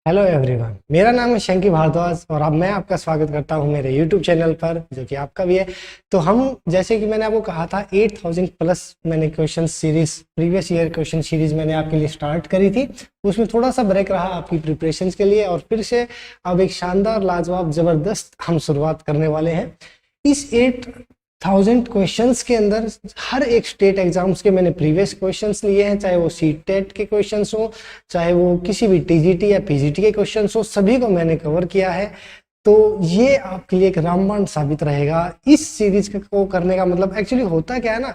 Hello everyone, मेरा नाम है शंकी भारद्वाज और अब मैं आपका स्वागत करता हूं मेरे यूट्यूब चैनल पर, जो कि आपका भी है। तो हम, जैसे कि मैंने आपको कहा था, 8000 प्लस मैंने question series, previous year question series मैंने आपके लिए स्टार्ट करी थी। उसमें थोड़ा सा ब्रेक रहा आपकी प्रिपरेशंस के लिए, और फिर से अब एक शानदार, लाजवाब, ज़बरदस्त हम शुरुआत करने वाले हैं। इस 8000 क्वेश्चंस के अंदर हर एक स्टेट एग्जाम्स के मैंने प्रीवियस क्वेश्चंस लिए हैं, चाहे वो सीटेट के क्वेश्चंस हो, चाहे वो किसी भी टीजीटी या पीजीटी के क्वेश्चंस हो, सभी को मैंने कवर किया है। तो ये आपके लिए एक रामबाण साबित रहेगा। इस सीरीज को करने का मतलब एक्चुअली होता क्या है ना,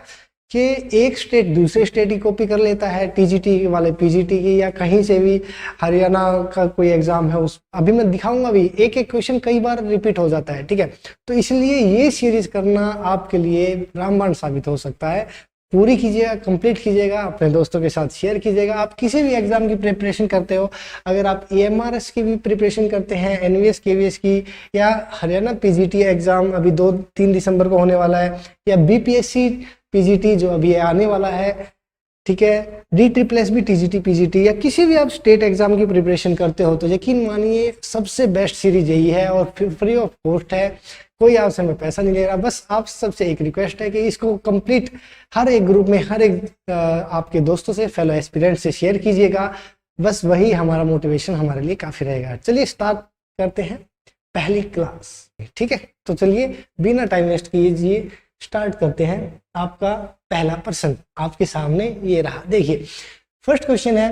कि एक स्टेट दूसरे स्टेट की कॉपी कर लेता है, टीजीटी वाले पीजीटी की, या कहीं से भी हरियाणा का कोई एग्जाम है, उस अभी मैं दिखाऊंगा भी, एक एक क्वेश्चन कई बार रिपीट हो जाता है। ठीक है, तो इसलिए ये सीरीज करना आपके लिए रामबाण साबित हो सकता है। पूरी कीजिएगा, कंप्लीट कीजिएगा, अपने दोस्तों के साथ शेयर कीजिएगा। आप किसी भी एग्जाम की प्रिपरेशन करते हो, अगर आप एएमआरएस की भी प्रिपरेशन करते हैं, एनवीएस केवीएस की, या हरियाणा पीजीटी एग्जाम अभी 2-3 दिसंबर को होने वाला है, या बीपीएससी पीजीटी जो अभी आने वाला है, ठीक है, DSSS टीजीटी पीजीटी, या किसी भी आप स्टेट एग्जाम की प्रिपरेशन करते हो, तो यकीन मानिए सबसे बेस्ट सीरीज यही है, और फ्री ऑफ कॉस्ट है। कोई आपसे मैं पैसा नहीं ले रहा, बस आप सबसे एक रिक्वेस्ट है कि इसको कंप्लीट हर एक ग्रुप में, हर एक आपके दोस्तों से, फेलो एस्पिरेंट से शेयर कीजिएगा। बस वही हमारा मोटिवेशन हमारे लिए काफी रहेगा। चलिए स्टार्ट करते हैं पहली क्लास। ठीक है, तो चलिए बिना टाइम वेस्ट कीजिए स्टार्ट करते हैं। आपका पहला प्रश्न आपके सामने ये रहा, देखिए। फर्स्ट क्वेश्चन है,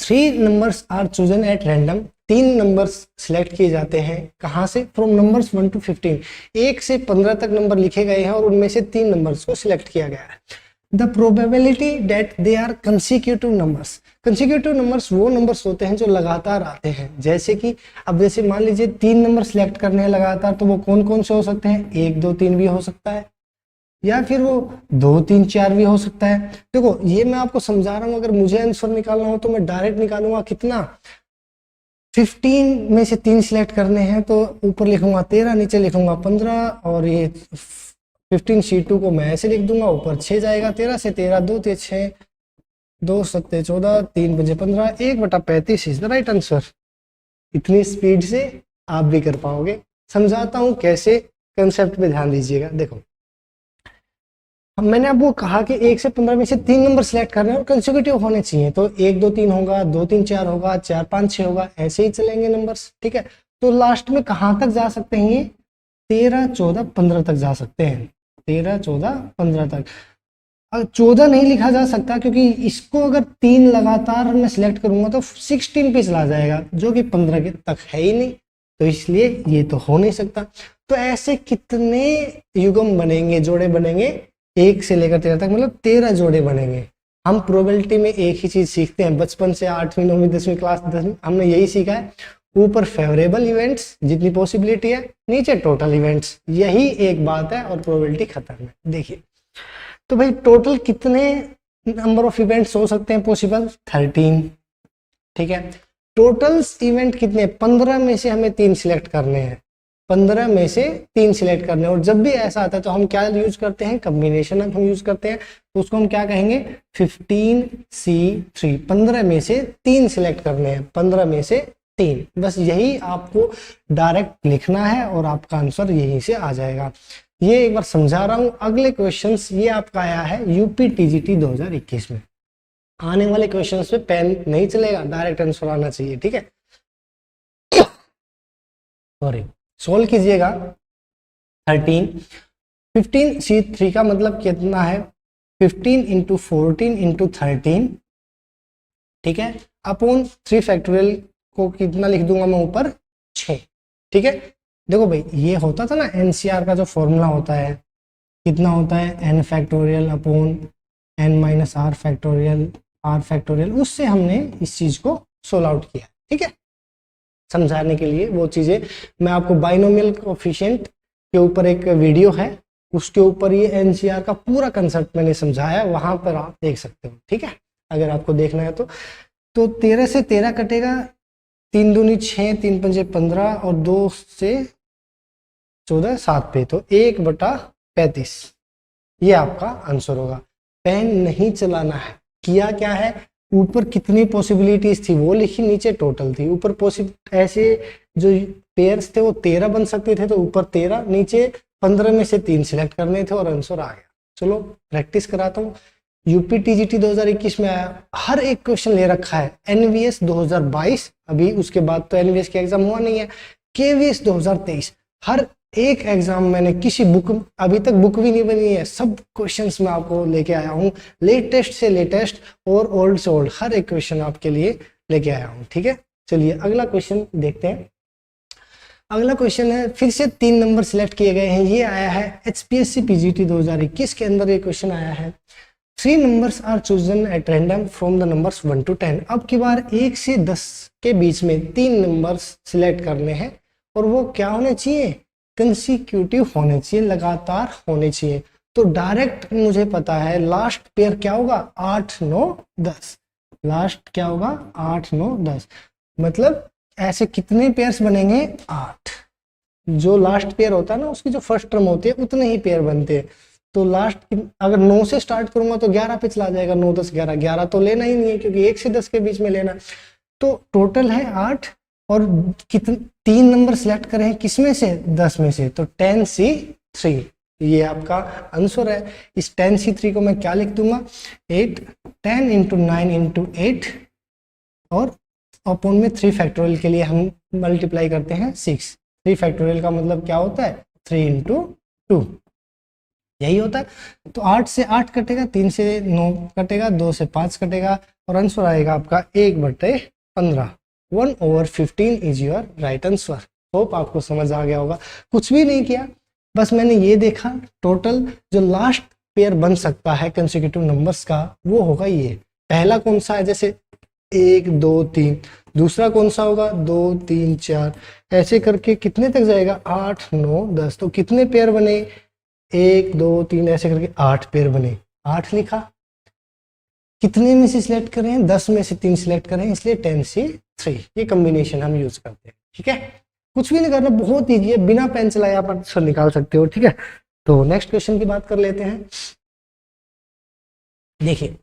3 numbers are chosen at random. 3 numbers select किए जाते हैं, कहाँ से? From numbers 1 to 15। 1 से 15 तक नंबर लिखे गए हैं और उनमें से 3 नंबर्स को सिलेक्ट किया गया है। The probability that they are consecutive numbers. Consecutive numbers वो नंबर्स होते हैं जो लगातार आते हैं। जैसे कि अब जैसे मान लीजिए 3 नंबर सिलेक्ट करने हैं लगातार, तो वो कौन कौन से हो सकते हैं? 1 2 3 भी हो सकता है, या फिर वो 2 3 4 भी हो सकता है। देखो, ये मैं आपको समझा रहा हूँ, अगर मुझे आंसर निकालना हो तो मैं डायरेक्ट निकालूंगा। कितना? 15 में से 3 सिलेक्ट करने हैं, तो ऊपर लिखूंगा 13, नीचे लिखूंगा 15, और ये 15C2 को मैं ऐसे लिख दूंगा, ऊपर 6 जाएगा। 13 से 13, 2 ते 6, 2 7 14, 3 5 15, 1/35 इज द राइट आंसर। इतनी स्पीड से आप भी कर पाओगे। समझाता हूँ कैसे, कंसेप्ट पे ध्यान दीजिएगा। देखो, मैंने आपको कहा कि 1 से 15 में से 3 नंबर सिलेक्ट करने हैं और कंसेक्यूटिव होने चाहिए, तो 1 2 3 होगा, 2 3 4 होगा, 4 5 6 होगा, ऐसे ही चलेंगे नंबर्स। ठीक है, तो लास्ट में कहां तक जा सकते हैं? ये 13 14 15 तक जा सकते हैं। 13 14 15 तक। अब 14 नहीं लिखा जा सकता, क्योंकि इसको अगर 3 लगातार मैं सिलेक्ट करूंगा तो 16 पे चला जाएगा, जो कि 15 के तक है ही नहीं, तो इसलिए ये तो हो नहीं सकता। तो ऐसे कितने युग्म बनेंगे, जोड़े बनेंगे? 1 से लेकर 13 तक, मतलब 13 जोड़े बनेंगे। हम प्रोबेबिलिटी में एक ही चीज सीखते हैं बचपन से, 8वीं 9वीं 10वीं क्लास 10वीं, हमने यही सीखा है। ऊपर फेवरेबल इवेंट्स जितनी पॉसिबिलिटी है, नीचे टोटल इवेंट्स, यही एक बात है, और प्रोबेबिलिटी खत्म है। देखिए, तो भाई टोटल कितने नंबर ऑफ इवेंट्स हो सकते हैं पॉसिबल? 13। ठीक है, टोटल इवेंट कितने? 15 में से हमें 3 सिलेक्ट करने हैं। 15 में से 3 सिलेक्ट करने हैं, और जब भी ऐसा आता है तो हम क्या यूज करते हैं? कॉम्बिनेशन हम यूज करते हैं, तो उसको हम क्या कहेंगे? 15C3। 15 में से 3 सिलेक्ट करने हैं, 15 में से 3, बस यही आपको डायरेक्ट लिखना है और आपका आंसर यहीं से आ जाएगा। ये एक बार समझा रहा हूं। अगले क्वेश्चंस, ये आपका आया है यूपी टीजीटी 2021 में। आने वाले क्वेश्चंस पे पेन नहीं चलेगा, डायरेक्ट आंसर आना चाहिए। ठीक है, सॉरी, सोल्व कीजिएगा। 13, 15C3 का मतलब कितना है? 15 इंटू 14 इंटू 13, ठीक है, अपॉन 3 फैक्टोरियल को कितना लिख दूंगा मैं ऊपर? 6। ठीक है, देखो भाई, ये होता था ना एनसीआर का जो फॉर्मूला होता है, कितना होता है? n factorial upon n - r factorial, r factorial. उससे हमने इस चीज को सोल्व आउट किया। ठीक है, समझाने के लिए वो चीजें मैं आपको, बाइनोमियल कोएफिशिएंट के ऊपर एक वीडियो है, उसके ऊपर ये एनसीआर का पूरा कंसेप्ट मैंने समझाया, वहां पर आप देख सकते हो। ठीक है, अगर आपको देखना है तो 13 से 13 कटेगा, 3 दूनी 6, 3 पंजे 15, और 2 से 14 7 पे, तो 1/35 ये आपका आंसर होगा। पेन नहीं चलाना है। किया क्या है? ऊपर कितनी पॉसिबिलिटीज थी वो लिखी, नीचे टोटल थी। ऊपर ऐसे जो पेयर्स थे वो 13 बन सकते थे, तो ऊपर 13, नीचे 15 में से 3 सिलेक्ट करने थे और आंसर आ गया। चलो प्रैक्टिस कराता हूँ। यूपी टीजीटी 2021 में आया, हर एक क्वेश्चन ले रखा है। एनवीएस 2022, अभी उसके बाद तो एनवीएस का एग्जाम हुआ नहीं है। केवीएस 2023, हर एक एग्जाम मैंने किसी बुक, अभी तक बुक भी नहीं बनी है, सब क्वेश्चंस मैं आपको लेके आया हूँ, लेटेस्ट से लेटेस्ट और ओल्ड से ओल्ड, हर एक क्वेश्चन आपके लिए लेके आया हूँ। ठीक है, चलिए अगला क्वेश्चन देखते हैं। अगला क्वेश्चन है, फिर से 3 नंबर सिलेक्ट किए गए हैं। ये आया है एचपीएससी पीजीटी 2021 के अंदर ये क्वेश्चन आया है। 3 numbers are chosen at random from the numbers 1 to 10। अब की बार 1 से 10 के बीच में 3 नंबर्स सिलेक्ट करने हैं और वो क्या होने चाहिए, कंसिक्यूटिव होने चाहिए, लगातार होने चाहिए। तो डायरेक्ट मुझे पता है लास्ट पेयर क्या होगा, 8 9 10। लास्ट क्या होगा, 8 9 10। मतलब ऐसे कितने पेयर्स बनेंगे, 8। जो लास्ट पेयर होता है ना, उसकी जो फर्स्ट टर्म होती है उतने ही पेयर बनते हैं। तो लास्ट अगर 9 से स्टार्ट करूंगा तो 11 पे चला जाएगा, 9 10 11, 11 तो लेना ही नहीं है क्योंकि 1 से 10 के बीच में लेना। तो टोटल है 8 और कितने 3 नंबर सिलेक्ट करें किसमें से, 10 में से, तो 10C3 ये आपका आंसर है। इस 10C3 को मैं क्या लिख दूंगा, 8, 10 इंटू 9 इंटू 8 और अपॉन में 3 फैक्टोरियल के लिए हम मल्टीप्लाई करते हैं 6। 3 फैक्टोरियल का मतलब क्या होता है, 3 इंटू 2, यही होता है। तो 8 से 8 कटेगा, 3 से 9 कटेगा, 2 से 5 कटेगा और आंसर आएगा आपका 1/15। 1/15 is your right answer. Hope आपको समझ आ गया होगा। कुछ भी नहीं किया, बस मैंने ये देखा टोटल जो लास्ट पेयर बन सकता है कंसेक्यूटिव नंबर्स का वो होगा ये। पहला कौन सा है, जैसे 1 2 3, दूसरा कौन सा होगा 2 3 4, ऐसे करके कितने तक जाएगा 8 9 10। तो कितने पेयर बने, 1 2 3 ऐसे करके 8 पेयर बने, 8 लिखा। कितने में से सिलेक्ट करें, 10 में से 3 सिलेक्ट करें, इसलिए 10C3 ये कॉम्बिनेशन हम यूज करते हैं। ठीक है, कुछ भी नहीं करना, बहुत ईजी है, बिना पेन चलाए आप आंसर निकाल सकते हो। ठीक है, तो नेक्स्ट क्वेश्चन की बात कर लेते हैं। देखिए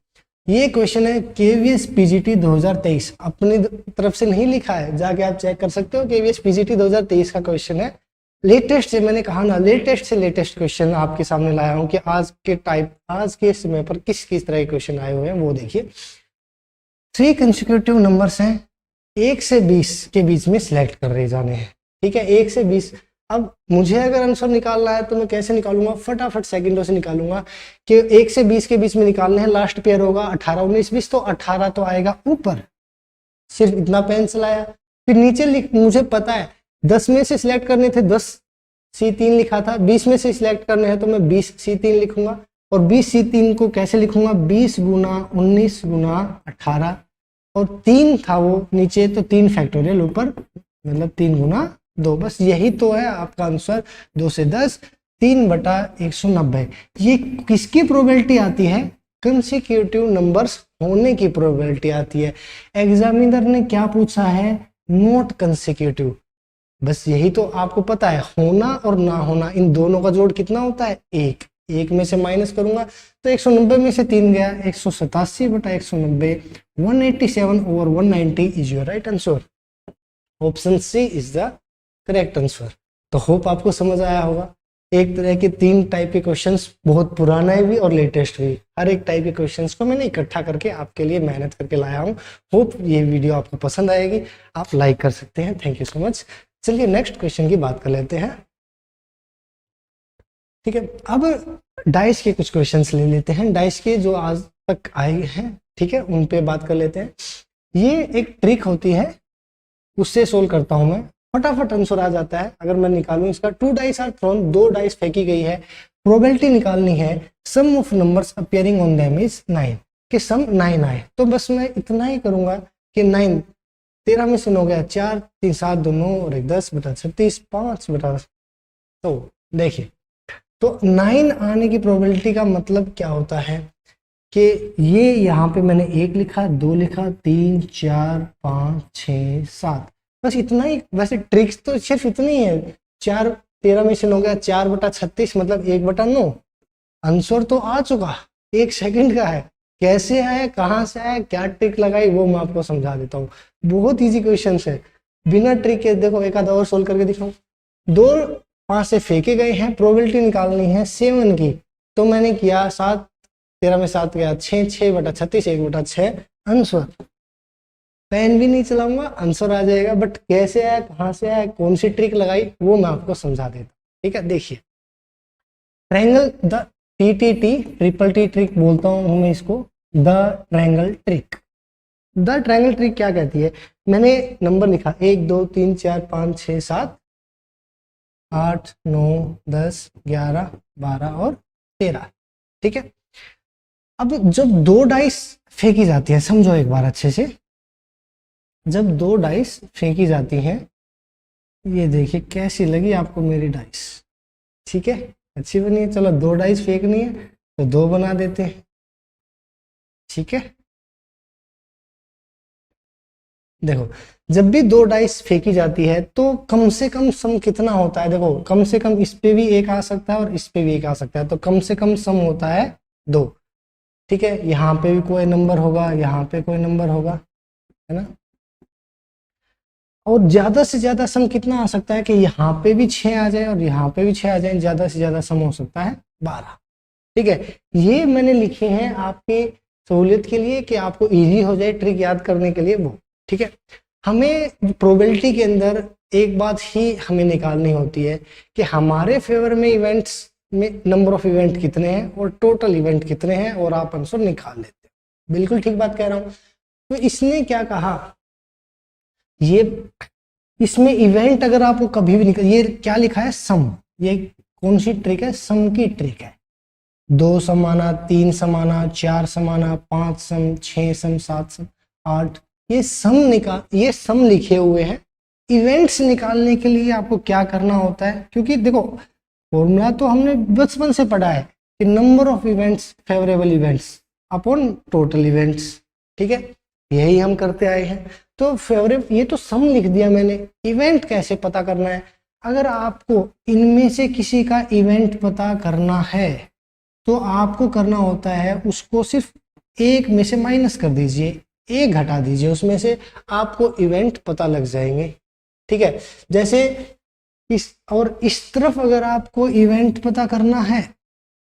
ये क्वेश्चन है केवीएस पीजीटी 2023, अपनी तरफ से नहीं लिखा है, जाके आप चेक कर सकते हो। केवीएस पीजीटी 2023 का क्वेश्चन है, लेटेस्ट से, मैंने कहा ना लेटेस्ट से लेटेस्ट क्वेश्चन आपके सामने लाया हूं कि आज के समय पर किस किस तरह के क्वेश्चन आए हुए हैं वो देखिए। 3 कंसेक्यूटिव नंबर्स हैं, 1 से 20 के बीच में सिलेक्ट कर रहे जाने हैं। ठीक है, 1 से 20। अब मुझे अगर आंसर निकालना है तो मैं कैसे निकालूंगा, फटाफट सेकंडों से निकालूंगा कि 1 से 20 के बीच में निकालने हैं। लास्ट पेयर होगा 18 19 20, तो 18 तो आएगा ऊपर, सिर्फ इतना पेन चलाया। फिर नीचे लिख, मुझे पता है 10 में से सिलेक्ट करने थे, 10C3 लिखा था। 20 में से सिलेक्ट करने हैं तो मैं 20C3 लिखूंगा। और 20C3 को कैसे लिखूंगा, 20 गुना 19 गुना 18, और 3 था वो नीचे, तो 3 फैक्टोरियल ऊपर, मतलब 3 गुना 2। बस यही तो है आपका आंसर, 2 से 10, 3/190। ये किसकी प्रोबेबिलिटी आती है, कंसेक्यूटिव नंबर्स होने की प्रोबेबिलिटी आती है। एग्जामिनर ने क्या पूछा है, नॉट कंसेक्यूटिव। बस यही तो आपको पता है, होना और ना होना इन दोनों का जोड़ कितना होता है, 1। 1 में से माइनस करूंगा तो 190 में से 3 गया, 187/190। 187/190 is your right answer. Option C is the correct answer. तो होप आपको समझ आया होगा। एक तरह के 3 टाइप के क्वेश्चंस, बहुत पुराना भी और लेटेस्ट भी, हर एक टाइप के क्वेश्चंस को मैंने इकट्ठा करके आपके लिए मेहनत करके लाया हूँ। होप ये वीडियो आपको पसंद आएगी, आप लाइक कर सकते हैं। Thank you so much. चलिए नेक्स्ट क्वेश्चन की बात कर लेते हैं। ठीक है, अब डाइस के कुछ क्वेश्चंस ले लेते हैं, डाइस के जो आज तक आए हैं। ठीक है, उन पे बात कर लेते हैं। ये एक ट्रिक होती है, उससे सोल्व करता हूं मैं, फटाफट आंसर आ जाता है। अगर मैं निकालूं इसका, 2 डाइस आर थ्रोन, 2 डाइस फेंकी गई है, प्रोबेबिलिटी निकालनी है, sum of numbers appearing on them is 9, कि सम 9 आए। तो बस मैं इतना ही करूंगा कि 9, 13 में से 9 गया, 4 3 7 2 9 और 1 10/36, 5 तो देखिए, तो 9 आने की प्रोबेबिलिटी का मतलब क्या होता है कि ये यहाँ पे मैंने 1 लिखा, 2 लिखा, 3 4 5 6 7, बस इतना ही। वैसे ट्रिक्स तो सिर्फ इतनी है, 4 13 में से 9 गया, 4/36 मतलब 1/9। आंसर तो आ चुका, 1 सेकंड का है। कैसे आया, कहाँ से आया, क्या ट्रिक लगाई, वो मैं आपको समझा देता हूँ। बहुत इजी क्वेश्चन है, बिना ट्रिक के। देखो एक आधा और सोल्व करके दिखाऊं। 2 5 से फेंके गए हैं, प्रोबेबिलिटी निकालनी है 7 की। तो मैंने किया 7, 13 में 7 गया 6, 6/36, 1/6 आंसर। पेन भी नहीं चलाऊंगा, आंसर आ जाएगा। बट कैसे आया, कहाँ से आया, कौन सी ट्रिक लगाई, वो मैं आपको समझा देता हूँ। ठीक है, देखिए triangle the TTT, triple T trick बोलता हूँ मैं इसको, the triangle trick. The triangle trick क्या कहती है, मैंने नंबर लिखा 1 2 3 4 5 6 7 8 9 10 11 12 और 13। ठीक है, अब जब 2 डाइस फेंकी जाती है, समझो एक बार अच्छे से, जब 2 डाइस फेंकी जाती हैं, ये देखिए कैसी लगी आपको मेरी डाइस। ठीक है, अच्छी बनी है। चलो 2 डाइस फेंकनी है तो 2 बना देते हैं। ठीक है, देखो जब भी 2 डाइस फेंकी जाती है तो कम से कम सम कितना होता है, देखो कम से कम इस पे भी एक आ सकता है और इस पे भी एक आ सकता है, तो कम से कम सम होता है 2। ठीक है, यहाँ पे भी कोई नंबर होगा, यहाँ पे कोई नंबर होगा, है ना। और ज्यादा से ज्यादा सम कितना आ सकता है कि यहाँ पे भी 6 आ जाए और यहाँ पे भी 6 आ जाए, ज्यादा से ज्यादा सम हो सकता है 12। ठीक है, ये मैंने लिखे हैं आपकी सहूलियत के लिए कि आपको इजी हो जाए ट्रिक याद करने के लिए वो। ठीक है, हमें प्रोबेबिलिटी के अंदर एक बात ही हमें निकालनी होती है कि हमारे फेवर में इवेंट्स में नंबर ऑफ इवेंट कितने हैं और टोटल इवेंट कितने हैं, और आप आंसर निकाल लेते हैं। बिल्कुल ठीक बात कह रहा हूं। तो इसने क्या कहा, ये इसमें इवेंट अगर आपको कभी भी निकल, ये क्या लिखा है, सम। ये कौन सी ट्रिक है, सम की ट्रिक है। 2 सम आना, 3 सम आना, 4 सम आना, 5 सम, 6 सम, 7 सम, 8, ये सम लिखे हुए हैं। इवेंट्स निकालने के लिए आपको क्या करना होता है, क्योंकि देखो फॉर्मूला तो हमने बचपन से पढ़ा है कि number of events favourable events upon total events. ठीक है, यही हम करते आए हैं। तो फेवरेबल, ये तो सम लिख दिया मैंने। इवेंट कैसे पता करना है, अगर आपको इनमें से किसी का इवेंट पता करना है तो आपको करना होता है उसको सिर्फ एक में से माइनस कर दीजिए, एक घटा दीजिए उसमें से, आपको इवेंट पता लग जाएंगे। ठीक है, जैसे इस तरफ अगर आपको इवेंट पता करना है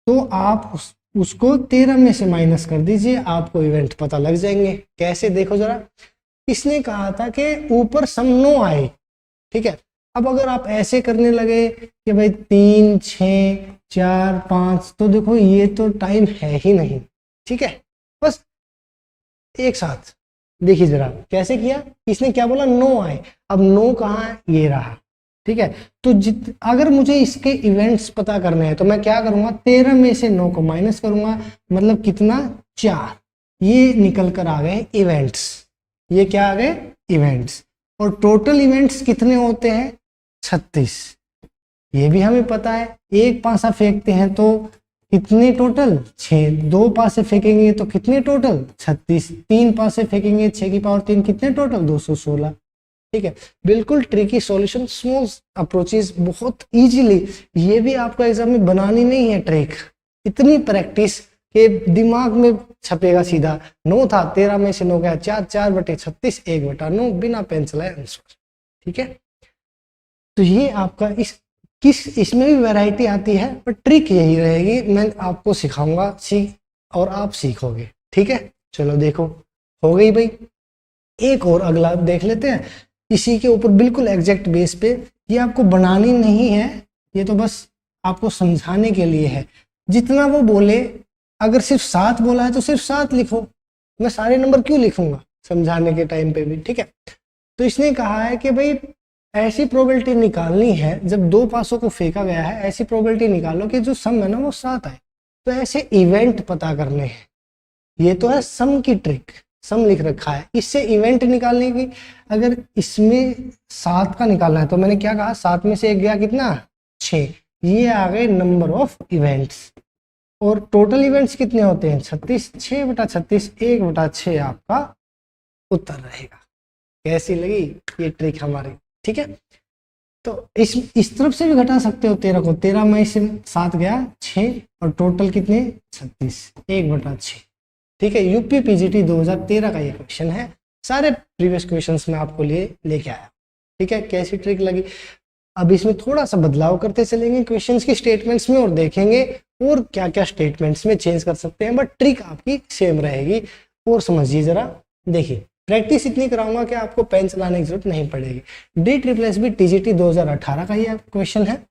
तो आप उसको 13 में से माइनस कर दीजिए, आपको इवेंट पता लग जाएंगे। कैसे, देखो जरा, इसने कहा था कि ऊपर सम 9 आए। ठीक है, अब अगर आप ऐसे करने लगे कि भाई 3 6 4 5, तो देखो ये तो टाइम है ही नहीं। ठीक है, बस एक साथ देखिए जरा कैसे किया। इसने क्या बोला, 9 आए। अब 9 कहाँ है, ये रहा। ठीक है, तो अगर मुझे इसके इवेंट्स पता करने हैं तो मैं क्या करूंगा, 13 में से 9 को माइनस करूंगा, मतलब कितना, 4। ये निकल कर आ गए इवेंट्स, ये क्या आ गए, इवेंट्स। और टोटल इवेंट्स कितने होते हैं, 36। ये भी हमें पता है। एक पासा फेंकते हैं तो कितने टोटल, 6। 2 पासे फेंकेंगे तो कितने टोटल, 36। 3 पासे फेंकेंगे 6 की पावर 3, कितने टोटल, 216। ठीक है, बिल्कुल ट्रिकी सॉल्यूशन, स्मॉल अप्रोचेस, बहुत इजीली। ये भी आपको एग्जाम में बनानी नहीं है ट्रिक, इतनी प्रैक्टिस के दिमाग में छपेगा सीधा। 9 था, 13 में से 9 गया 4, 4/36, 1/9, बिना पेन चलाए आंसर। ठीक है, तो ये आपका इसमें भी वैरायटी आती है, पर ट्रिक यही रहेगी, मैं आपको सिखाऊंगा, और आप सीखोगे। ठीक है, चलो देखो, हो गई भाई। एक और अगला देख लेते हैं, इसी के ऊपर बिल्कुल एग्जैक्ट बेस पे। ये आपको बनानी नहीं है, ये तो बस आपको समझाने के लिए है। जितना वो बोले, अगर सिर्फ 7 बोला है तो सिर्फ 7 लिखो, मैं सारे नंबर क्यों लिखूंगा समझाने के टाइम पे भी। ठीक है, तो इसने कहा है कि भाई ऐसी प्रोबेबिलिटी निकालनी है, जब 2 पासों को फेंका गया है, ऐसी प्रोबेबिलिटी निकालो कि जो सम है ना वो 7 आए। तो ऐसे इवेंट पता करने हैं, ये तो है सम की ट्रिक, सम लिख रखा है, इससे इवेंट निकालने की। अगर इसमें 7 का निकालना है तो मैंने क्या कहा, 7 में से 1 गया कितना, 6। ये आ गए नंबर ऑफ इवेंट्स। और टोटल इवेंट्स कितने होते हैं, 36। 6/36, 1/6 आपका उत्तर रहेगा। कैसी लगी ये ट्रिक हमारी। ठीक है, तो इस तरफ से भी घटा सकते हो 13 को, 13 में से 7 गया 6, और टोटल कितने, 36, 1/6। ठीक है, यूपी पीजीटी 2013 का ये क्वेश्चन है, सारे प्रीवियस क्वेश्चंस में आपको लेके आया। ठीक है, कैसी ट्रिक लगी? अब इसमें थोड़ा सा बदलाव करते चलेंगे क्वेश्चंस की स्टेटमेंट्स में और देखेंगे और क्या क्या स्टेटमेंट्स में चेंज कर सकते हैं, बट ट्रिक आपकी सेम रहेगी। और समझिए जरा, देखिए प्रैक्टिस इतनी कराऊंगा कि आपको पेन चलाने की जरूरत नहीं पड़ेगी। DSSB TGT 2018 का ये क्वेश्चन है।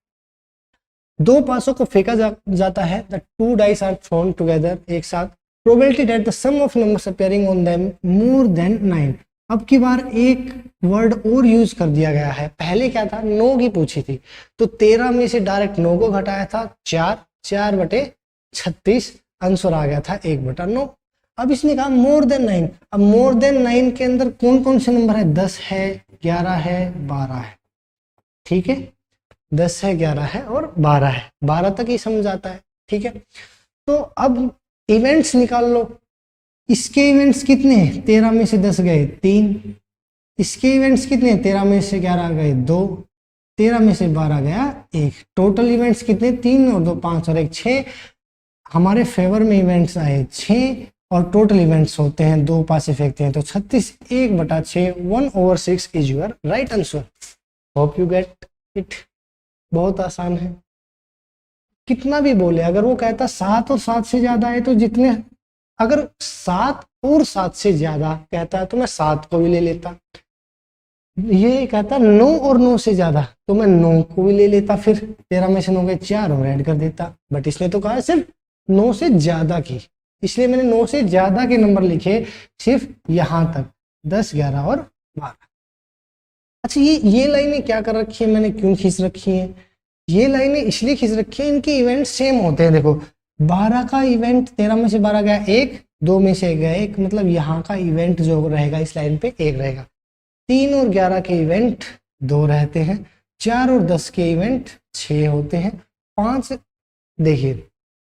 दो पासों को फेंका जाता है, the two dice are thrown together, एक साथ, probability that the sum of numbers appearing on them more than 9। अब की बार एक वर्ड और यूज कर दिया गया है, पहले क्या था, 9 की पूछी थी, तो 13 में से डायरेक्ट 9 को घटाया था, 4/36, आंसर आ गया था 1/9। अब इसने कहा मोर देन 9, अब मोर देन 9 के अंदर कौन कौन से नंबर है, 10 है, 11 है, 12 है। ठीक है, 10 है, 11 है और 12 है, 12 तक ही समझ आता है। ठीक है, तो अब इवेंट्स निकाल लो। इसके इवेंट्स कितने हैं, 13 में से 10 गए 3, इसके इवेंट्स कितने, 13 में से 11 गए 2, 13 में से 12 गया 1, टोटल इवेंट्स कितने, 3 और 2 5 और 1 6। हमारे फेवर में इवेंट्स आए 6 और टोटल इवेंट्स होते हैं 2 पासे फेंकते हैं तो 36, 1/6, 1/6 is your right answer. Hope you get it. बहुत आसान है, कितना भी बोले, अगर वो कहता 7 और 7 से ज्यादा है तो जितने, अगर 7 और 7 से ज्यादा कहता है तो मैं 7 को भी ले लेता, ये कहता 9 और 9 से ज्यादा तो मैं 9 को भी ले लेता, फिर 13 में से 9 के 4 और ऐड कर देता। बट इसने तो कहा सिर्फ 9 से ज्यादा की, इसलिए मैंने 9 से ज्यादा के नंबर लिखे सिर्फ यहां तक, 10, 11 और 12। अच्छा, ये लाइनें क्या कर रखी है मैंने, क्यों खींच रखी है? ये लाइनें इसलिए खींच रखी है, इनके इवेंट सेम होते हैं। देखो 12 का इवेंट 13 में से 12 गया 1, 2 में से गया 1, मतलब यहाँ का इवेंट जो रहेगा इस लाइन पे 1 रहेगा। 3 और 11 के इवेंट 2 रहते हैं, 4 और 10 के इवेंट 6 होते हैं, 5 देखिए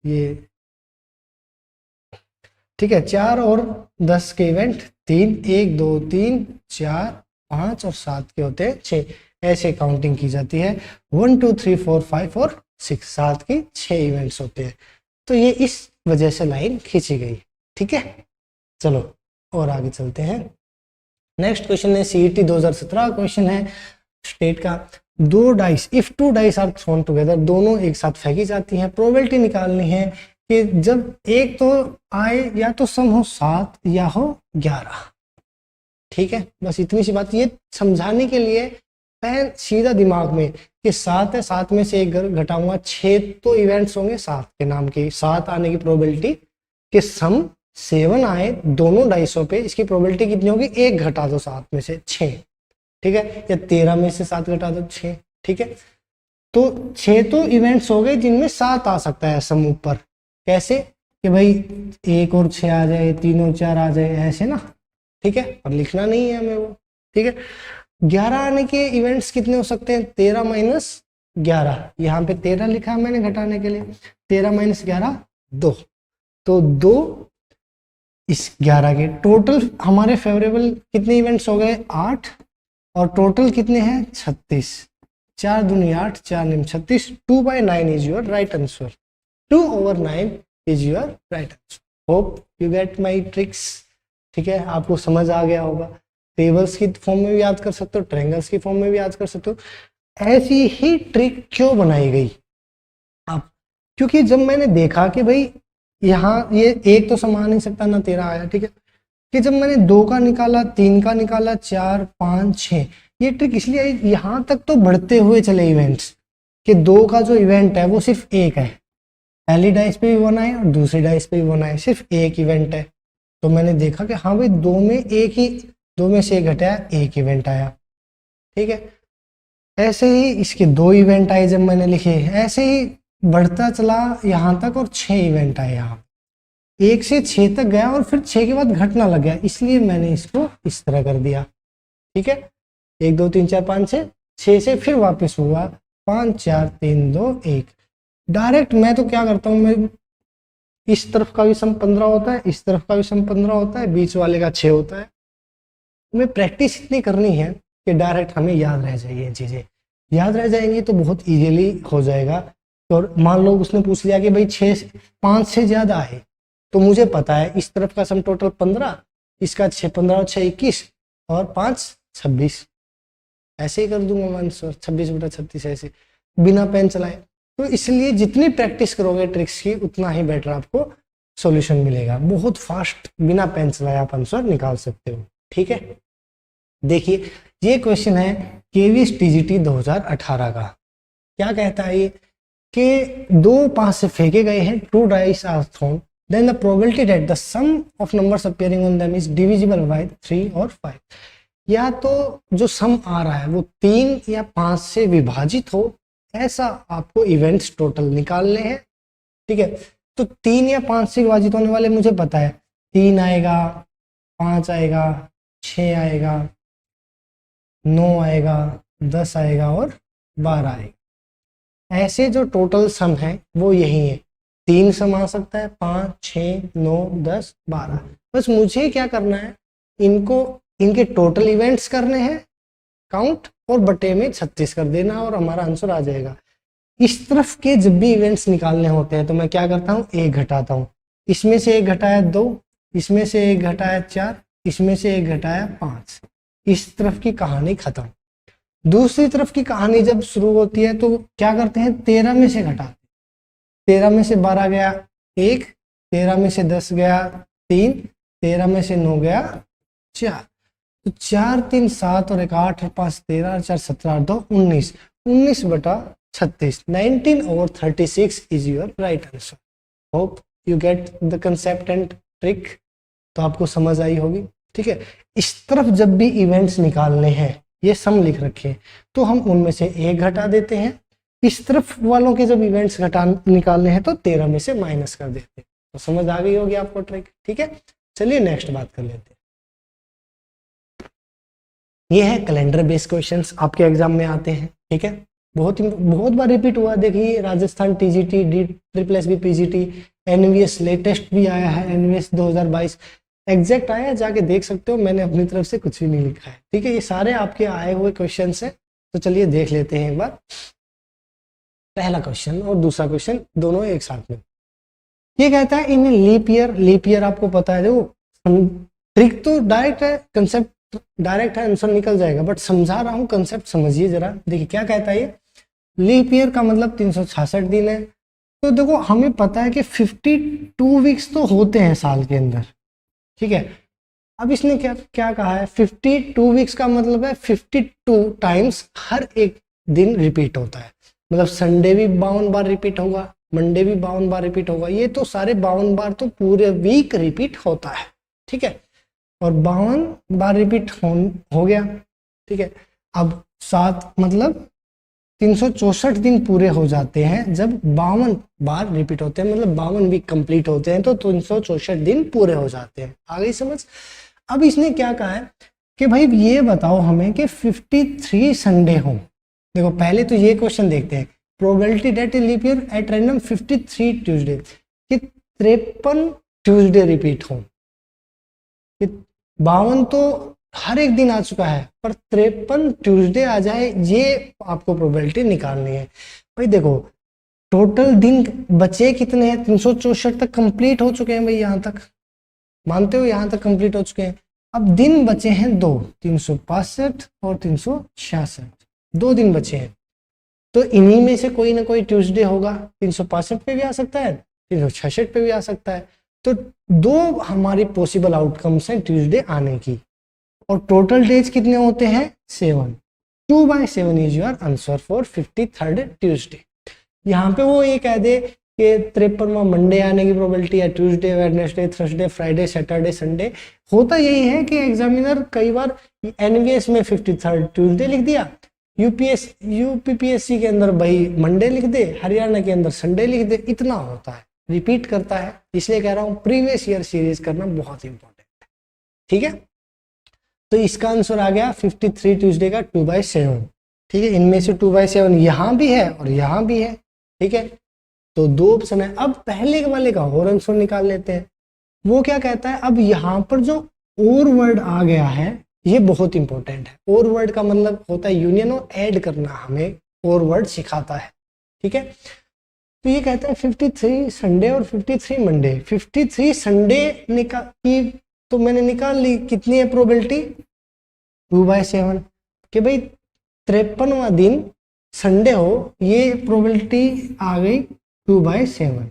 ये, ठीक है, 4 और 10 के इवेंट 3, 1 2 3 4 5 और 7 के होते हैं 6, ऐसे काउंटिंग की जाती है। 1 2 3 4 5 और 6, 7 की 6 इवेंट्स होते हैं, तो ये इस वजह से लाइन खींची गई। ठीक है, चलो और आगे चलते हैं। नेक्स्ट क्वेश्चन है CET 2017 क्वेश्चन है, स्टेट का। 2 dice, if 2 dice are thrown together, दोनों एक साथ फेंकी जाती हैं, प्रोबेबिलिटी निकालनी है कि जब एक तो आए या तो सम हो 7 या हो 11। ठीक है, बस इतनी सी बात, ये समझाने के लिए मैं सीधा दिमाग में कि 7 है, 7 में से 1 घटाऊंगा, 6 तो इवेंट्स होंगे 7 के नाम के, 7 आने की प्रोबेबिलिटी कि सम 7 आए दोनों डाइसों पे, इसकी प्रोबेबिलिटी कितनी होगी, 1 घटा दो 7 में से 6। ठीक है, या 13 में से 7 घटा दो 6। ठीक है, तो 6 तो इवेंट्स हो गए जिनमें 7 आ सकता है सम ऊपर। कैसे कि भाई 1 और 6 आ जाए, 3 और 4 आ जाए, ऐसे ना। ठीक है, अब लिखना नहीं है हमें वो। ठीक है, 11 आने के इवेंट्स कितने हो सकते हैं, 13 माइनस 11, यहाँ पे 13 लिखा है मैंने घटाने के लिए, 13 माइनस 11 2, तो 2 इस 11 के टोटल हमारे फेवरेबल कितने इवेंट्स हो गए, 8, और टोटल कितने हैं 36, 4 दूनी 8, 4 निम 36, 2/9 is your right answer. 2/9 is your right answer. Hope you get my tricks. ठीक है, आपको समझ आ गया होगा। टेबल्स की फॉर्म में भी याद कर सकते हो, ट्रायंगल्स की फॉर्म में भी याद कर सकते हो। ऐसी ही ट्रिक क्यों बनाई गई अब, क्योंकि जब मैंने देखा कि भाई यहाँ ये 1 तो समा नहीं सकता ना, 13 आया। ठीक है, कि जब मैंने 2 का निकाला, 3 का निकाला, 4 5 6, ये ट्रिक इसलिए आई, यहाँ तक तो बढ़ते हुए चले इवेंट्स कि 2 का जो इवेंट है वो सिर्फ 1 है, पहली डाइस पे भी 1 आए और दूसरी डाइस पे भी 1 आए, सिर्फ 1 इवेंट है। तो मैंने देखा कि हाँ भाई 2 में एक ही, 2 में से 1 घटाया, 1 इवेंट आया। ठीक है, ऐसे ही इसके 2 इवेंट आए जब मैंने लिखे, ऐसे ही बढ़ता चला यहाँ तक और 6 इवेंट आए यहाँ, 1 से 6 तक गया और फिर 6 के बाद घटना लग गया, इसलिए मैंने इसको इस तरह कर दिया। ठीक है, 1 2 3 4 5 6 से फिर वापस हुआ 5 4 3 2 1। डायरेक्ट मैं तो क्या करता हूँ, मैं इस तरफ का भी सम 15 होता है, इस तरफ का भी सम 15 होता है, बीच वाले का 6 होता है। हमें प्रैक्टिस इतनी करनी है कि डायरेक्ट हमें याद रह जाए, ये चीज़ें याद रह जाएंगी तो बहुत इजीली हो जाएगा। और मान लो उसने पूछ लिया कि भाई 5 से ज़्यादा है, तो मुझे पता है इस तरफ का सम टोटल 15, इसका 6 15 और 6 21 और 5 26, ऐसे ही कर दूंगा मैं आंसर 26/36 ऐसे बिना पेन चलाए। तो इसलिए जितनी प्रैक्टिस करोगे ट्रिक्स की उतना ही बेटर आपको सॉल्यूशन मिलेगा। बहुत फास्ट बिना पेन चलाए आप आंसर निकाल सकते हो। ठीक है, देखिए ये क्वेश्चन है केवीएस टीजीटी 2018 का। क्या कहता है ये कि 2 5 से फेंके गए हैं, 2 dice are thrown, then the probability that the sum of numbers appearing on them is divisible by 3 और 5। या तो जो सम आ रहा है वो 3 या 5 से विभाजित हो, ऐसा आपको इवेंट्स टोटल निकालने हैं। ठीक है, तो 3 या 5 से विभाजित होने वाले मुझे पता है, 3 आएगा, 5 आएगा, 6 आएगा, 9 आएगा, 10 आएगा और 12 आएगा। ऐसे जो टोटल सम है वो यही है, 3 सम आ सकता है, 5 6 9 10 12। बस मुझे क्या करना है, इनके टोटल इवेंट्स करने हैं काउंट और बटे में 36 कर देना और हमारा आंसर आ जाएगा। इस तरफ के जब भी इवेंट्स निकालने होते हैं तो मैं क्या करता हूँ, 1 घटाता हूँ, इसमें से 1 घटाया 2, इसमें से 1 घटाया 4, इसमें से 1 घटाया 5। इस तरफ की कहानी खत्म। दूसरी तरफ की कहानी जब शुरू होती है तो क्या करते हैं, 13 में से घटाते, 13 में से 12 गया 1, 13 में से 10 गया 3, 13 में से 9 गया 4, तो 4 3 7 और 1 8 और 5 13 और 4 17 और 2 19, 19/36, 19/36 is your right answer. Hope you get the concept and trick. तो आपको समझ आई होगी। ठीक है, इस तरफ जब भी इवेंट्स निकालने हैं, ये सम लिख रखे हैं, तो हम उनमें से 1 घटा देते हैं। इस तरफ वालों के जब इवेंट्स निकालने हैं तो 13 में से माइनस कर देते हैं। तो समझ आ गई होगी आपको ट्रिक। ठीक है, चलिए नेक्स्ट बात कर लेते हैं। ये है कैलेंडर बेस्ड क्वेश्चंस, आपके एग्जाम में आते हैं। ठीक है, बहुत बार रिपीट हुआ। देखिए Rajasthan TGT, DSSB PGT, NVS latest भी आया है, एनवीएस 2022 एग्जैक्ट आया है, जाके देख सकते हो। मैंने अपनी तरफ से कुछ भी नहीं लिखा है। ठीक है, ये सारे आपके आए हुए क्वेश्चंस हैं। तो चलिए देख लेते हैं एक बार। पहला क्वेश्चन और दूसरा क्वेश्चन दोनों एक साथ में। ये कहता है इन लीप ईयर आपको पता है, देखो ट्रिक तो डायरेक्ट है, कंसेप्ट डायरेक्ट है, आंसर निकल जाएगा, बट समझा रहा हूँ, कंसेप्ट समझिए जरा। देखिए क्या कहता है ये, लीप ईयर का मतलब 366 दिन है। तो देखो हमें पता है कि 52 वीक्स तो होते हैं साल के अंदर। ठीक है, अब इसने क्या कहा है, 52 वीक्स का मतलब है 52 टाइम्स हर एक दिन रिपीट होता है। मतलब संडे भी 52 बार रिपीट होगा, मंडे भी 52 बार रिपीट होगा। ये तो सारे 52 बार तो पूरे वीक रिपीट होता है। ठीक है, और 52 बार रिपीट हो गया। ठीक है, अब 7 मतलब 364 दिन पूरे हो जाते हैं जब 52 बार रिपीट होते हैं, मतलब 52 वीक कंप्लीट होते हैं तो 364 दिन पूरे हो जाते हैं। आ गई समझ। अब इसने क्या कहा है कि भाई ये बताओ हमें कि 53 संडे हो। देखो पहले तो ये क्वेश्चन देखते हैं, probability that leap year at random 53 Tuesday, कि 53 ट्यूसडे रिपीट हो। 52 तो हर एक दिन आ चुका है, पर 53 ट्यूसडे आ जाए, ये आपको प्रोबेबिलिटी निकालनी है। भाई देखो टोटल दिन बचे कितने हैं, 364 तक कंप्लीट हो चुके हैं भाई, यहाँ तक मानते हो, यहाँ तक कंप्लीट हो चुके हैं। अब दिन बचे हैं 2, 365 और 366, 2 दिन बचे हैं। तो इन्हीं में से कोई ना कोई ट्यूसडे होगा, 365 पे भी आ सकता है, 366 पे भी आ सकता है। तो 2 हमारी पॉसिबल आउटकम्स हैं ट्यूसडे आने की। और टोटल डेज कितने होते हैं, 7। 2/7 is your answer for 53rd Tuesday. यहाँ पे वो ये कह दे कि 53वां मंडे आने की प्रोबेबिलिटी है, Tuesday, Wednesday, Thursday, Friday, Saturday, Sunday. होता यही है कि एग्जामिनर कई बार एनवीएस में 53rd ट्यूसडे लिख दिया, यूपीपीएससी के अंदर भाई मंडे लिख दे, हरियाणा के अंदर संडे लिख दे। इतना होता है, रिपीट करता है। इसलिए कह रहा हूँ प्रीवियस ईयर सीरीज करना बहुत इंपॉर्टेंट है। ठीक है, तो इसका आंसर आ गया 53 ट्यूसडे का 2/7। ठीक है, इनमें से 2/7 यहाँ भी है और यहाँ भी है। ठीक है, तो 2 ऑप्शन है। अब पहले वाले का और आंसर निकाल लेते हैं। वो क्या कहता है, अब यहाँ पर जो और वर्ड आ गया है ये बहुत इंपॉर्टेंट है। और वर्ड का मतलब होता है यूनियन और ऐड करना, हमें और वर्ड सिखाता है। ठीक है, तो ये कहता है 53 संडे और 53 मंडे। 53 संडे की तो मैंने निकाल ली, कितनी है प्रोबेबिलिटी 2/7 कि भाई 53वां दिन संडे हो, ये प्रोबेबिलिटी आ गई 2/7।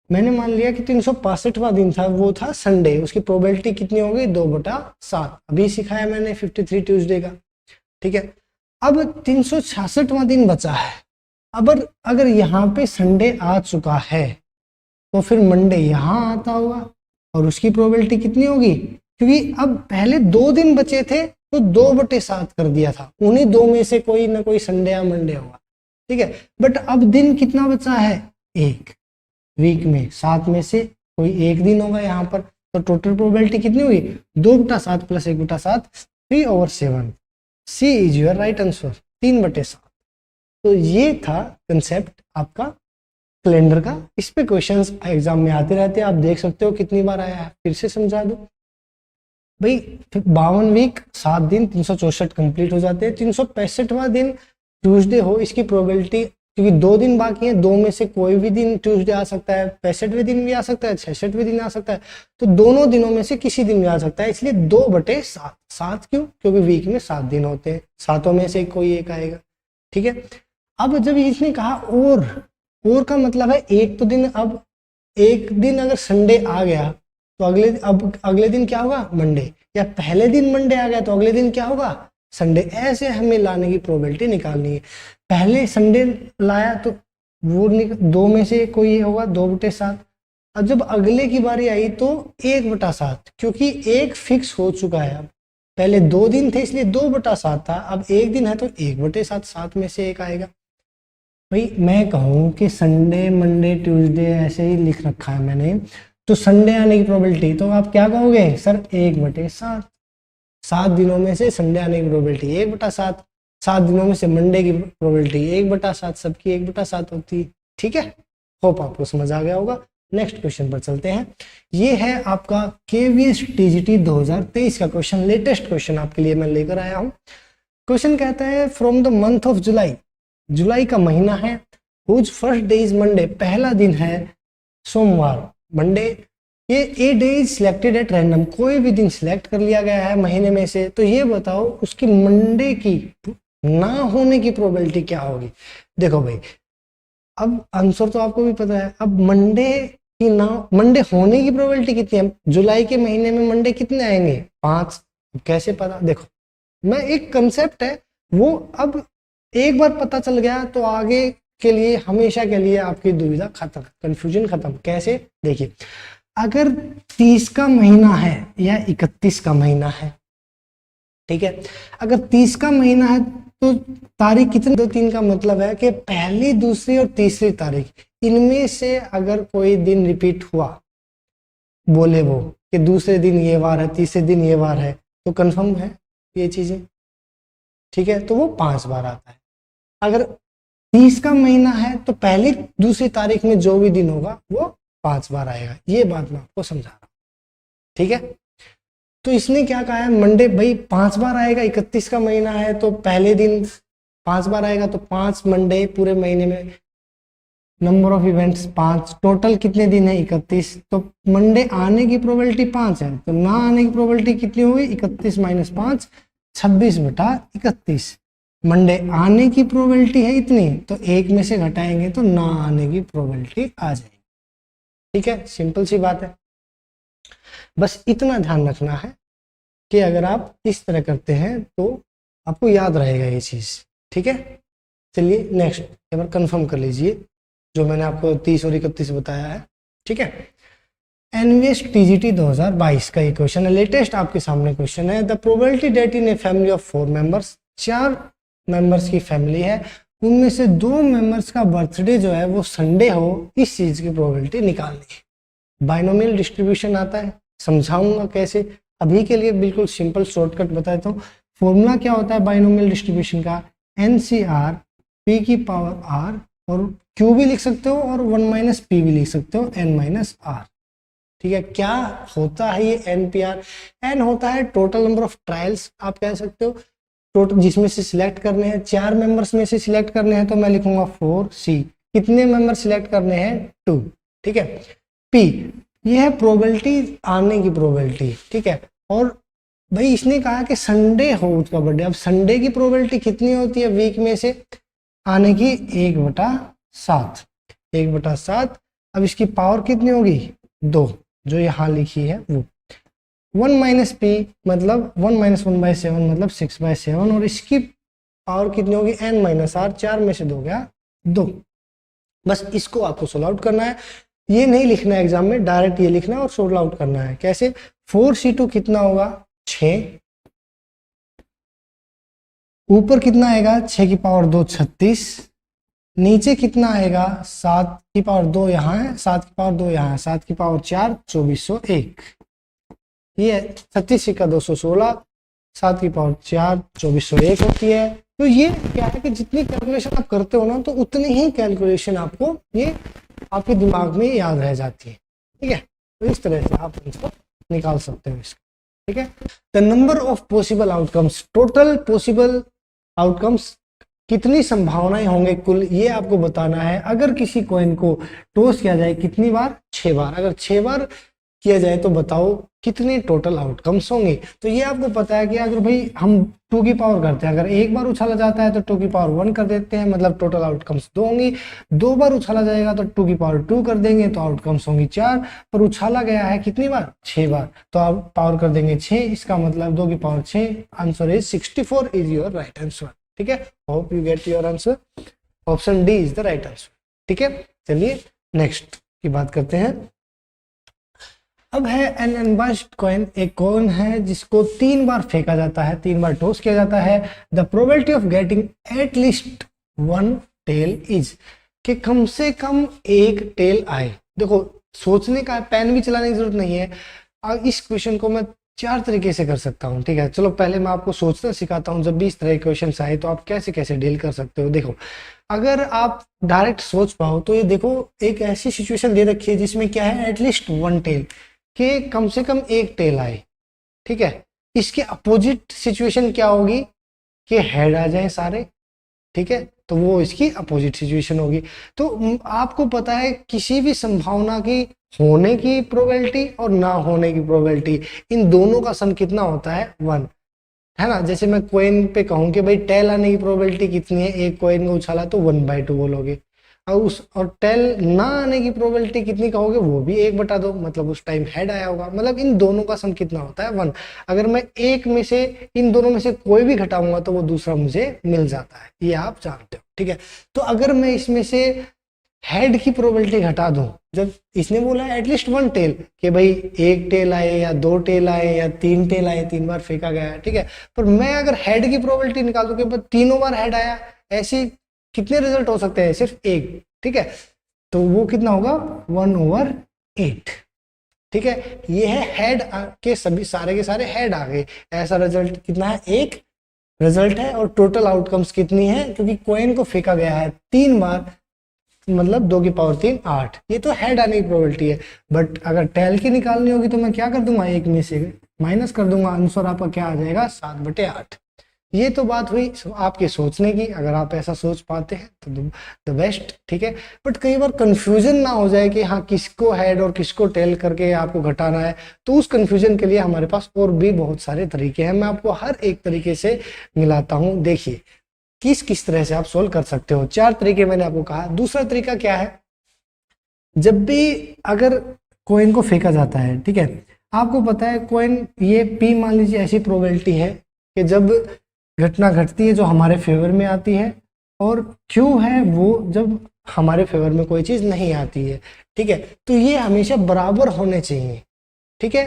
मैंने मान लिया कि 365वां दिन था, वो था संडे, उसकी प्रोबेबिलिटी कितनी हो गई 2/7। अभी सिखाया मैंने 53 ट्यूसडे का, ठीक है। अब 366वां दिन बचा है। अब अगर यहाँ पे संडे आ चुका है तो फिर मंडे यहाँ आता होगा और उसकी प्रोबेबिलिटी कितनी होगी, क्योंकि अब पहले 2 दिन बचे थे तो 2/7 कर दिया था, उन्हीं 2 में से कोई ना कोई संडे या मंडे होगा, ठीक है। बट अब दिन कितना बचा है, 1 वीक में 7 में से कोई एक दिन होगा यहाँ पर, तो टोटल प्रोबेबिलिटी कितनी हुई 2/7 + 1/7 3/7। C is your right answer 3/7। तो ये था कंसेप्ट आपका कैलेंडर का। इस पे क्वेश्चंस एग्जाम में आते रहते हैं, आप देख सकते हो कितनी बार आया है, फिर से समझा दो भाई। 52 वीक 7 दिन 364 कंप्लीट हो जाते हैं। 365वां दिन ट्यूसडे हो, इसकी प्रोबेबिलिटी, क्योंकि 2 दिन बाकी हैं, 2 में से कोई भी दिन ट्यूसडे आ सकता है, 65वें दिन भी आ सकता है, 66वें दिन आ सकता है, तो दोनों दिनों में से किसी दिन भी आ सकता है, इसलिए 2/7। 7 क्यों, क्योंकि वीक में 7 दिन होते हैं, 7 में से कोई एक आएगा, ठीक है। अब जब इसने कहा और का मतलब है एक तो दिन, अब एक दिन अगर संडे आ गया तो अगले दिन क्या होगा मंडे, या पहले दिन मंडे आ गया तो अगले दिन क्या होगा संडे। ऐसे हमें लाने की प्रोबेबिलिटी निकालनी है। पहले संडे लाया तो वो 2 में से कोई होगा 2/7। अब जब अगले की बारी आई तो 1/7, क्योंकि एक फिक्स हो चुका है। अब पहले 2 दिन थे इसलिए 2/7 था, अब एक दिन है तो 1/7, 7 में से एक आएगा। भाई मैं कहूँ कि संडे मंडे ट्यूसडे ऐसे ही लिख रखा है मैंने, तो संडे आने की प्रोबेबिलिटी, तो आप क्या कहोगे सर 1/7। 7 दिनों में से संडे आने की प्रोबेबिलिटी 1/7, 7 दिनों में से मंडे की प्रोबेबिलिटी 1/7, सबकी 1/7 होती है, ठीक है। होप आपको समझ आ गया होगा। नेक्स्ट क्वेश्चन पर चलते हैं। ये है आपका KVS TGT 2023 का क्वेश्चन, लेटेस्ट क्वेश्चन आपके लिए मैं लेकर आया हूँ। क्वेश्चन कहता है from the month of July, जुलाई का महीना है, whose first day is Monday, पहला दिन है सोमवार मंडे। ये a day is selected at random, कोई भी दिन सिलेक्ट कर लिया गया है महीने में से, तो ये बताओ उसकी मंडे की ना होने की प्रोबेबिलिटी क्या होगी। देखो भाई, अब आंसर तो आपको भी पता है, अब मंडे की ना, मंडे होने की प्रोबेबिलिटी कितनी है, जुलाई के महीने में मंडे कितने आएंगे 5, कैसे पता, देखो मैं एक कंसेप्ट है वो, अब एक बार पता चल गया तो आगे के लिए हमेशा के लिए आपकी दुविधा खत्म, कंफ्यूजन खत्म। कैसे, देखिए अगर 30 का महीना है या 31 का महीना है, ठीक है, अगर 30 का महीना है तो तारीख कितनी, 2-3 का मतलब है कि पहली दूसरी और तीसरी तारीख, इनमें से अगर कोई दिन रिपीट हुआ, बोले वो कि दूसरे दिन ये वार है, तीसरे दिन ये वार है, तो कंफर्म है ये चीजें, ठीक है, तो वो 5 बार आता है। अगर 30 का महीना है तो पहली दूसरी तारीख में जो भी दिन होगा वो 5 बार आएगा, ये बात मैं आपको समझा रहा हूँ, ठीक है। तो इसने क्या कहा है, मंडे भाई 5 बार आएगा, 31 का महीना है तो पहले दिन 5 बार आएगा, तो 5 मंडे पूरे महीने में, नंबर ऑफ इवेंट्स 5, टोटल कितने दिन है 31, तो मंडे आने की प्रोबेबिलिटी 5 है, तो ना आने की प्रोबेबिलिटी कितनी हुई 31 - 5, 26/31। मंडे आने की प्रोबेबिलिटी है इतनी, तो एक में से घटाएंगे तो ना आने की प्रोबेबिलिटी आ जाएगी, ठीक है, सिंपल सी बात है। बस इतना ध्यान रखना है कि अगर आप इस तरह करते हैं तो आपको याद रहेगा ये चीज, ठीक है। चलिए नेक्स्ट एक बार कंफर्म कर लीजिए जो मैंने आपको 30 और 31 बताया है, ठीक है। एनवीएस टीजीटी 2022 का ये क्वेश्चन है, लेटेस्ट आपके सामने क्वेश्चन है। The probability that in a family of 4 members, 4 members की फैमिली है, उनमें से 2 मेंबर्स का बर्थडे जो है वो संडे हो, इस चीज की प्रोबेबिलिटी निकालनी है। बाइनोमियल डिस्ट्रीब्यूशन आता है, समझाऊंगा कैसे, अभी के लिए बिल्कुल सिंपल शॉर्टकट बताता हूँ। फॉर्मूला क्या होता है बाइनोमियल डिस्ट्रीब्यूशन का, NCR p⁻r, और Q भी लिख सकते हो और 1 - p भी लिख सकते हो, n - r, ठीक है। क्या होता है ये NPR, N होता है टोटल नंबर ऑफ ट्रायल्स, आप कह सकते हो टोटल, जिसमें से सिलेक्ट करने हैं 4 मेंबर्स में से सिलेक्ट करने हैं, तो मैं लिखूंगा 4C। कितने मेंबर सिलेक्ट करने हैं, 2, ठीक है। पी, ये है प्रोबेबिलिटी आने की प्रोबेबिलिटी, ठीक है। और भाई इसने कहा कि संडे हो उसका बर्थडे, अब संडे की प्रोबेबिलिटी कितनी होती है वीक में से आने की, 1/7, 1/7। अब इसकी पावर कितनी होगी, 2, जो यहाँ लिखी है वो। 1 माइनस पी मतलब 1 माइनस 1/7 मतलब 6/7, और इसकी पावर कितनी होगी, n-r, 4 में से 2 गया 2। बस इसको आपको सोल्व आउट करना है, ये नहीं लिखना है एग्जाम में, डायरेक्ट ये लिखना है और सोल्व आउट करना है। कैसे, 4c2 कितना होगा, 6, ऊपर कितना आएगा 6 की पावर 2 36, नीचे कितना आएगा 7 की पावर 2 यहाँ है, 7 की पावर 2 यहाँ है, 7 की पावर 4 2401, ये 36 का 216, 7 की पावर 4 2401 होती है। तो ये क्या है कि जितनी कैलकुलेशन आप करते हो ना, तो उतनी ही कैलकुलेशन आपको ये आपके दिमाग में याद रह जाती है, ठीक है। तो इस तरह से आप इसको निकाल सकते हो इसको, ठीक है। The number of possible outcomes, total possible outcomes, कितनी संभावनाएं होंगे कुल, ये आपको बताना है। अगर किसी कॉइन को टॉस किया जाए कितनी बार, 6 बार, अगर 6 बार किया जाए तो बताओ कितने टोटल आउटकम्स होंगे। तो ये आपको पता है कि अगर भाई हम 2 की पावर करते हैं, अगर एक बार उछाला जाता है तो 2 की पावर 1 कर देते हैं, मतलब टोटल आउटकम्स 2 होंगी। 2 बार उछाला जाएगा तो 2 की पावर 2 कर देंगे तो आउटकम्स होंगी 4, पर उछाला गया है कितनी बार, 6 बार, तो आप पावर कर देंगे 6, इसका मतलब 2 की power 6, answer is 64 is your right answer, ठीक है। Hope you get your answer, option D is the right answer, ठीक है। चलिए नेक्स्ट की बात करते हैं। अब है एन अनबस्ट कॉइन, एक कॉइन है जिसको 3 बार फेंका जाता है, 3 बार टॉस किया जाता है। The probability of getting at least 1 tail is, कि कम से कम एक टेल आए। देखो सोचने का, पेन भी चलाने की जरूरत नहीं है। इस क्वेश्चन को मैं 4 तरीके से कर सकता हूँ, ठीक है। चलो पहले मैं आपको सोचना सिखाता हूँ, जब भी इस तरह के क्वेश्चन आए तो आप कैसे कैसे डील कर सकते हो। देखो अगर आप डायरेक्ट सोच पाओ तो ये देखो, एक ऐसी सिचुएशन दे रखी है जिसमें क्या है, एटलीस्ट 1 टेल, कि कम से कम एक टेल आए, ठीक है। इसके अपोजिट सिचुएशन क्या होगी कि हेड आ जाए सारे, ठीक है, तो वो इसकी अपोजिट सिचुएशन होगी। तो आपको पता है किसी भी संभावना की होने की प्रोबेबिलिटी और ना होने की प्रोबेबिलिटी, इन दोनों का सम कितना होता है, 1, है ना। जैसे मैं कोइन पे कहूँ कि भाई टेल आने की प्रोबेबिलिटी कितनी है, एक कोइन को उछाला तो 1/2 बोलोगे, और टेल ना आने की प्रोबेबिलिटी कितनी कहोगे, वो भी 1/2, मतलब उस टाइम हेड आया होगा। मतलब इन दोनों का सम कितना होता है, 1। अगर मैं एक में से, इन दोनों में से कोई भी घटाऊंगा तो वो दूसरा मुझे मिल जाता है, ये आप जानते हो, ठीक है। तो अगर मैं इसमें से हेड की प्रोबेबिलिटी घटा दूं, जब इसने बोला है एटलीस्ट 1 टेल, कि भाई एक टेल आए या 2 टेल आए या 3 टेल आए, 3 बार फेंका गया है, ठीक है। पर मैं अगर हेड की प्रोबेबिलिटी निकाल दूं कि तीनों बार हेड आया, ऐसी कितने रिजल्ट हो सकते हैं, सिर्फ एक, ठीक है। तो वो कितना होगा, 1/8, ठीक है। ये है हेड के सभी, सारे के सारे हेड आ गए, ऐसा रिजल्ट कितना है, एक रिजल्ट है। और टोटल आउटकम्स कितनी है, क्योंकि कॉइन को फेंका गया है 3 बार, मतलब 2 की पावर 3 8, ये तो हेड आने की प्रोबेबिलिटी है। बट अगर टेल की निकालनी होगी तो मैं क्या कर दूंगा, एक में से माइनस कर दूंगा, आंसर आपका क्या आ जाएगा, 7/8। ये तो बात हुई आपके सोचने की, अगर आप ऐसा सोच पाते हैं तो द बेस्ट, ठीक है। बट कई बार कंफ्यूजन ना हो जाए कि हाँ किसको हेड और किसको टेल करके आपको घटाना है, तो उस कंफ्यूजन के लिए हमारे पास और भी बहुत सारे तरीके हैं। मैं आपको हर एक तरीके से मिलाता हूँ, देखिए किस किस तरह से आप सोल्व कर सकते हो। 4 तरीके मैंने आपको कहा। दूसरा तरीका क्या है, जब भी अगर कॉइन को फेंका जाता है, ठीक है, आपको पता है कॉइन, ये पी मान लीजिए ऐसी प्रोबेबिलिटी है कि जब घटना घटती है जो हमारे फेवर में आती है, और क्यू है वो जब हमारे फेवर में कोई चीज नहीं आती है, ठीक है। तो ये हमेशा बराबर होने चाहिए, ठीक है।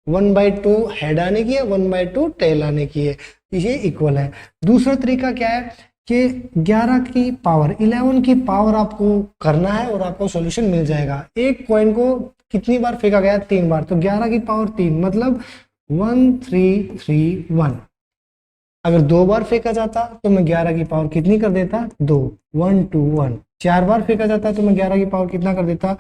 1/2 हेड आने की है, 1/2 टेल आने की है, ये इक्वल है। दूसरा तरीका क्या है कि 11 की पावर 11 की पावर आपको करना है और आपको सॉल्यूशन मिल जाएगा। एक कॉइन को कितनी बार फेंका गया, 3 बार, तो 11 की पावर 3 मतलब 1331। अगर 2 बार फेंका जाता तो मैं 11 की पावर कितनी कर देता, 2, 121। 4 बार फेंका जाता तो मैं 11 की पावर कितना कर देता,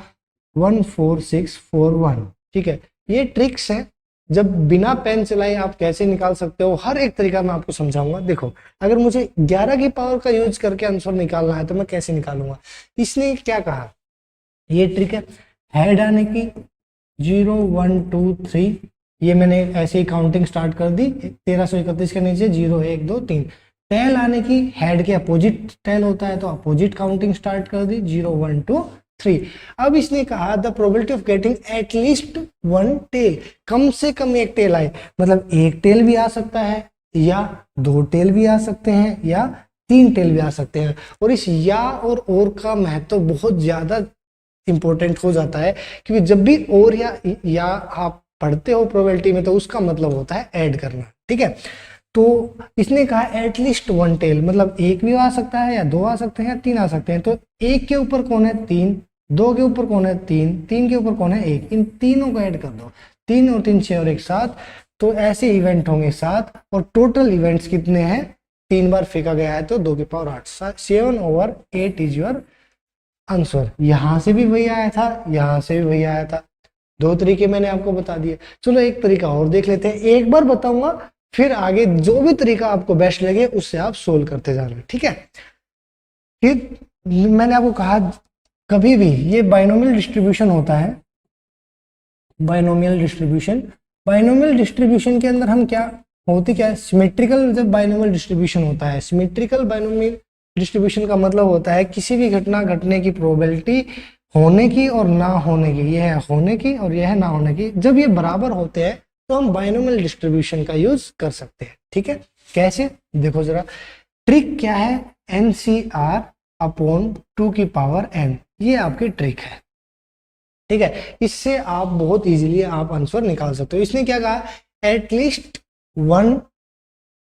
14641, ठीक है। ये ट्रिक्स है, जब बिना पेन चलाए आप कैसे निकाल सकते हो, हर एक तरीका मैं आपको समझाऊंगा। देखो, अगर मुझे 11 की पावर का यूज करके आंसर निकालना है तो मैं कैसे निकालूंगा। इसने क्या कहा, ये ट्रिक है हेड आने की 0 1 2 3, ये मैंने ऐसे ही काउंटिंग स्टार्ट कर दी 1331 के नीचे 0 1 2 3। टेल आने की हेड के अपोजिट टेल होता है तो अपोजिट काउंटिंग स्टार्ट कर दी 0 1 2 3। अब इसने कहा the probability of getting at least one tail, कम से कम एक टेल आए, मतलब एक टेल भी आ सकता है या दो टेल भी आ सकते हैं या तीन टेल भी आ सकते हैं। और इस या और का महत्व बहुत ज्यादा इंपॉर्टेंट हो जाता है, क्योंकि जब भी और या आप पढ़ते हो प्रोबेबिलिटी में तो उसका मतलब होता है ऐड करना, ठीक है। तो इसने कहा एटलीस्ट वन टेल, मतलब एक भी आ सकता है या दो आ सकते हैं या तीन आ सकते हैं। तो एक के ऊपर कौन है, तीन, दो के ऊपर कौन है, तीन, तीन के ऊपर कौन है, एक, इन तीनों को ऐड कर दो, तीन और तीन 6 और एक 7, तो ऐसे इवेंट होंगे 7। और टोटल इवेंट्स कितने हैं, 3 बार फेंका गया है तो 2 की पावर 8, 7/8 इज योर आंसर। यहां से भी वही आया था, यहां से भी वही आया था। दो तरीके मैंने आपको बता दिए। चलो एक तरीका और देख लेते हैं, एक बार बताऊंगा फिर आगे जो भी तरीका आपको बेस्ट लगे उससे आप सोल्व करते जाना, ठीक है। फिर मैंने आपको कहा कभी भी ये बाइनोमियल डिस्ट्रीब्यूशन होता है, बाइनोमियल डिस्ट्रीब्यूशन, बाइनोमियल डिस्ट्रीब्यूशन के अंदर हम क्या होती क्या है, सिमेट्रिकल जब बाइनोमियल डिस्ट्रीब्यूशन होता है, सिमेट्रिकल बाइनोमियल डिस्ट्रीब्यूशन का मतलब होता है किसी भी घटना घटने की प्रोबेबिलिटी होने की और ना होने की, यह है होने की और यह है ना होने की, जब ये बराबर होते हैं तो हम बाइनोमियल डिस्ट्रीब्यूशन का यूज कर सकते हैं, ठीक है। कैसे, देखो जरा, ट्रिक क्या है, NCR/2 की पावर n, ये आपकी ट्रिक है, ठीक है। इससे आप बहुत इजीली आप आंसर निकाल सकते हो। इसने क्या कहा, एटलीस्ट वन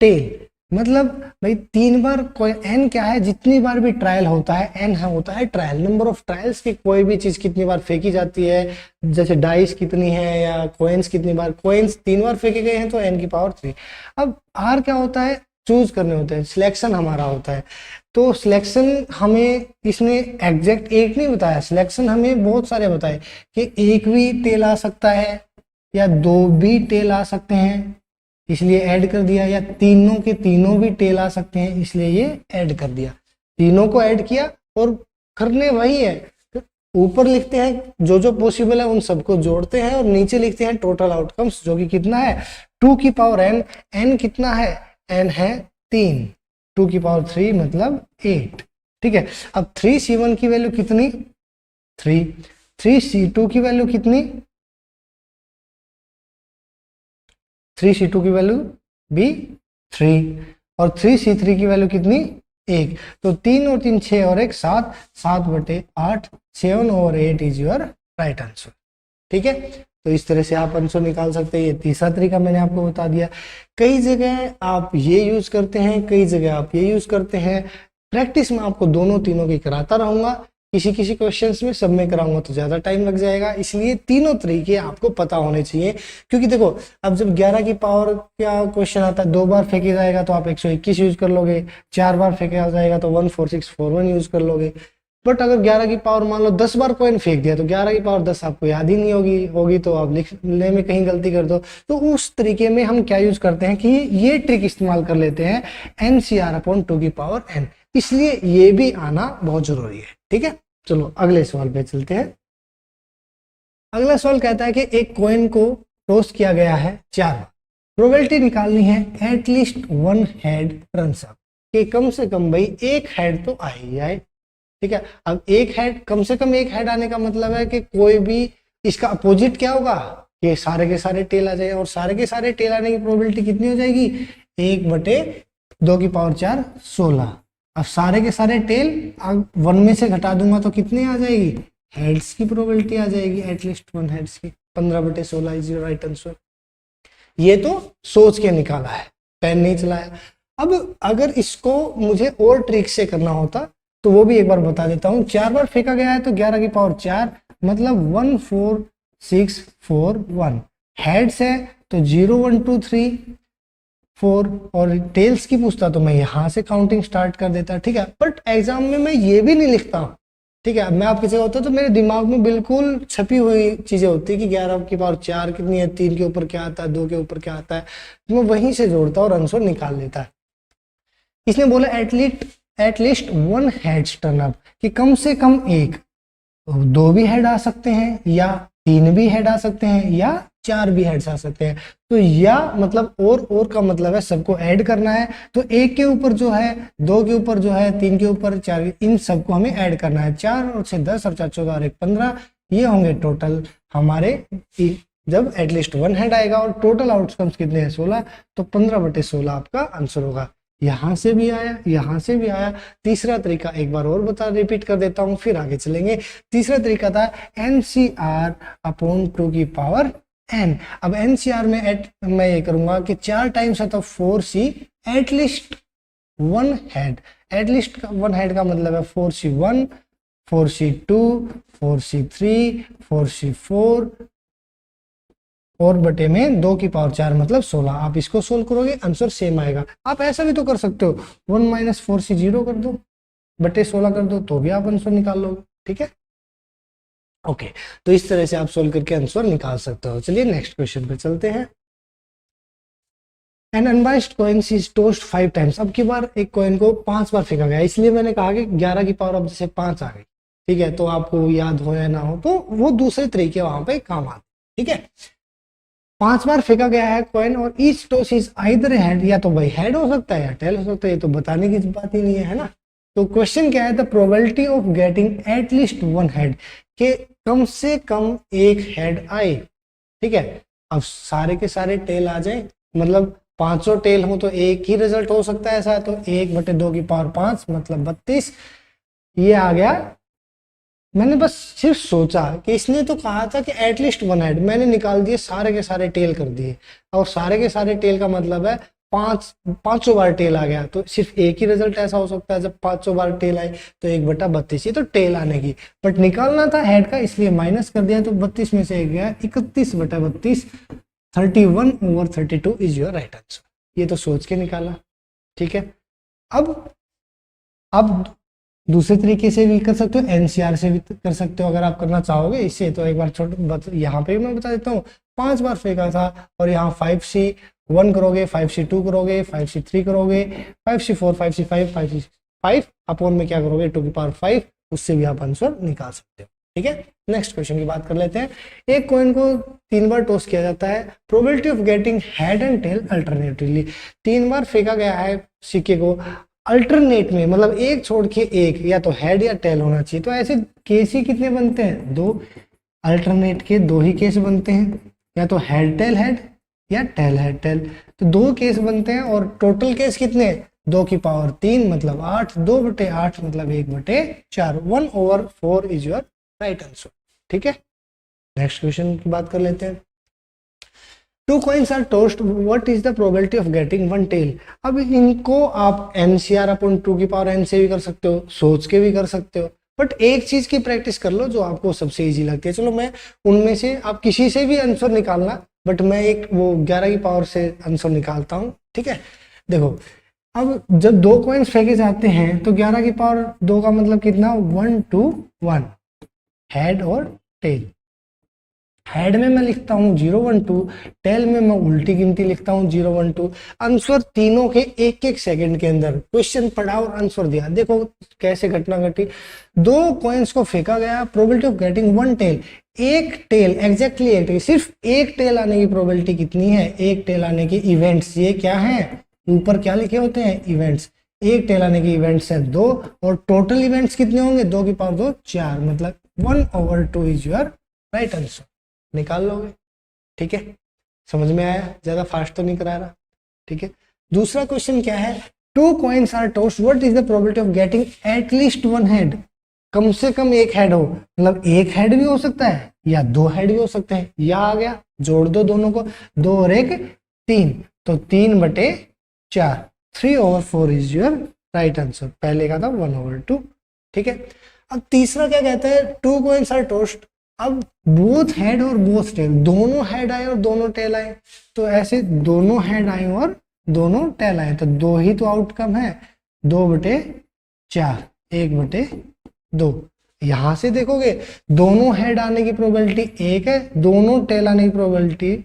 टेल, मतलब भाई 3 बार, कोई n क्या है, जितनी बार भी ट्रायल होता है n है होता है ट्रायल, नंबर ऑफ ट्रायल्स की कोई भी चीज कितनी बार फेंकी जाती है, जैसे डाइस कितनी है या कोइंस कितनी बार, कोइंस 3 बार फेंके गए हैं तो n की पावर 3। अब r क्या होता है, चूज करने होते हैं, सिलेक्शन हमारा होता है। तो सिलेक्शन हमें इसने एग्जैक्ट एक नहीं बताया, सिलेक्शन हमें बहुत सारे बताए कि एक भी टेल आ सकता है या दो भी टेल आ सकते हैं इसलिए ऐड कर दिया, या तीनों के तीनों भी टेल आ सकते हैं इसलिए ये ऐड कर दिया, तीनों को ऐड किया। और करने वही है, ऊपर लिखते हैं जो जो पॉसिबल है उन सबको जोड़ते हैं और नीचे लिखते हैं टोटल आउटकम्स, जो कि कितना है 2 की पावर n, n कितना है, n है 3, 2 की पावर 3 मतलब 8, ठीक है। अब 3C1 की वैल्यू कितनी, 3, 3C2 की वैल्यू कितनी, 3C2 की वैल्यू भी 3, और 3C3 की वैल्यू कितनी, 1। तो 3 और 3 6 और 1 7, 7/8, 7/8 इज योर राइट आंसर, ठीक है। तो इस तरह से आप आंसर निकाल सकते हैं। ये तीसरा तरीका मैंने आपको बता दिया। कई जगह आप ये यूज करते हैं, कई जगह आप ये यूज करते हैं। प्रैक्टिस में आपको दोनों तीनों की कराता रहूंगा, किसी किसी क्वेश्चंस में सब में कराऊंगा तो ज्यादा टाइम लग जाएगा, इसलिए तीनों तरीके आपको पता होने चाहिए। क्योंकि देखो, अब जब 11 की पावर का क्वेश्चन आता है, 2 बार फेंके जाएगा तो आप 121 यूज कर लोगे, 4 बार फेंका जाएगा तो 14641 यूज कर लोगे। बट अगर 11 की पावर मान लो 10 बार कोइन फेंक दिया तो 11 की पावर 10 आपको याद ही नहीं होगी तो आप लिखने में कहीं गलती कर दो। तो उस तरीके में हम क्या यूज करते हैं कि ये ट्रिक इस्तेमाल कर लेते हैं, NCR/2 की पावर n, इसलिए ये भी आना बहुत जरूरी है, ठीक है। चलो अगले सवाल पे चलते हैं। अगला सवाल कहता है कि एक कॉइन को टॉस किया गया है 4 बार, प्रोबेबिलिटी निकालनी है at least one head runs up, कि कम से कम भाई एक हेड तो आ ही जाए, ठीक है। अब एक हेड, कम से कम एक हेड आने का मतलब है कि कोई भी, इसका अपोजिट क्या होगा कि सारे के सारे टेल आ जाए, और सारे के सारे टेल आने की प्रोबेबिलिटी कितनी हो जाएगी, 1/2 की पावर 4 16। अब सारे के सारे टेल 1 में से घटा दूंगा तो कितने आ जाएगी, हेड्स की प्रोबेबिलिटी आ जाएगी, एटलीस्ट वन हेड्स की, 15/16 इज योर राइट आंसर। ये तो सोच के निकाला है, पेन नहीं चलाया। अब अगर इसको मुझे और ट्रिक से करना होता तो वो भी एक बार बता देता हूं। 4 बार फेंका गया है तो 11 की पावर 4 मतलब 14641, हेड्स है तो 0 1 2 3 4, और टेल्स की पूछता तो मैं यहां से काउंटिंग स्टार्ट कर देता, ठीक है। बट एग्जाम में मैं ये भी नहीं लिखता ठीक है। अब मैं आपकी जगह होता तो मेरे दिमाग में बिल्कुल छपी हुई चीजें होती कि 11 की पावर 4 कितनी है, 3 के ऊपर क्या आता है, 2 के ऊपर क्या आता है, तो मैं वहीं से जोड़ता और आंसर निकाल लेता। इसने बोला at least one heads turn up, कि कम से कम एक, दो भी हेड आ सकते हैं या तीन भी हेड आ सकते हैं या चार भी हेड्स आ सकते हैं। तो या मतलब और का मतलब है सबको ऐड करना है, तो एक के ऊपर जो है, दो के ऊपर जो है, तीन के ऊपर चार, इन सबको हमें ऐड करना है। 4 और 6 10 और 4 14 और 1 15, ये होंगे टोटल हमारे। जब एटलीस्ट वन हेड आएगा और टोटल आउटकम्स कितने हैं 16, तो 15/16 आपका आंसर होगा। यहां से भी आया, यहां से भी आया। तीसरा तरीका एक बार और रिपीट कर देता हूं, फिर आगे चलेंगे। तीसरा तरीका था NCR अपॉन 2 की पावर n। अब NCR में मैं ये करूंगा कि 4 टाइम्स है तो 4C at least one head. At least one head का मतलब है 4C1 4C2 4C3 4C4 और बटे में 2 की पावर 4 मतलब 16। आप इसको सोल्व करोगे आंसर सेम आएगा। आप ऐसा भी तो कर सकते हो, 1 माइनस 4C 0 कर दो, बटे 16 कर दो, तो भी आप आंसर निकाल लोगे। ठीक है, ओके। तो इस तरह से आप सोल्व करके आंसर निकाल सकते हो। चलिए नेक्स्ट क्वेश्चन पे चलते हैं। An unbiased coin is tossed 5 times. अब की बार एक कॉइन को 5 बार फेंका गया, इसलिए मैंने कहा कि 11 की पावर अब जैसे 5 आ गई, ठीक है, तो आपको याद हो या ना हो तो वो दूसरे तरीके वहां पे काम आते। ठीक है, 5 बार फेंका गया है कॉइन और each toss is either head, या तो भाई हेड हो सकता है या टेल हो सकता है, ये तो बताने की बात ही नहीं है ना। तो क्वेश्चन क्या है, the probability of getting at least one head, के कम से कम एक हेड आए। ठीक है, अब सारे के सारे टेल आ जाए, मतलब 500 टेल हो तो एक ही रिजल्ट हो सकता है ऐसा, तो 1/2 की पावर 5 मतलब 32, ये आ गया। मैंने बस सिर्फ सोचा कि इसने तो कहा था कि एटलीस्ट वन हेड, मैंने निकाल दिए सारे के सारे टेल कर दिए, और सारे के सारे टेल का मतलब है 500 बार टेल आ गया, तो सिर्फ एक ही रिजल्ट ऐसा हो सकता है जब 500 बार टेल आए, तो 1/32, ये तो टेल आने की, बट निकालना था हेड का इसलिए माइनस कर दिया, तो 32 में से एक गया 31/32, 31/32 इज योर राइट आंसर। ये तो सोच के निकाला। ठीक है, अब दूसरे तरीके से भी कर सकते हो, NCR से भी कर सकते हो अगर आप करना चाहोगे इससे। तो एक बार यहाँ पे भी मैं बता देता हूँ, 5 बार फेंका था और यहाँ 5C1 करोगे, 5C2 करोगे, 5C3 करोगे, 5C4 5C5 5C5 अपॉन में क्या करोगे 2 की पावर 5, उससे भी आप आंसर निकाल सकते हो। ठीक है, नेक्स्ट क्वेश्चन की बात कर लेते हैं। एक कॉइन को 3 बार टॉस किया जाता है, probability of getting head and tail alternatively. 3 बार फेंका गया है सिक्के को अल्टरनेट में, मतलब एक छोड़ के एक, या तो हेड या टेल होना चाहिए। तो ऐसे केस ही कितने बनते हैं, 2। अल्टरनेट के 2 ही केस बनते हैं, या तो हेड या टेल हेड टेल, तो 2 केस बनते हैं। और टोटल केस कितने, 2 की पावर 3 मतलब 8, 2/8 मतलब 1/4, 1/4 इज योर राइट आंसर। ठीक है, नेक्स्ट क्वेश्चन की बात कर लेते हैं। 2 coins are tossed, what is the probability of getting one tail? अब इनको आप NCR अपॉन 2 की पावर n से भी कर सकते हो, सोच के भी कर सकते हो, बट एक चीज की प्रैक्टिस कर लो जो आपको सबसे इजी लगती है। चलो मैं उनमें से आप किसी से भी आंसर निकालना, बट मैं एक वो 11 की पावर से आंसर निकालता हूँ। ठीक है, देखो अब जब 2 कॉइन्स फेंके जाते हैं तो 11 की पावर 2 का मतलब कितना, 1 2 1, हेड और टेल। हेड में मैं लिखता हूँ 0 1 2, टेल में मैं उल्टी गिनती लिखता हूँ 0 1 2। आंसर तीनों के 1-1 सेकंड के अंदर, क्वेश्चन पढ़ा और आंसर दिया। देखो कैसे घटना घटी, 2 कॉइन्स को फेंका गया, probability of getting one tail, एक टेल एग्जैक्टली एक टेल, सिर्फ एक टेल आने की प्रोबेबिलिटी कितनी है, एक टेल आने के इवेंट्स, ये क्या है ऊपर क्या लिखे होते हैं इवेंट्स, एक टेल आने के इवेंट्स है 2, और टोटल इवेंट्स कितने होंगे 2 की पावर 2 4, मतलब 1/2 इज योर राइट आंसर। निकाल लोगे। ठीक है, समझ में आया, ज्यादा फास्ट तो नहीं करा रहा। ठीक है, दूसरा क्वेश्चन क्या है, 2 coins are tossed, what is the probability of getting at least one head? कम से कम एक हेड हो, मतलब एक हेड भी हो सकता है या 2 हेड भी हो सकते हैं। या आ गया, जोड़ दो दोनों को, 2 और 1 3, तो 3/4, 3/4 इज योर राइट आंसर। पहले का था 1/2। ठीक है, अब तीसरा क्या कहता है, 2 coins are tossed, अब बोथ हेड और बोथ टेल, दोनों हेड आए और दोनों टेल आए, तो ऐसे दोनों हेड आए और दोनों टेल आए, तो 2 ही तो आउटकम है, 2/4 1/2, यहां से देखोगे दोनों हेड आने की प्रोबेबिलिटी एक है, दोनों टेल आने की प्रोबेबिलिटी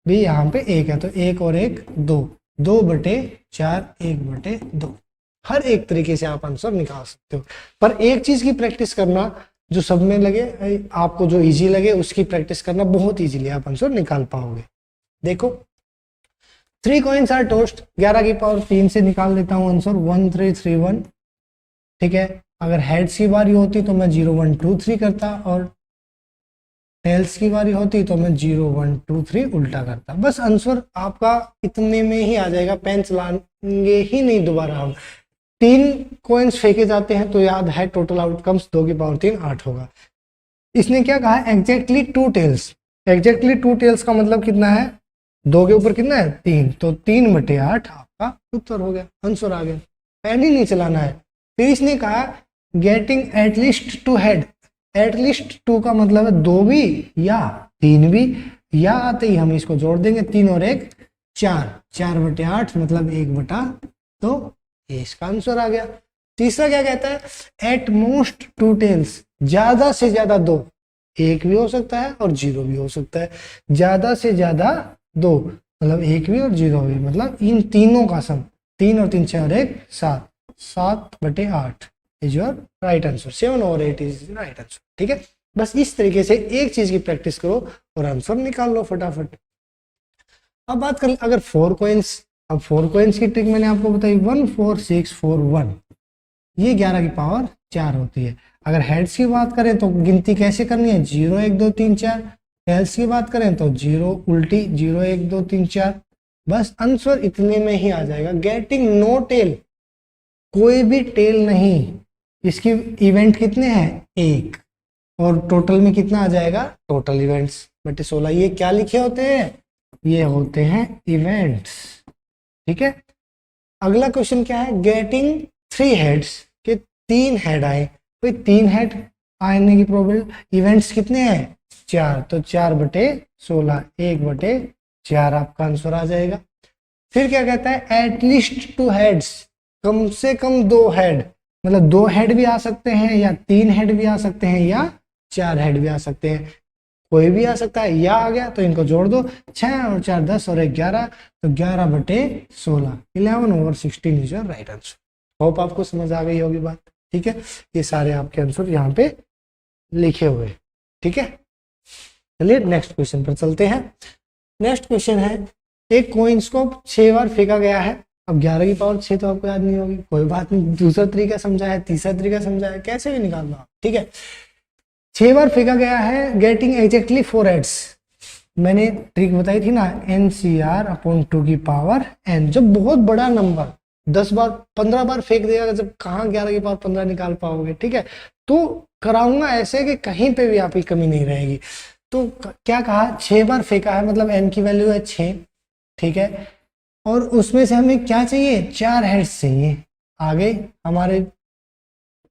भी यहाँ पे एक है, तो एक और एक दो, 2/4 1/2। हर एक तरीके से आप आंसर निकाल सकते हो, पर एक चीज की प्रैक्टिस करना जो सब में लगे, आपको जो इजी लगे उसकी प्रैक्टिस करना, बहुत इजीली आप आंसर निकाल पाओगे। देखो 3 कॉइन्स आर टोस्ट, 11 की पावर 3 से निकाल देता हूं आंसर 1 3 3 1। ठीक है, अगर हेड्स की बारी होती तो मैं 0 1 2 3 करता, और टेल्स की बारी होती तो मैं 0 1 2 3 उल्टा करता। बस आंसर आपका इतने में ही आ जाएगा, पेन चलाएंगे ही नहीं दोबारा हम। 3 कॉइन्स फेंके जाते हैं तो याद है टोटल आउटकम्स 2 की पावर 3 8 होगा। इसने क्या कहा, एग्जैक्टली 2 टेल्स। एग्जैक्टली 2 टेल्स का मतलब कितना है, 2 के ऊपर कितना है 3, तो 3/8 आपका उत्तर हो गया, आंसर आ गया। पेन ही नहीं चलाना है। फिर इसने कहा गेटिंग एटलीस्ट 2 हेड। एटलीस्ट 2 का मतलब है 2 भी या 3 भी, या आते ही हम इसको जोड़ देंगे, 3 और 1 4, 4/8 मतलब 1/2, ये इसका आंसर आ गया। तीसरा क्या कहता है, एट मोस्ट 2 टेल्स, ज्यादा से ज्यादा 2, 1 भी हो सकता है और 0 भी हो सकता है। ज्यादा से ज्यादा 2 मतलब 1 भी और 0 भी, मतलब इन तीनों का सम, 3 और 3 6 और 1 7, 7/8 इज योर राइट आंसर। 7 और 8 इज राइट आंसर। ठीक है, बस इस तरीके से एक चीज की प्रैक्टिस करो और आंसर निकाल लो फटाफट। अब बात कर अगर 4 कॉइन्स, अब 4 कॉइन्स की ट्रिक मैंने आपको बताई 1 4 6 4 1, ये 11 की पावर 4 होती है। अगर हेड्स की बात करें तो गिनती कैसे करनी है, 0 1 2 3 4। टेल्स की बात करें तो 0 उल्टी 0 1 2 3 4। बस आंसर इतने में ही आ जाएगा। गेटिंग नो टेल, कोई भी टेल नहीं। इसकी इवेंट कितने हैं, 1, और टोटल में कितना आ जाएगा, टोटल इवेंट्स बटे 16। ये क्या लिखे होते हैं, ये होते हैं इवेंट्स। ठीक है, अगला क्वेश्चन क्या है, गेटिंग 3 हेड्स, के 3 हेड आए। भाई 3 हेड आने की प्रोबेबिलिटी, इवेंट्स कितने हैं 4, तो 4/16 1/4 आपका आंसर आ जाएगा। फिर क्या कहता है, एटलीस्ट 2 हेड्स, कम से कम 2 हेड, मतलब 2 हेड भी आ सकते हैं या 3 हेड भी आ सकते हैं या 4 हेड भी आ सकते हैं, कोई भी आ सकता है। या आ गया तो इनको जोड़ दो, 6 और 4 10 और 1 11, तो 11/16 11/16 is your right answer. Hope आपको समझ आ गई होगी बात। ठीक है, ये सारे आपके आंसर यहाँ पे लिखे हुए। ठीक है, चलिए नेक्स्ट क्वेश्चन पर चलते हैं। नेक्स्ट क्वेश्चन है, एक कॉइन्स को 6 बार फेंका गया है। अब 11 की पावर 6 तो आपको याद नहीं होगी, कोई बात नहीं, दूसरा तरीका समझा है, तीसरा तरीका समझा है, कैसे भी निकाल लो। ठीक है, 6 बार फेंका गया है, गेटिंग एग्जैक्टली 4 हेड्स। मैंने ट्रिक बताई थी ना, NCR/2 की पावर n। जब बहुत बड़ा नंबर 10 बार 15 बार फेंक देगा, जब कहाँ 11 की पावर 15 निकाल पाओगे। ठीक है, तो कराऊंगा ऐसे कि कहीं पे भी आपकी कमी नहीं रहेगी। तो क्या कहा, 6 बार फेंका है, मतलब n की वैल्यू है 6। ठीक है, और उसमें से हमें क्या चाहिए, 4 हेड्स चाहिए। आगे हमारे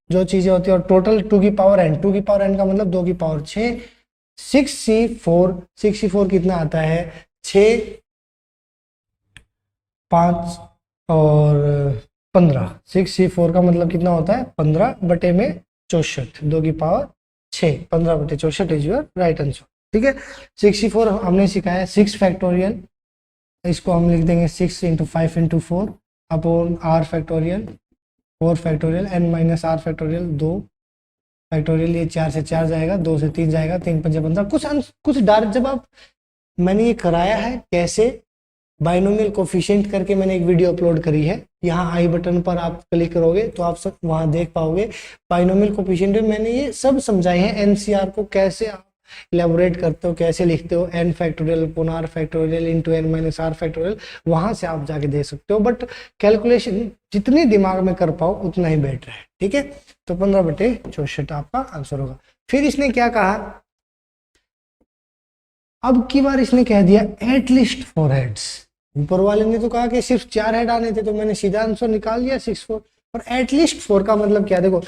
जो चीजें होती है, और टोटल 2 की पावर n, 2 की पावर n का मतलब 2 की पावर 6, 6C4 कितना आता है, 6 5 और 15। 6C4 का मतलब कितना होता है, 15/64, 2 की power 6, 15/64 is your right answer. ठीक है, 6C4 हमने सिखाया 6 फैक्टोरियल, इसको हम लिख देंगे 6 × 5 × 4 upon r factorial, 4 factorial n - r factorial, 2 factorial, ये 4 से 4 जाएगा, 2 से 3 जाएगा, 3 × 5 15। कुछ डायरेक्ट, जब आप, मैंने ये कराया है कैसे बाइनोमियल कोफिशिएंट करके, मैंने एक वीडियो अपलोड करी है, यहाँ आई बटन पर आप क्लिक करोगे तो आप सब वहां देख पाओगे। बाइनोमियल कोफिशिएंट में मैंने ये सब समझाए हैं, NCR को कैसे आप इलेबोरेट करते हो, कैसे लिखते हो, n factorial upon r factorial into n - r factorial, वहां से आप जाके देख सकते हो। बट कैलकुलेशन जितनी दिमाग में कर पाओ उतना ही बेटर है। ठीक है, तो 15/64 आपका आंसर होगा। फिर इसने क्या कहा, अब की बार इसने कह दिया एटलीस्ट 4 हेड्स। ऊपर वाले ने तो कहा कि सिर्फ 4 हेड आने थे, तो मैंने सीधा आंसर निकाल दिया 6 4। और एटलीस्ट 4 का मतलब क्या, देखो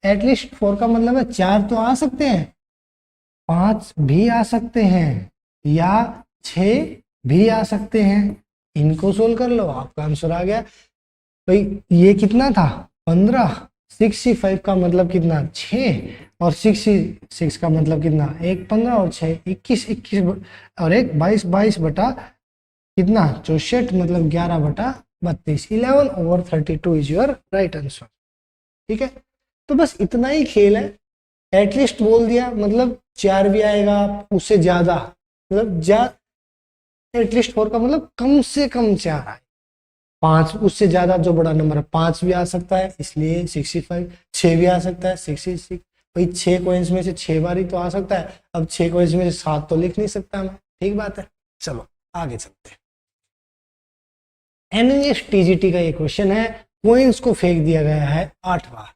एटलीस्ट 4 का मतलब है 4 तो आ सकते हैं, 5 भी आ सकते हैं, या 6 भी आ सकते हैं। इनको सोल्व कर लो, आपका आंसर आ गया। भाई ये कितना था, 15, 65 का मतलब कितना, 6, और 6 का मतलब कितना, 1 15 और 6 21, 21 और 1 22, 22 बटा कितना 64, मतलब 11 बटा 32, 11/32 इज योर राइट आंसर। ठीक है, तो बस इतना ही खेल है। एटलीस्ट बोल दिया मतलब 4 भी आएगा, उससे ज्यादा मतलब एटलीस्ट 4 का मतलब कम से कम 4 आए। 5 उससे ज्यादा जो बड़ा नंबर है 5 भी आ सकता है, इसलिए 65। 6 भी आ सकता है 66। भाई 6 कॉइन्स में से 6 बार ही तो आ सकता है। अब 6 कॉइन्स में से 7 तो लिख नहीं सकता मैं, ठीक बात है। चलो आगे चलते हैं। एनएस टीजीटी का ये क्वेश्चन है, कॉइन्स को फेंक दिया गया है 8 बार।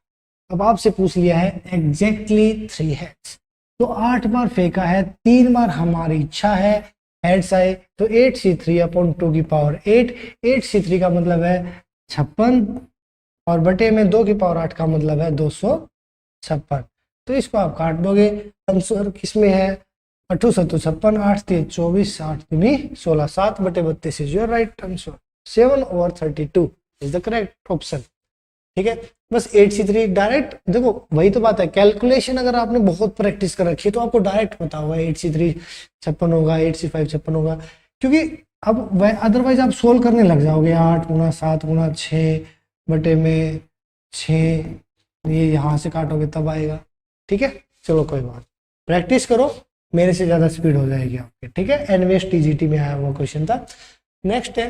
अब आपसे पूछ लिया है एग्जैक्टली 3 हेड्स, तो 8 बार फेंका है, 3 बार हमारी इच्छा है हेड्स आए, तो 8c3/2 की पावर 8। 8c3 का मतलब है 56 और बटे में 2 की पावर 8 का मतलब है 256। तो इसको आप काट दोगे, आंसर किसमें है 8 7 56, 8 3 24, 8 3 16, 7/32 is your right answer. 7/32 is the correct option. ठीक है, बस 8c3 डायरेक्ट देखो, वही तो बात है, कैलकुलेशन अगर आपने बहुत प्रैक्टिस कर रखी है तो आपको डायरेक्ट पता होगा 8c3 56 होगा, 8c5 56 होगा, क्योंकि अब अदरवाइज आप सोल्व करने लग जाओगे। 8 गुना 7 गुना 6 बटे में 6, ये यहाँ से काटोगे तब आएगा। ठीक है, चलो कोई बात, प्रैक्टिस करो, मेरे से ज्यादा स्पीड हो जाएगी आपके। ठीक है, एनवीएस टीजीटी में आया हुआ क्वेश्चन था। नेक्स्ट है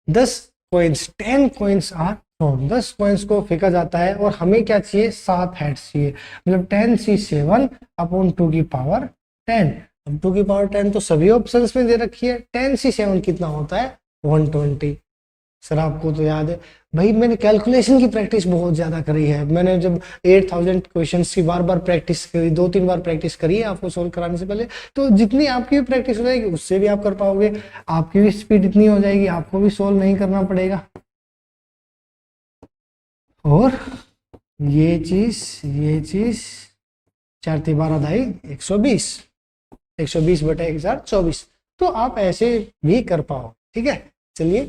10 कॉइन्स, 10 कॉइन्स आर, 10 कॉइन्स को फेंका जाता है और हमें क्या चाहिए, 7 हेड्स चाहिए, मतलब 10c7/2 की पावर 10। अब 2 की पावर 10 तो सभी ऑप्शंस में दे रखी है। 10c7 कितना होता है 120। सर आपको तो याद है भाई, मैंने कैलकुलेशन की प्रैक्टिस बहुत ज्यादा करी है। मैंने जब 8000 क्वेश्चंस की बार बार प्रैक्टिस करी, 2-3 बार प्रैक्टिस करी है आपको सोल्व कराने से पहले, तो जितनी आपकी भी प्रैक्टिस हो जाएगी उससे भी आप कर पाओगे, आपकी भी स्पीड इतनी हो जाएगी, आपको भी सोल्व नहीं करना पड़ेगा। और ये चीज 4 3 12 ढाई 120, 120 बटे 1024, तो आप ऐसे भी कर पाओ। ठीक है, चलिए,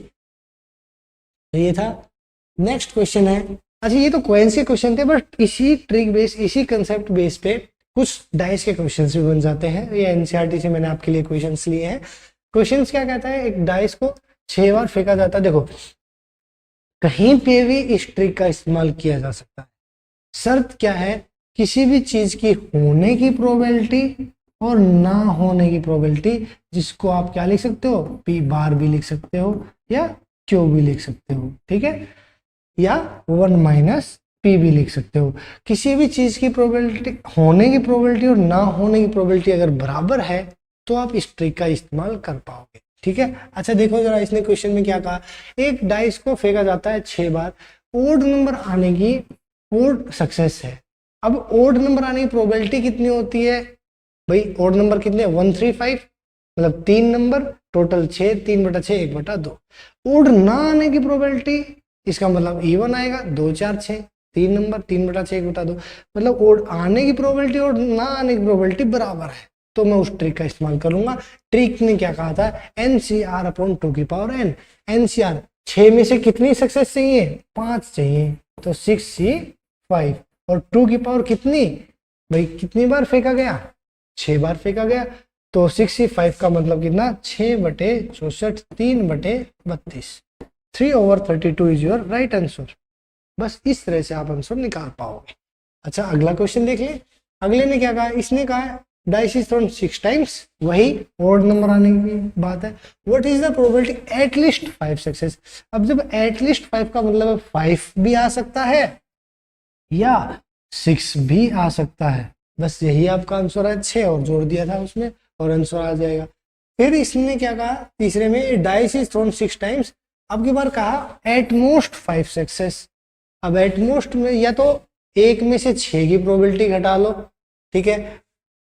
तो ये था। नेक्स्ट क्वेश्चन है, अच्छा ये तो कॉइन्स के क्वेश्चन थे, बट इसी ट्रिक बेस, इसी कंसेप्ट बेस पे कुछ डाइस के क्वेश्चंस भी बन जाते हैं। ये एनसीईआरटी से मैंने आपके लिए क्वेश्चंस लिए हैं। क्वेश्चंस क्या कहता है, एक डाइस को 6 बार फेंका जाता है। देखो कहीं पे भी इस ट्रिक का इस्तेमाल किया जा सकता है। शर्त क्या है, किसी भी चीज की होने की प्रोबेबिलिटी और ना होने की प्रोबेबिलिटी, जिसको आप क्या लिख सकते हो, पी बार भी लिख सकते हो या क्यू भी लिख सकते हो। ठीक है, या 1 माइनस पी भी लिख सकते हो। किसी भी चीज की प्रोबेबिलिटी, होने की प्रोबेबिलिटी और ना होने की प्रोबेबिलिटी अगर बराबर है तो आप इस ट्रिक का इस्तेमाल कर पाओगे। ठीक है, अच्छा देखो जरा, इसने क्वेश्चन में क्या कहा, एक डाइस को फेंका जाता है 6 बार, ओड नंबर आने की ओड सक्सेस है। अब ओड नंबर आने की प्रोबेबिलिटी कितनी होती है भाई, ओड नंबर कितने 135, मतलब 3 नंबर, टोटल 6, 3/6 1/2। ओड ना आने की प्रोबेबिलिटी, इसका मतलब इवन आएगा 2 4 6, 3 नंबर 3/6 1/2, मतलब ओड आने की प्रोबेबिलिटी और ना आने की प्रोबेबिलिटी बराबर है, तो मैं उस ट्रिक का इस्तेमाल करूंगा। ट्रिक ने क्या कहा था, NCR/2 की पावर n। NCR 6 में से कितनी सक्सेस चाहिए, 5 चाहिए, तो 6c5, और 2 की पावर कितनी भाई, कितनी बार फेंका गया, 6 बार फेंका गया, तो 6c5 का मतलब कितना 6/64, 3/32, 3/32 इज योर राइट आंसर। बस इस तरह से आप आंसर निकाल पाओगे। अच्छा अगला क्वेश्चन देख ले, अगले ने क्या कहा, इसने कहा डाइस इज थ्रोन 6 टाइम्स, वही ओड नंबर आने की बात है। What is the probability at least 5 success. अब जब एटलीस्ट 5 का मतलब 5 भी आ सकता है या 6 भी आ सकता है, बस यही आपका आंसर है, 6 और जोड़ दिया था उसमें और आंसर आ जाएगा। फिर इसने क्या कहा तीसरे में, डाइस इज थ्रोन 6 टाइम्स, अब की बार कहा एट मोस्ट 5 सक्सेस। अब एट मोस्ट में या तो 1 में से 6 की प्रोबेबिलिटी घटा लो, ठीक है,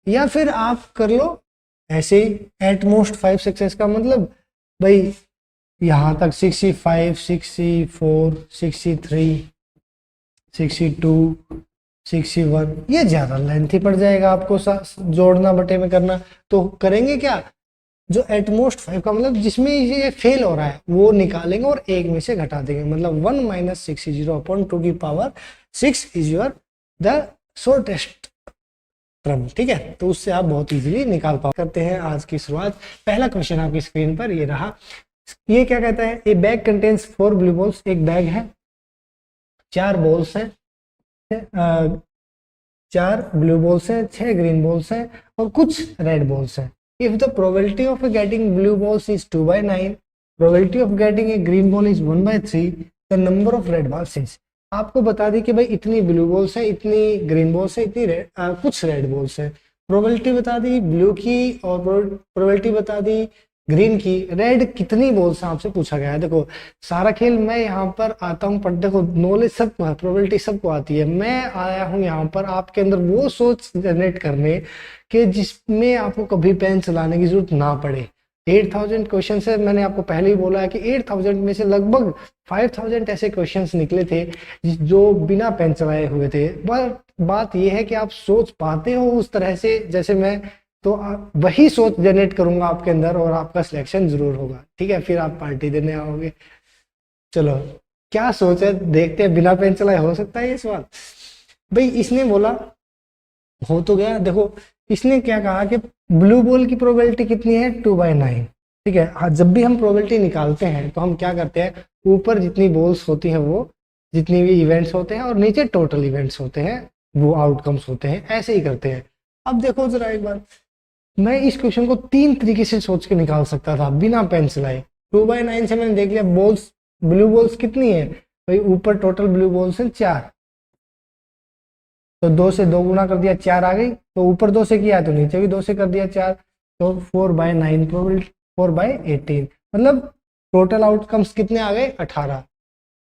या फिर आप कर लो ऐसे ही, एट मोस्ट 5 सक्सेस का मतलब भाई यहां तक 65, 64, 63, 62, 61, ये ज्यादा लेंथी पड़ जाएगा आपको जोड़ना बटे में करना। तो करेंगे क्या, जो एटमोस्ट 5 का मतलब जिसमें ये फेल हो रहा है वो निकालेंगे और 1 में से घटा देंगे, मतलब 1 - 6 0/2 की power 6 is your the shortest क्रम, ठीक है। तो उससे आप बहुत इजीली निकाल पाओ। करते हैं आज की शुरुआत। पहला क्वेश्चन आपकी स्क्रीन पर ये रहा। ये क्या कहता है, a bag contains 4 blue balls. एक बैग है, 4 बॉल्स हैं, 4 ब्लू बॉल्स हैं, 6 ग्रीन बॉल्स हैं और कुछ रेड बॉल्स हैं। If the probability of getting blue balls is 2/9, probability of getting a green ball is 1/3, the number of red balls is. आपको बता दी कि भाई इतनी ब्लू बॉल्स है, इतनी ग्रीन बॉल्स है, इतनी कुछ रेड बॉल्स है। प्रोबेबिलिटी बता दी ब्लू की और प्रोबेबिलिटी बता दी ग्रीन की। रेड कितनी बॉल्स हैं आपसे पूछा गया है। देखो सारा खेल मैं यहाँ पर आता हूँ, पर देखो नॉलेज सबको है, प्रोबेबिलिटी सबको आती है। मैं आया हूँ यहाँ पर आपके अंदर वो सोच जनरेट करने कि जिसमें आपको कभी पेन चलाने की जरूरत ना पड़े। 8000 क्वेश्चन से मैंने आपको पहले ही बोला है कि 8000 में से लगभग 5000 ऐसे क्वेश्चंस निकले थे जो बिना पेन चलाए हुए थे। बात यह है कि आप सोच पाते हो उस तरह से जैसे मैं, तो वही सोच जनरेट करूंगा आपके अंदर और आपका सिलेक्शन जरूर होगा, ठीक है। फिर आप पार्टी देने आओगे। चलो क्या सोच है देखते हैं, बिना पेन चलाए हो सकता है ये सवाल। भाई इसने बोला हो तो गया। देखो इसने क्या कहा कि ब्लू बॉल की प्रोबेबिलिटी कितनी है, 2/9, ठीक है। हाँ, जब भी हम प्रोबेबिलिटी निकालते हैं तो हम क्या करते हैं, ऊपर जितनी बॉल्स होती हैं वो जितनी भी इवेंट्स होते हैं और नीचे टोटल इवेंट्स होते हैं वो आउटकम्स होते हैं, ऐसे ही करते हैं। अब देखो जरा एक बार, मैं इस क्वेश्चन को 3 तरीके से सोच के निकाल सकता था बिना पेन चलाए। 2/9 से मैंने देख लिया बॉल्स, ब्लू बॉल्स कितनी है भाई, ऊपर टोटल ब्लू बॉल्स हैं 4, तो 2 से 2 गुना कर दिया 4 आ गई, तो ऊपर 2 से किया तो नीचे भी 2 से कर दिया 4, तो 4/9 प्रोबेबिलिटी 4/18, मतलब टोटल आउटकम्स कितने आ गए 18।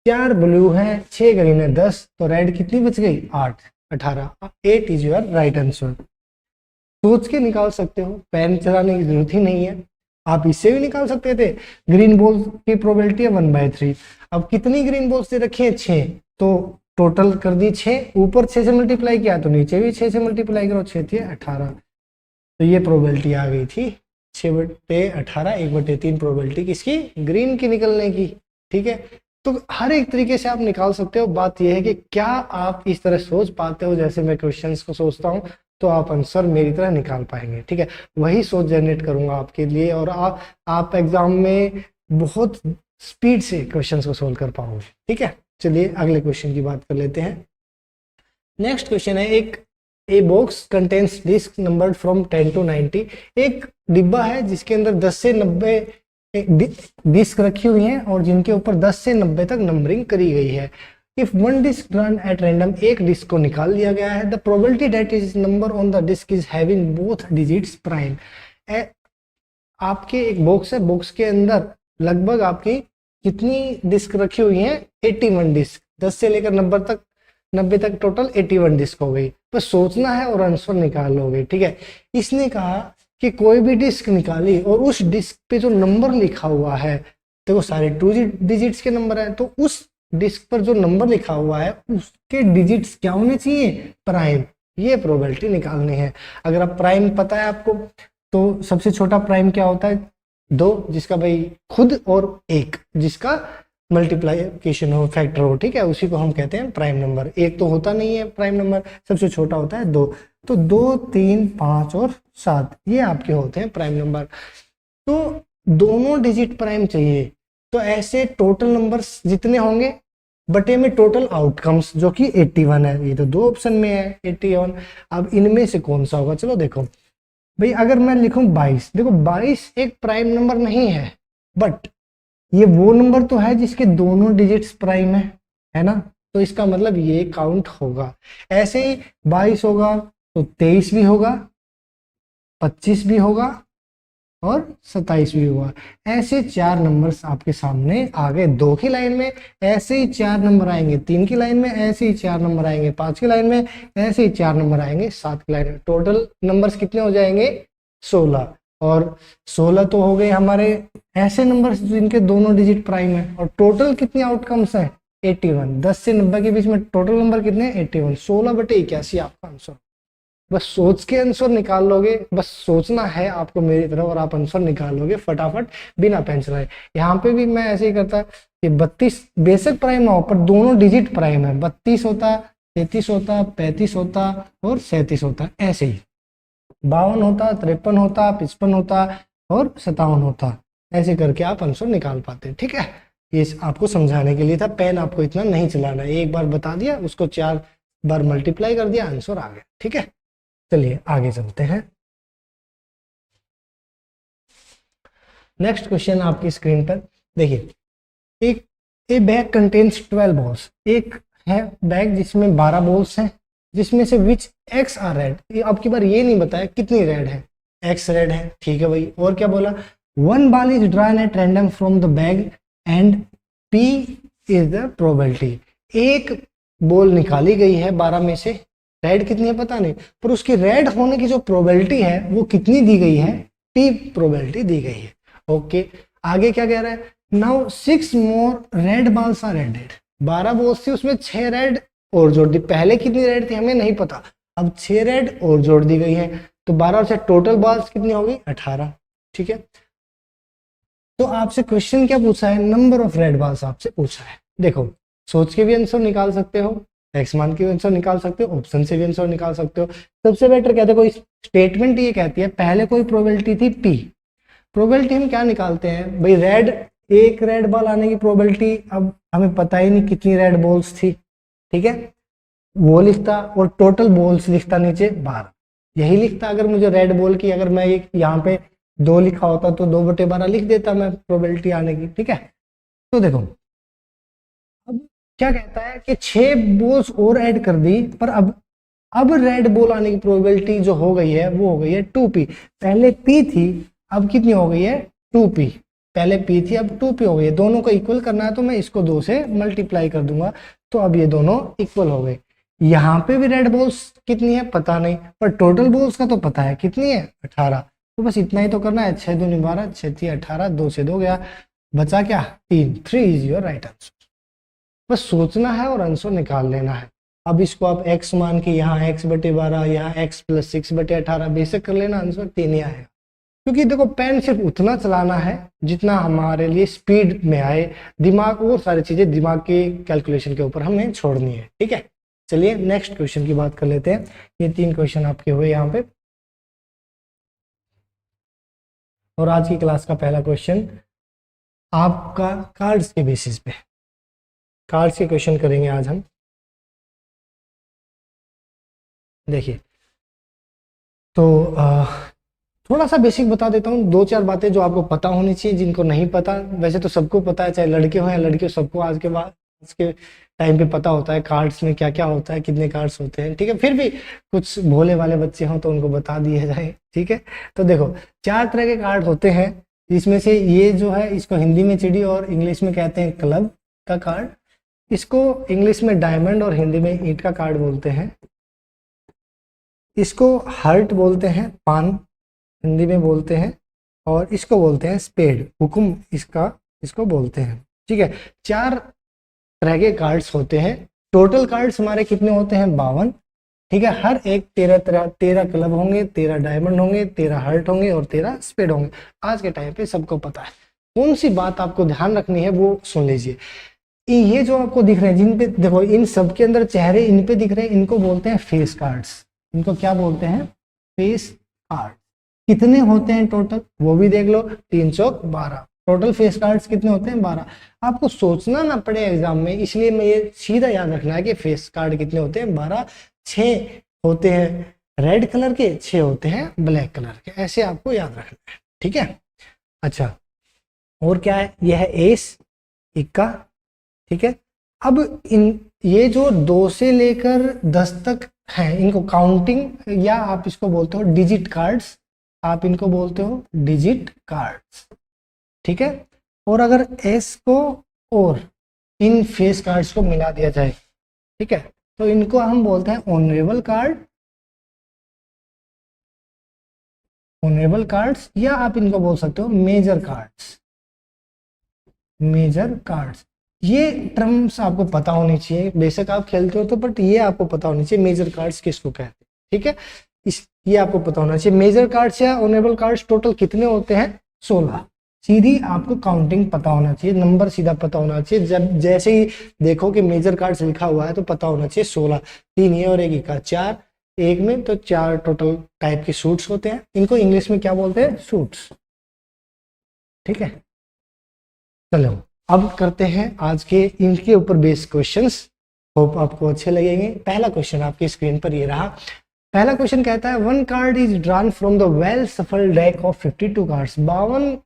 4 ब्लू हैं, 6 ग्रीन है 10, तो रेड कितनी बच गई 8, 18। 8 इज योर राइट आंसर। सोच के निकाल सकते हो, पेन चलाने की जरूरत ही नहीं है। आप इससे भी निकाल सकते थे। ग्रीन बॉल की प्रोबेबिलिटी है 1/3। अब कितनी ग्रीन बॉल्स दे रखी है 6, तो टोटल कर दी 6, ऊपर 6 से मल्टीप्लाई किया तो नीचे भी 6 से मल्टीप्लाई करो, 6 थी 18, तो ये प्रोबेबिलिटी आ गई थी 6/18, 1/3 प्रोबेबिलिटी किसकी, ग्रीन की निकलने की, ठीक है। तो हर एक तरीके से आप निकाल सकते हो। बात यह है कि क्या आप इस तरह सोच पाते हो जैसे मैं क्वेश्चंस को सोचता हूँ, तो आप आंसर मेरी तरह निकाल पाएंगे, ठीक है। वही सोच जनरेट करूंगा आपके लिए और आप एग्जाम में बहुत स्पीड से क्वेश्चंस को सोल्व कर पाओगे, ठीक है। चलिए अगले क्वेश्चन की बात कर लेते हैं। नेक्स्ट क्वेश्चन है, एक a box contains disc numbered from 10 to 90। एक डिब्बा है जिसके अंदर 10 से 90 डिस्क रखी हुई हैं और जिनके ऊपर 10 से 90 तक नंबरिंग करी गई है। If one disc drawn at random, एक डिस्क को निकाल लिया गया है, the probability that is number on the disc is having both digits prime. आपके एक बॉक्स है, बॉक्स के अंदर लगभग आपकी कितनी डिस्क रखी हुई है, 81 डिस्क। 10 से लेकर 90 तक टोटल 81 डिस्क हो गई। बस सोचना है और आंसर निकाल लोगे, ठीक है। इसने कहा कि कोई भी डिस्क निकाली और उस डिस्क पे जो नंबर लिखा हुआ है, तो वो सारे 2 डिजिट्स के नंबर है, तो उस डिस्क पर जो नंबर लिखा हुआ है उसके डिजिट्स क्या होने चाहिए, प्राइम। ये प्रोबेबिलिटी निकालनी है। अगर आप प्राइम पता है आपको, तो सबसे छोटा प्राइम क्या होता है, 2, जिसका भाई खुद, और 1 जिसका मल्टीप्लाइकेशन हो, फैक्टर हो, ठीक है, उसी को हम कहते हैं प्राइम नंबर। 1 तो होता नहीं है प्राइम नंबर, सबसे छोटा होता है 2। तो 2, 3, 5 और 7 ये आपके होते हैं प्राइम नंबर। तो दोनों डिजिट प्राइम चाहिए, तो ऐसे टोटल नंबर्स जितने होंगे बटे में टोटल आउटकम्स जो कि 81 है। ये तो 2 ऑप्शन में है 81। अब इनमें से कौन सा होगा, चलो देखो भाई, अगर मैं लिखूं 22, देखो 22 एक प्राइम नंबर नहीं है, बट ये वो नंबर तो है जिसके दोनों डिजिट्स प्राइम है ना, तो इसका मतलब ये काउंट होगा। ऐसे ही 22 होगा तो 23 भी होगा, 25 भी होगा और 27 भी होगा। ऐसे 4 नंबर्स आपके सामने आ गए 2 की लाइन में, ऐसे ही 4 नंबर आएंगे 3 की लाइन में, ऐसे ही 4 नंबर आएंगे 5 की लाइन में, ऐसे ही 4 नंबर आएंगे 7 की लाइन में। टोटल नंबर्स कितने हो जाएंगे 16, और 16 तो हो गए हमारे ऐसे नंबर्स जिनके दोनों डिजिट प्राइम है। और टोटल कितने आउटकम्स हैं 81। 10 से 90 के बीच में टोटल नंबर कितने 81, 16/81 आपका आंसर। बस सोच के आंसर निकाल लोगे, बस सोचना है आपको मेरी तरफ और आप आंसर निकाल लोगे फटाफट बिना पेन चलाए। यहाँ पे भी मैं ऐसे ही करता कि 32 बेसिक प्राइम ना हो पर दोनों डिजिट प्राइम है, 32 होता 33 होता, 35 होता और 37 होता, ऐसे ही 52 होता, 53 होता, 55 होता और 57 होता। ऐसे करके आप आंसर निकाल पाते हैं। ठीक है, ये आपको समझाने के लिए था, पेन आपको इतना नहीं चलाना है, एक बार बता दिया, उसको 4 बार मल्टीप्लाई कर दिया, आंसर आ गया। ठीक है, चलिए आगे चलते हैं। नेक्स्ट क्वेश्चन आपकी स्क्रीन पर देखिए, एक ए बैग कंटेन्स 12 बॉल्स, एक है बैग जिसमें 12 बॉल्स हैं, जिसमें से विच एक्स आर रेड। अब की बार ये नहीं बताया कितनी रेड है, एक्स रेड है, ठीक है भाई। और क्या बोला, one ball is drawn at random from the bag and P is the probability. एक बॉल निकाली गई है 12 में से, रेड कितनी है पता नहीं, पर उसकी रेड होने की जो प्रोबेबिलिटी है वो कितनी दी गई है, पी प्रोबेबिलिटी दी गई है। ओके, आगे क्या कह रहा है, now 6 more red balls are added. 12 balls थी, उसमें 6 रेड और जोड़ दी। पहले कितनी रेड थी हमें नहीं पता, अब 6 रेड और जोड़ दी गई है, तो 12 से टोटल बॉल्स कितनी होगी, 18। ठीक है, तो आपसे क्वेश्चन क्या पूछा है, नंबर ऑफ रेड बॉल्स आपसे पूछा है। देखो, सोच के भी आंसर निकाल सकते हो, एक्स मान के भी आंसर निकाल सकते हो, ऑप्शन से भी आंसर निकाल सकते हो। सबसे बेटर कहते हैं, कोई स्टेटमेंट ये कहती है पहले कोई प्रोबेबिलिटी थी पी, प्रोबेबिलिटी हम क्या निकालते हैं भाई, रेड, एक रेड बॉल आने की प्रोबेबिलिटी, अब हमें पता ही नहीं कितनी रेड बॉल्स थी। ठीक है, वो लिखता और टोटल बॉल्स लिखता नीचे 12, यही लिखता। अगर मुझे रेड बॉल की, अगर मैं एक यहाँ पे 2 लिखा होता तो 2/12 लिख देता मैं प्रोबेबिलिटी आने की। ठीक है, तो देखो अब क्या कहता है कि 6 बॉल्स और ऐड कर दी, पर अब रेड बॉल आने की प्रोबेबिलिटी जो हो गई है वो हो गई है 2p। पहले p थी, अब कितनी हो गई है 2p। पहले p थी, अब 2p हो गई है। दोनों को इक्वल करना है तो मैं इसको 2 से मल्टीप्लाई कर दूंगा, तो अब ये दोनों इक्वल हो गए। यहाँ पे भी रेड बॉल्स कितनी है पता नहीं, पर टोटल बॉल्स का तो पता है कितनी है, 18। तो बस इतना ही तो करना है, 6 दूनी 12, 6 3 18, 2 से 2 गया, बचा क्या 3। 3 इज योर राइट आंसर। बस सोचना है और आंसर निकाल लेना है। अब इसको आप x मान के यहाँ x/12, यहाँ x + 6/18 बेसिक कर लेना, आंसर 3 ही आएगा। क्योंकि देखो पेन सिर्फ उतना चलाना है जितना हमारे लिए स्पीड में आए, दिमाग और सारी चीजें दिमाग के कैलकुलेशन के ऊपर हमें छोड़नी है। ठीक है, चलिए नेक्स्ट क्वेश्चन की बात कर लेते हैं। ये 3 क्वेश्चन आपके हुए यहाँ पे, और आज की क्लास का पहला क्वेश्चन आपका कार्ड्स के बेसिस पे, कार्ड्स के क्वेश्चन करेंगे आज हम। देखिए, तो थोड़ा सा बेसिक बता देता हूँ, 2-4 बातें जो आपको पता होनी चाहिए, जिनको नहीं पता, वैसे तो सबको पता है, चाहे लड़के हो या लड़के, सबको आज के टाइम पे पता होता है कार्ड्स में क्या क्या होता है, कितने कार्ड्स होते हैं। ठीक है, फिर भी कुछ भोले वाले बच्चे हों तो उनको बता दिया जाए। ठीक है, तो देखो 4 तरह के कार्ड होते हैं, जिसमें से ये जो है इसको हिंदी में चिड़ी और इंग्लिश में कहते हैं क्लब का कार्ड, इसको इंग्लिश में डायमंड और हिंदी में ईंट का कार्ड बोलते हैं, इसको हर्ट बोलते हैं, पान हिंदी में बोलते हैं, और इसको बोलते हैं स्पेड, हुकुम इसको बोलते हैं। ठीक है, 4 तरह के कार्ड्स होते हैं। टोटल कार्ड्स हमारे कितने होते हैं, 52। ठीक है, हर एक 13 क्लब होंगे, 13 डायमंड होंगे, 13 हर्ट होंगे और 13 स्पेड होंगे। आज के टाइम पे सबको पता है। कौन सी बात आपको ध्यान रखनी है वो सुन लीजिए। ये जो आपको दिख रहे हैं, जिन पे देखो, इन सब के अंदर चेहरे इन पे दिख रहे हैं, इनको बोलते हैं फेस कार्ड्स। इनको क्या बोलते हैं, फेस कार्ड। कितने होते हैं टोटल वो भी देख लो, 3 चौक 12। टोटल फेस कार्ड्स कितने होते हैं, 12। आपको सोचना ना पड़े एग्जाम में, इसलिए मैं ये सीधा याद रखना है कि फेस कार्ड कितने होते हैं, 12। 6 होते हैं रेड कलर के, 6 होते हैं ब्लैक कलर के, ऐसे आपको याद रखना है। ठीक है, अच्छा, और क्या है, यह है एस, इक्का। ठीक है, अब ये जो 2 से लेकर 10 तक हैं, इनको काउंटिंग, या आप इसको बोलते हो डिजिट कार्ड्स, आप इनको बोलते हो डिजिट कार्ड्स। ठीक है, और अगर एस को और इन फेस कार्ड्स को मिला दिया जाए, ठीक है, तो इनको हम बोलते हैं ऑनरेबल कार्ड, ऑनरेबल कार्ड्स, या आप इनको बोल सकते हो मेजर कार्ड्स, मेजर कार्ड्स। ये टर्म्स आपको पता होनी चाहिए, बेशक आप खेलते हो तो, बट ये आपको पता होनी चाहिए मेजर कार्ड्स किसको कहते हैं। ठीक है, ये आपको पता होना चाहिए। मेजर कार्ड्स या ऑनरेबल कार्ड्स टोटल कितने होते हैं, 16। सीधी आपको काउंटिंग पता होना चाहिए, नंबर सीधा पता होना चाहिए। जब जैसे ही देखो कि मेजर कार्ड्स लिखा हुआ है तो पता होना चाहिए 16, 3 ये और 1 इक्का 4, एक में तो 4 टोटल टाइप के सूट्स होते हैं। इनको इंग्लिश में क्या बोलते हैं? सूट्स। ठीक है, चलो अब करते हैं आज के इनके ऊपर बेस्ड क्वेश्चंस। होप आपको अच्छे लगेंगे। पहला क्वेश्चन आपकी स्क्रीन पर ये रहा। पहला क्वेश्चन कहता है one card is drawn from the well सफल डेक ऑफ 52 कार्ड्स। 52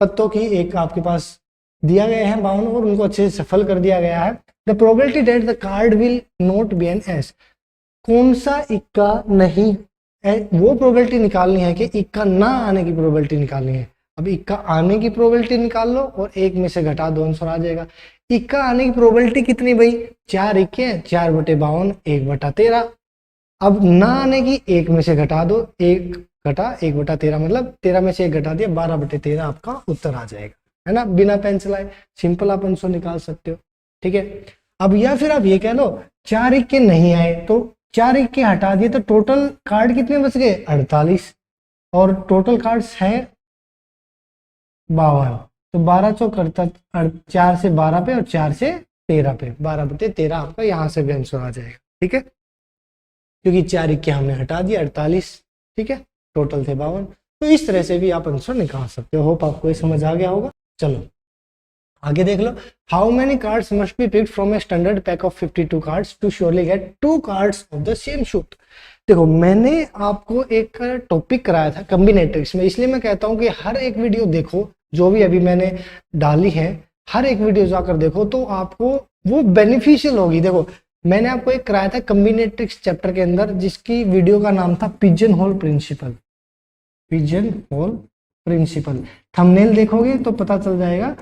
पत्तों की एक आपके पास दिया गया है 52 और उनको अच्छे से सफल कर दिया गया है। The probability that the card will not be an ace. कौन सा इक्का नहीं है, वो प्रोबेबिलिटी निकालनी है कि इक्का ना आने की प्रोबेबिलिटी निकालनी है। अब इक्का आने की प्रोबेबिलिटी निकाल लो और एक में से घटा दो, आंसर आ जाएगा। इक्का आने की प्रोबेबिलिटी कितनी भाई? 4 इक्के 4/52 1/13। अब ना आने की एक में से घटा दो, 1 घटा 1/13 मतलब 13 में से 1 घटा दिया 12/13 आपका उत्तर आ जाएगा, है ना। बिना पेन चलाए सिंपल आप आंसर निकाल सकते हो। ठीक है, अब या फिर आप ये कह लो 4 इक्के नहीं आए तो 4 इक्के हटा दिए तो टोटल कार्ड कितने बच गए? 48 और टोटल कार्ड्स हैं 52। तो 12 चौक 4 से 12 पे और 4 से 13 पे 12/13 आपका यहाँ से भी आंसर आ जाएगा। ठीक है, क्योंकि 4 इक्के हमने हटा दिया 48। ठीक है, टोटल थे 52। तो इस तरह से भी आप आंसर निकाल सकते हो। होप आपको ये समझ आ गया होगा। चलो आगे देख लो। How many cards must be picked from a standard pack of 52 cards to surely get 2 cards of the same suit. देखो मैंने आपको एक टॉपिक कराया था कॉम्बिनेट्रिक्स में, इसलिए मैं कहता हूं कि हर एक वीडियो देखो जो भी अभी मैंने डाली है, हर एक वीडियो जाकर देखो तो आपको वो बेनिफिशियल होगी। देखो मैंने आपको एक कराया था कॉम्बिनेट्रिक्स चैप्टर के अंदर, जिसकी वीडियो का नाम था pigeon hole principle. Pigeon hole principle thumbnail देखोगे तो पता चल जाएगा।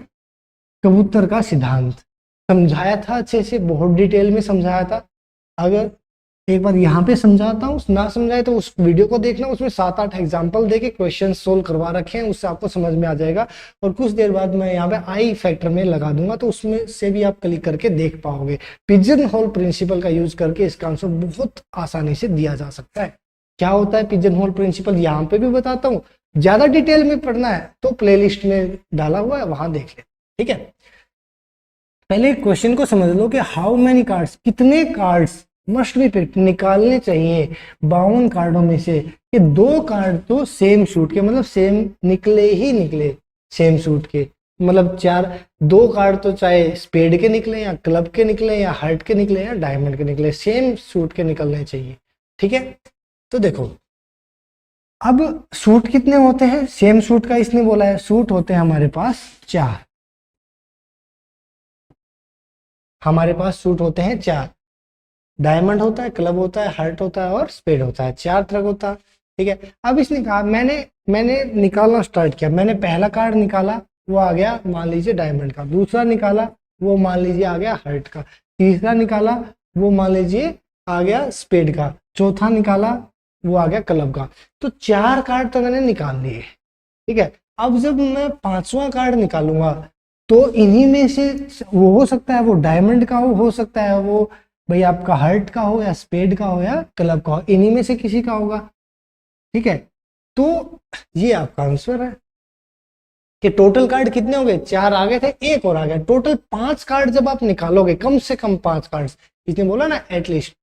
कबूतर का सिद्धांत समझाया था अच्छे से, बहुत डिटेल में समझाया था। अगर एक बार यहाँ पे समझाता हूँ, ना समझाए तो उस वीडियो को देखना, उसमें 7-8 एग्जाम्पल देके क्वेश्चन सोल्व करवा रखे हैं, उससे आपको समझ में आ जाएगा। और कुछ देर बाद मैं यहाँ पे आई फैक्टर में लगा दूंगा तो उसमें से भी आप क्लिक करके देख पाओगे। पिजन होल प्रिंसिपल का यूज करके इसका आंसर बहुत आसानी से दिया जा सकता है। क्या होता है पिजन होल प्रिंसिपल, यहाँ पे भी बताता हूँ। ज्यादा डिटेल में पढ़ना है तो प्लेलिस्ट में डाला हुआ है, वहां देख ले। ठीक है, पहले क्वेश्चन को समझ लो कि हाउ मेनी कार्ड्स, कितने कार्ड्स मस्ट बी पिक्ड, निकालने चाहिए 52 कार्डों में से कि 2 कार्ड तो सेम सूट के, मतलब सेम निकले ही निकले, सेम सूट के, मतलब 2 कार्ड तो चाहे स्पेड के निकले या क्लब के निकले या हार्ट के निकले या डायमंड के निकले, सेम सूट के निकलने चाहिए। ठीक है, तो देखो अब सूट कितने होते हैं? सेम सूट का इसने बोला है, सूट होते हैं हमारे पास 4। हमारे पास सूट होते हैं 4। डायमंड होता है, क्लब होता है, हार्ट होता है और स्पेड होता है, 4 तरह होता है। ठीक है, अब इसने कहा मैंने निकालना स्टार्ट किया। मैंने पहला कार्ड निकाला, वो आ गया मान लीजिए डायमंड का। दूसरा निकाला, वो मान लीजिए आ गया हार्ट का। तीसरा निकाला, वो मान लीजिए आ गया स्पेड का। चौथा निकाला, वो आ गया क्लब का। तो 4 कार्ड तो मैंने निकाल लिए। ठीक है, अब जब मैं 5वां कार्ड निकालूंगा तो इन्हीं में से वो हो सकता है वो डायमंड का हो सकता है वो भाई आपका हार्ट का हो या स्पेड का हो या क्लब का हो, इन्हीं में से किसी का होगा। ठीक है, तो ये आपका आंसर है कि टोटल कार्ड कितने हो गए? 4 आ गए थे, 1 और आ गया। टोटल 5 कार्ड जब आप निकालोगे, कम से कम 5 कार्ड, इसने बोला ना एटलीस्ट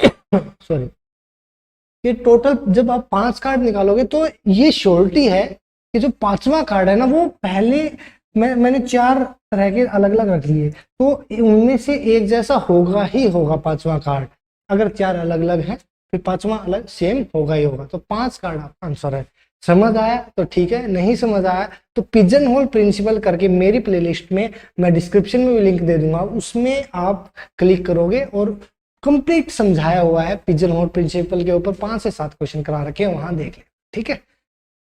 सॉरी, कि टोटल जब आप 5 कार्ड निकालोगे तो ये श्योरिटी है कि जो 5वां कार्ड है ना, वो पहले मैंने 4 तरह के अलग अलग रख लिए तो उनमें से एक जैसा होगा ही होगा 5वां कार्ड। अगर 4 अलग अलग है फिर 5वां अलग सेम होगा ही होगा। तो 5 कार्ड आपका आंसर है। समझ आया तो ठीक है, नहीं समझ आया तो पिजन होल प्रिंसिपल करके मेरी प्लेलिस्ट में मैं डिस्क्रिप्शन में भी लिंक दे दूंगा, उसमें आप क्लिक करोगे और कंप्लीट समझाया हुआ है पिजन होल प्रिंसिपल के ऊपर। 5 से 7 क्वेश्चन करा रखे हैं, वहां देख ले। ठीक है,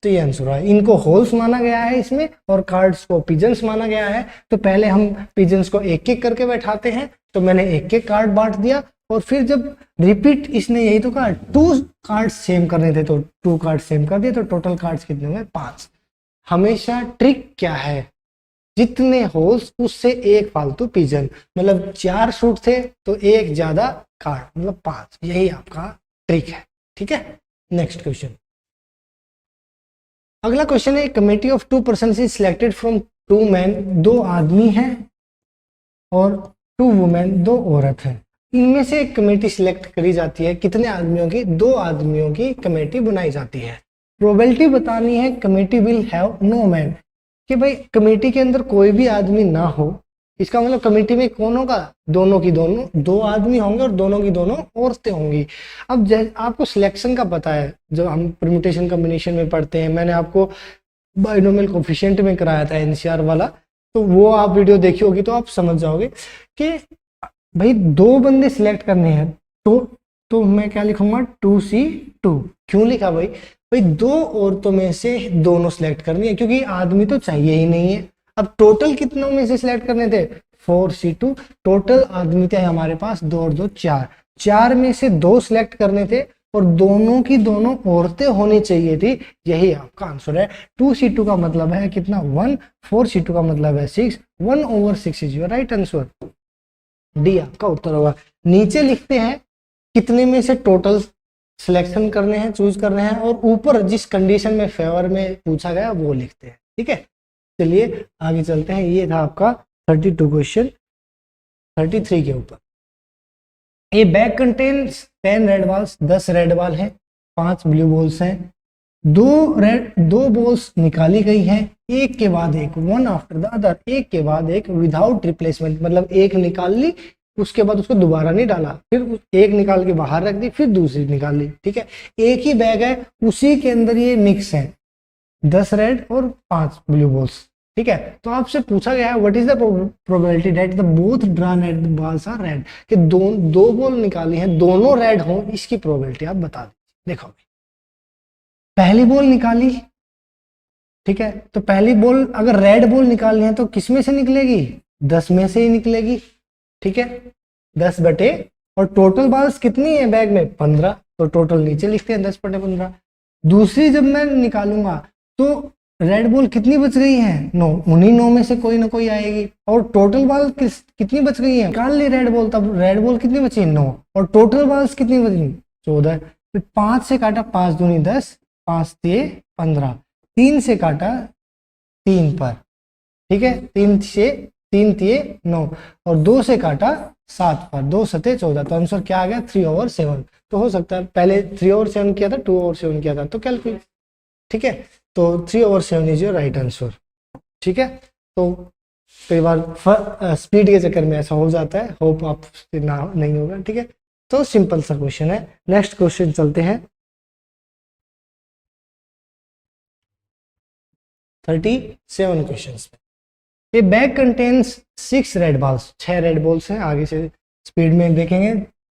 तो ये आंसर है। इनको होल्स माना गया है इसमें और कार्ड्स को पिजन्स माना गया है। तो पहले हम पिजन्स को एक एक करके बैठाते हैं, तो मैंने एक एक कार्ड बांट दिया और फिर जब रिपीट इसने यही तो कहा 2 कार्ड सेम करने थे तो 2 कार्ड सेम कर दिए, तो टोटल कार्ड्स कितने हुए? 5। हमेशा ट्रिक क्या है, जितने होल्स उससे एक फालतू पिजन, मतलब 4 सूट थे तो एक ज्यादा कार्ड, मतलब 5। यही आपका ट्रिक है। ठीक है, नेक्स्ट क्वेश्चन। अगला क्वेश्चन है, committee of 2 person is selected from 2 man, 2 आदमी हैं और 2 वुमेन, 2 औरत हैं। इनमें से एक कमेटी सिलेक्ट करी जाती है, कितने आदमियों की? 2 आदमियों की कमेटी बनाई जाती है। प्रोबेबिलिटी बतानी है committee will have no man, कि भाई कमेटी के अंदर कोई भी आदमी ना हो, इसका मतलब कमेटी में कौन होगा? दोनों की दोनों, 2 आदमी होंगे और दोनों की दोनों औरतें होंगी। अब आपको सिलेक्शन का पता है, जो हम परम्यूटेशन कॉम्बिनेशन में पढ़ते हैं, मैंने आपको बाइनोमियल कोफिशिएंट में कराया था एनसीआर वाला, तो वो आप वीडियो देखी होगी तो आप समझ जाओगे कि भाई 2 बंदे सिलेक्ट करने हैं, तो मैं क्या लिखूंगा? 2C2। क्यों लिखा भाई? भाई 2 औरतों में से दोनों सिलेक्ट करनी है, क्योंकि आदमी तो चाहिए ही नहीं है। अब टोटल कितनों में से सिलेक्ट करने थे? 4C2। टोटल आदमी थे हमारे पास 2 और 2 4, 4 में से 2 सिलेक्ट करने थे और दोनों की दोनों औरतें होनी चाहिए थी। यही आपका आंसर है। 2C2 का मतलब है कितना? 1। 4C2 का मतलब है 6। 1/6 is your right answer. D आपका उत्तर होगा। नीचे लिखते हैं कितने में से टोटल सिलेक्शन करने हैं, चूज करने हैं, और ऊपर जिस कंडीशन में फेवर में पूछा गया वो लिखते हैं। ठीक है, चलिए आगे चलते हैं। ये था आपका 32 क्वेश्चन। 33 के ऊपर, ए bag contains 10 red balls, 10 red ball हैं, 5 ब्लू बॉल्स हैं, 2 बॉल्स निकाली गई हैं, एक के बाद एक, वन आफ्टर द अदर, एक के बाद एक, विदाउट रिप्लेसमेंट, मतलब एक निकाल ली उसके बाद उसको दोबारा नहीं डाला, फिर एक निकाल के बाहर रख दी, फिर दूसरी निकाल ली। ठीक है, एक ही बैग है, उसी के अंदर ये मिक्स है, 10 रेड और 5 ब्लू बॉल्स। ठीक है, तो आपसे पूछा गया है what is the probability that the both drawn red balls are red, कि दो बॉल निकाली हैं, दोनों रेड हो, इसकी प्रोबेबिलिटी आप बता दीजिए। देखो पहली बॉल निकाली, ठीक है, तो पहली बॉल अगर रेड बॉल निकालनी है तो किस में से निकलेगी? 10 में से ही निकलेगी। ठीक है, 10 बटे, और टोटल बॉल्स कितनी है बैग में? 15, तो टोटल नीचे लिखते हैं 10 बटे 15। दूसरी जब मैं निकालूंगा तो रेड बॉल कितनी बच गई है? 9, उन्हीं 9 में से कोई ना कोई आएगी, और टोटल बॉल कितनी बच गई है? निकाल ली रेड बॉल, तब रेड बॉल कितनी बची? 9, और टोटल बॉल्स कितनी बची? 14। फिर 5 से काटा, 5 दूनी 10, 5 तिये 15, 3 से काटा 3 पर, ठीक है, 3 तिये 9, और 2 से काटा 7 पर, 2 सते 14, तो आंसर क्या आ गया? 3/7। तो हो सकता है पहले 3/7 किया था, 2/7 किया था, तो कैलकुलेट। ठीक है, तो 3/7 इज योर राइट आंसर। ठीक है, तो कई बार स्पीड के चक्कर में ऐसा हो जाता है, होप आप ना नहीं होगा। ठीक है, तो सिंपल सा क्वेश्चन है। नेक्स्ट क्वेश्चन चलते हैं 37 क्वेश्चन पे। ये bag contains 6 red balls, 6 red balls हैं, आगे से स्पीड में देखेंगे।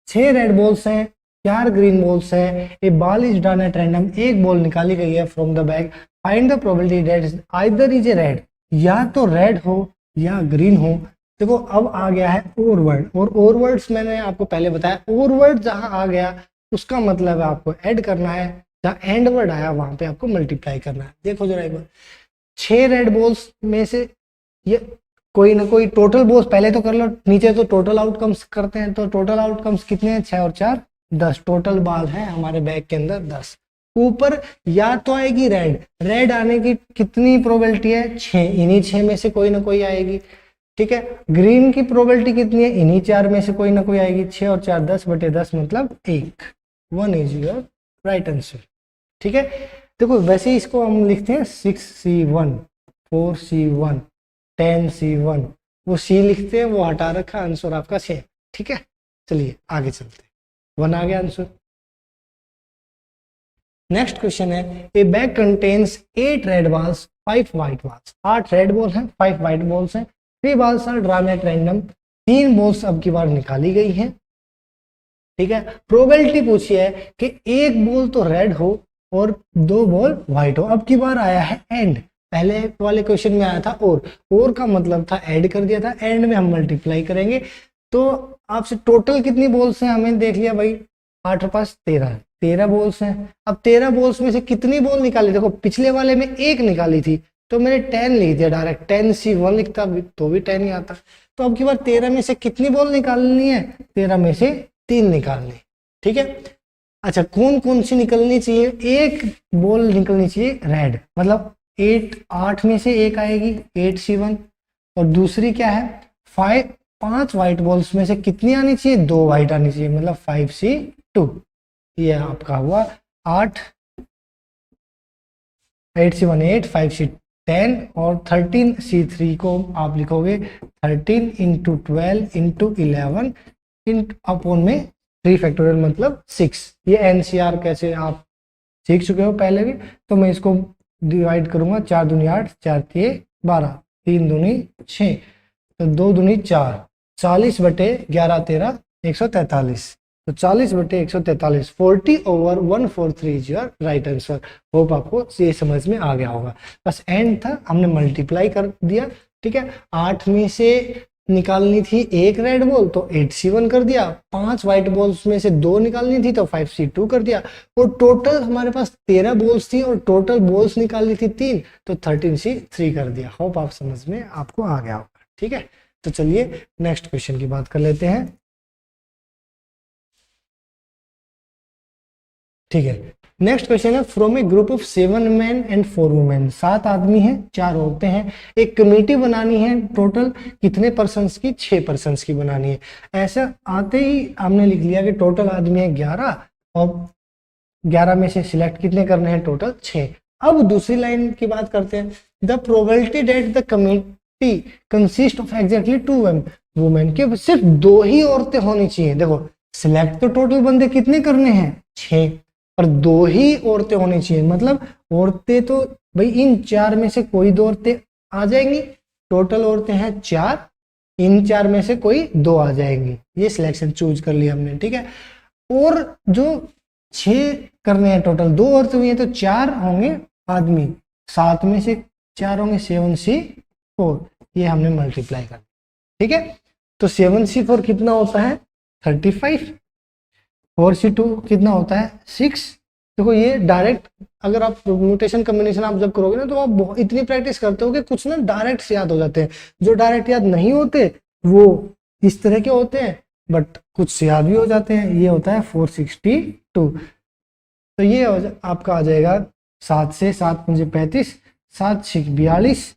6 रेड बॉल्स हैं, 4 ग्रीन बॉल्स हैं, a ball is drawn at random, एक बॉल निकाली गई है from the bag, find the probability that either is a red, या तो रेड हो या ग्रीन हो। देखो अब आ गया है और वर्ड, और वर्ड्स मैंने आपको पहले बताया, और वर्ड जहां आ गया उसका मतलब है आपको ऐड करना है, जहां एंड वर्ड आया वहां पे आपको मल्टीप्लाई करना है। देखो जरा एक बार, 6 रेड बॉल्स में से ये कोई ना कोई टोटल बॉल्स पहले तो कर लो, नीचे तो टोटल आउटकम्स करते हैं, तो टोटल आउटकम्स कितने हैं? 6 और 4 10, टोटल बॉल है हमारे बैग के अंदर 10। ऊपर या तो आएगी रेड, रेड आने की कितनी प्रोबेबिलिटी है? 6, इन्हीं 6 में से कोई ना कोई आएगी। ठीक है, ग्रीन की प्रोबेबिलिटी कितनी है? इन्हीं 4 में से कोई ना कोई आएगी। 6 और 4 10 बटे 10 मतलब 1, 1 इज योर राइट आंसर। ठीक है, देखो वैसे ही इसको हम लिखते हैं 6C1, 4C1, 10C1, वो सी लिखते हैं, वो हटा रखा, आंसर आपका 6। ठीक है, चलिए आगे चलते हैं, 1 आ गया आंसर। नेक्स्ट क्वेश्चन है, a bag contains 8 red balls, 5 white balls, 8 red ball हैं, 5 व्हाइट बॉल्स हैं, 3 balls are drawn at random, 3 balls अब की बार निकाली गई हैं। ठीक है, प्रोबेबिलिटी पूछी है कि एक बॉल तो रेड हो और 2 बॉल व्हाइट हो। अब की बार आया है एंड, पहले वाले क्वेश्चन में आया था और का मतलब था ऐड कर दिया था, एंड में हम मल्टीप्लाई करेंगे। तो आपसे टोटल कितनी बॉल्स हैं हमें देख लिया भाई, 8 पास 13 बॉल्स हैं। अब 13 बॉल्स में से कितनी बॉल निकाली? देखो पिछले वाले में 1 निकाली थी तो मैंने 10 लिख दिया डायरेक्ट, 10C1 लिखता तो भी 10 ही आता। तो अब की बार 13 में से कितनी बॉल निकालनी है? 13 में से 3 निकालनी। ठीक है, अच्छा, कौन कौन सी निकलनी चाहिए? एक बॉल निकलनी चाहिए रेड, मतलब 8 में से एक आएगी 8C1, और दूसरी क्या है 5 वाइट बॉल्स में से कितनी आनी चाहिए? 2 वाइट आनी चाहिए, मतलब 5C2। ये आपका हुआ 8, 8C1 8, 5C10 और 13C3 को आप लिखोगे 13 इंटू 12 इंटू 11 इंटू अपॉन में 3 फैक्टोरियल मतलब 6। ये एनसीआर कैसे आप सीख चुके हो पहले भी, तो मैं इसको डिवाइड करूंगा 4 दूनी 8, 4 तिये 12, 3 दूनी 6, तो 2 दूनी 4, 40/11 143, तो 40/143, 40/143 is your right answer. Hope आपको ये समझ में आ गया होगा। बस एंड था, हमने मल्टीप्लाई कर दिया, ठीक है। 8 में से निकालनी थी एक रेड बॉल तो 8C1 कर दिया, 5 व्हाइट बॉल्स में से 2 निकालनी थी तो 5C2 कर दिया, और टोटल हमारे पास 13 बॉल्स थी और टोटल बॉल्स निकालनी थी 3, तो 13C3 कर दिया। होप आप समझ में आपको आ गया होगा, ठीक है। तो चलिए नेक्स्ट क्वेश्चन की बात कर लेते हैं, ठीक है। नेक्स्ट क्वेश्चन है, from A group of 7 man and 4 women, 7 आदमी हैं 4 औरतें हैं, एक कमेटी बनानी है, टोटल कितने पर्सन्स की? 6 पर्सन्स की बनानी है। ऐसा आते ही हमने लिख लिया कि टोटल आदमी है 11 और 11 में से सिलेक्ट कितने करने हैं? टोटल 6। अब दूसरी लाइन की बात करते हैं, the probability that the committee consist of exactly 2 women, के सिर्फ 2 ही औरतें होनी चाहिए। देखो सिलेक्ट तो टोटल बंदे कितने करने हैं? 6, और 2 ही औरतें होनी चाहिए, मतलब औरतें तो भाई इन 4 में से कोई 2 औरतें आ जाएंगी, टोटल औरतें हैं 4, इन 4 में से कोई 2 आ जाएंगी, ये सिलेक्शन चूज कर लिया हमने, ठीक है। और जो 6 करने हैं टोटल, 2 औरतें हुई हैं तो 4 होंगे आदमी, 7 में से 4 होंगे 7C4, ये हमने मल्टीप्लाई कर, ठीक है। तो 7C4 कितना होता है? 35, 4C2 कितना होता है? 6। देखो ये डायरेक्ट, अगर आप म्यूटेशन कॉम्बिनेशन आप जब करोगे ना तो आप इतनी प्रैक्टिस करते हो कि कुछ ना डायरेक्ट से याद हो जाते हैं, जो डायरेक्ट याद नहीं होते वो इस तरह के होते हैं, बट कुछ से याद भी हो जाते हैं। ये होता है 462, तो ये आपका आ जाएगा 7 से 7 5 35, 7 6 42,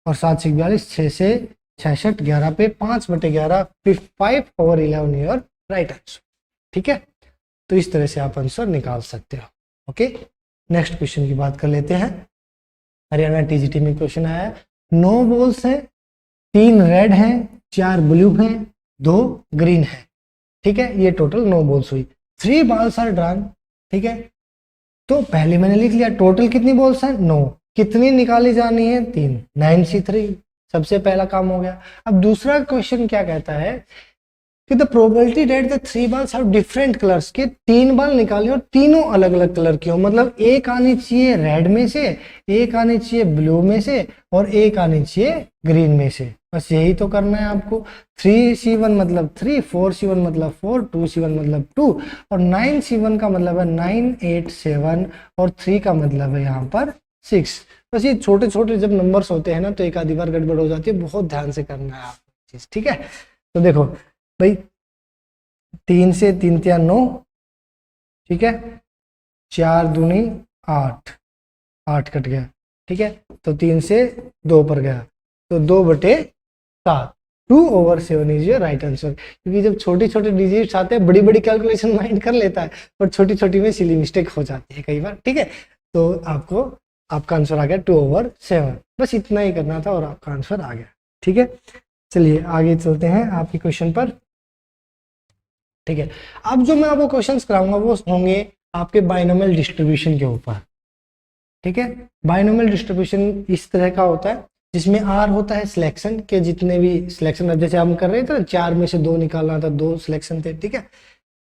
और 7 6 42, 6 से 66, 11 पे 5/11, 5/11 योर राइट आंसर, ठीक है। तो इस तरह से आप आंसर निकाल सकते हो, ओके। नेक्स्ट क्वेश्चन की बात कर लेते हैं। हरियाणा टीजीटी में क्वेश्चन आया है, 9 बॉल्स हैं, 3 रेड हैं, 4 ब्लू हैं, 2 ग्रीन है, ठीक है। ये टोटल 9 बॉल्स हुई, 3 बॉल्स आर ड्रॉन, ठीक है। तो पहले मैंने लिख लिया टोटल कितनी बॉल्स हैं? 9, कितनी निकाली जानी है? 3, 9C3, सबसे पहला काम हो गया। अब दूसरा क्वेश्चन क्या कहता है कि the probability that the 3 balls have different colours, के 3 बॉल निकाली और तीनों अलग अलग कलर की हो, मतलब एक आनी चाहिए रेड में से, एक आनी चाहिए ब्लू में से, और एक आनी चाहिए ग्रीन में से। बस यही तो करना है आपको। 3C1 मतलब 3, 4C1 मतलब 4, 2C1 मतलब 2, और 9C1 का मतलब है 9, 8, 7, और 3 का मतलब है यहाँ पर 6। बस ये छोटे छोटे जब नंबर्स होते हैं ना तो एक आधी बार गड़बड़ हो जाती है, बहुत ध्यान से करना है आप चीज, ठीक है। तो देखो भाई 3 से 3 तिया 9, ठीक है, 4 दूनी 8, 8 कट गया, ठीक है। तो 3 से 2 पर गया, तो 2/7, 2/7 इज योर राइट आंसर। क्योंकि जब छोटे छोटे डिजिट्स आते हैं बड़ी बड़ी कैलकुलेशन माइंड कर लेता है, और छोटी छोटी में सिली मिस्टेक हो जाती है कई बार, ठीक है। तो आपका आंसर आ गया 2/7, बस इतना ही करना था और आपका आंसर आ गया, ठीक है। चलिए आगे चलते हैं आपके क्वेश्चन पर, ठीक है। अब जो मैं आपको क्वेश्चंस कराऊंगा वो होंगे आपके बाइनोमियल डिस्ट्रीब्यूशन के ऊपर, ठीक है। बाइनोमियल डिस्ट्रीब्यूशन इस तरह का होता है जिसमें आर होता है सिलेक्शन के, जितने भी सिलेक्शन जैसे हम कर रहे थे ना, 4 में से 2 निकालना था, 2 सिलेक्शन थे, ठीक है।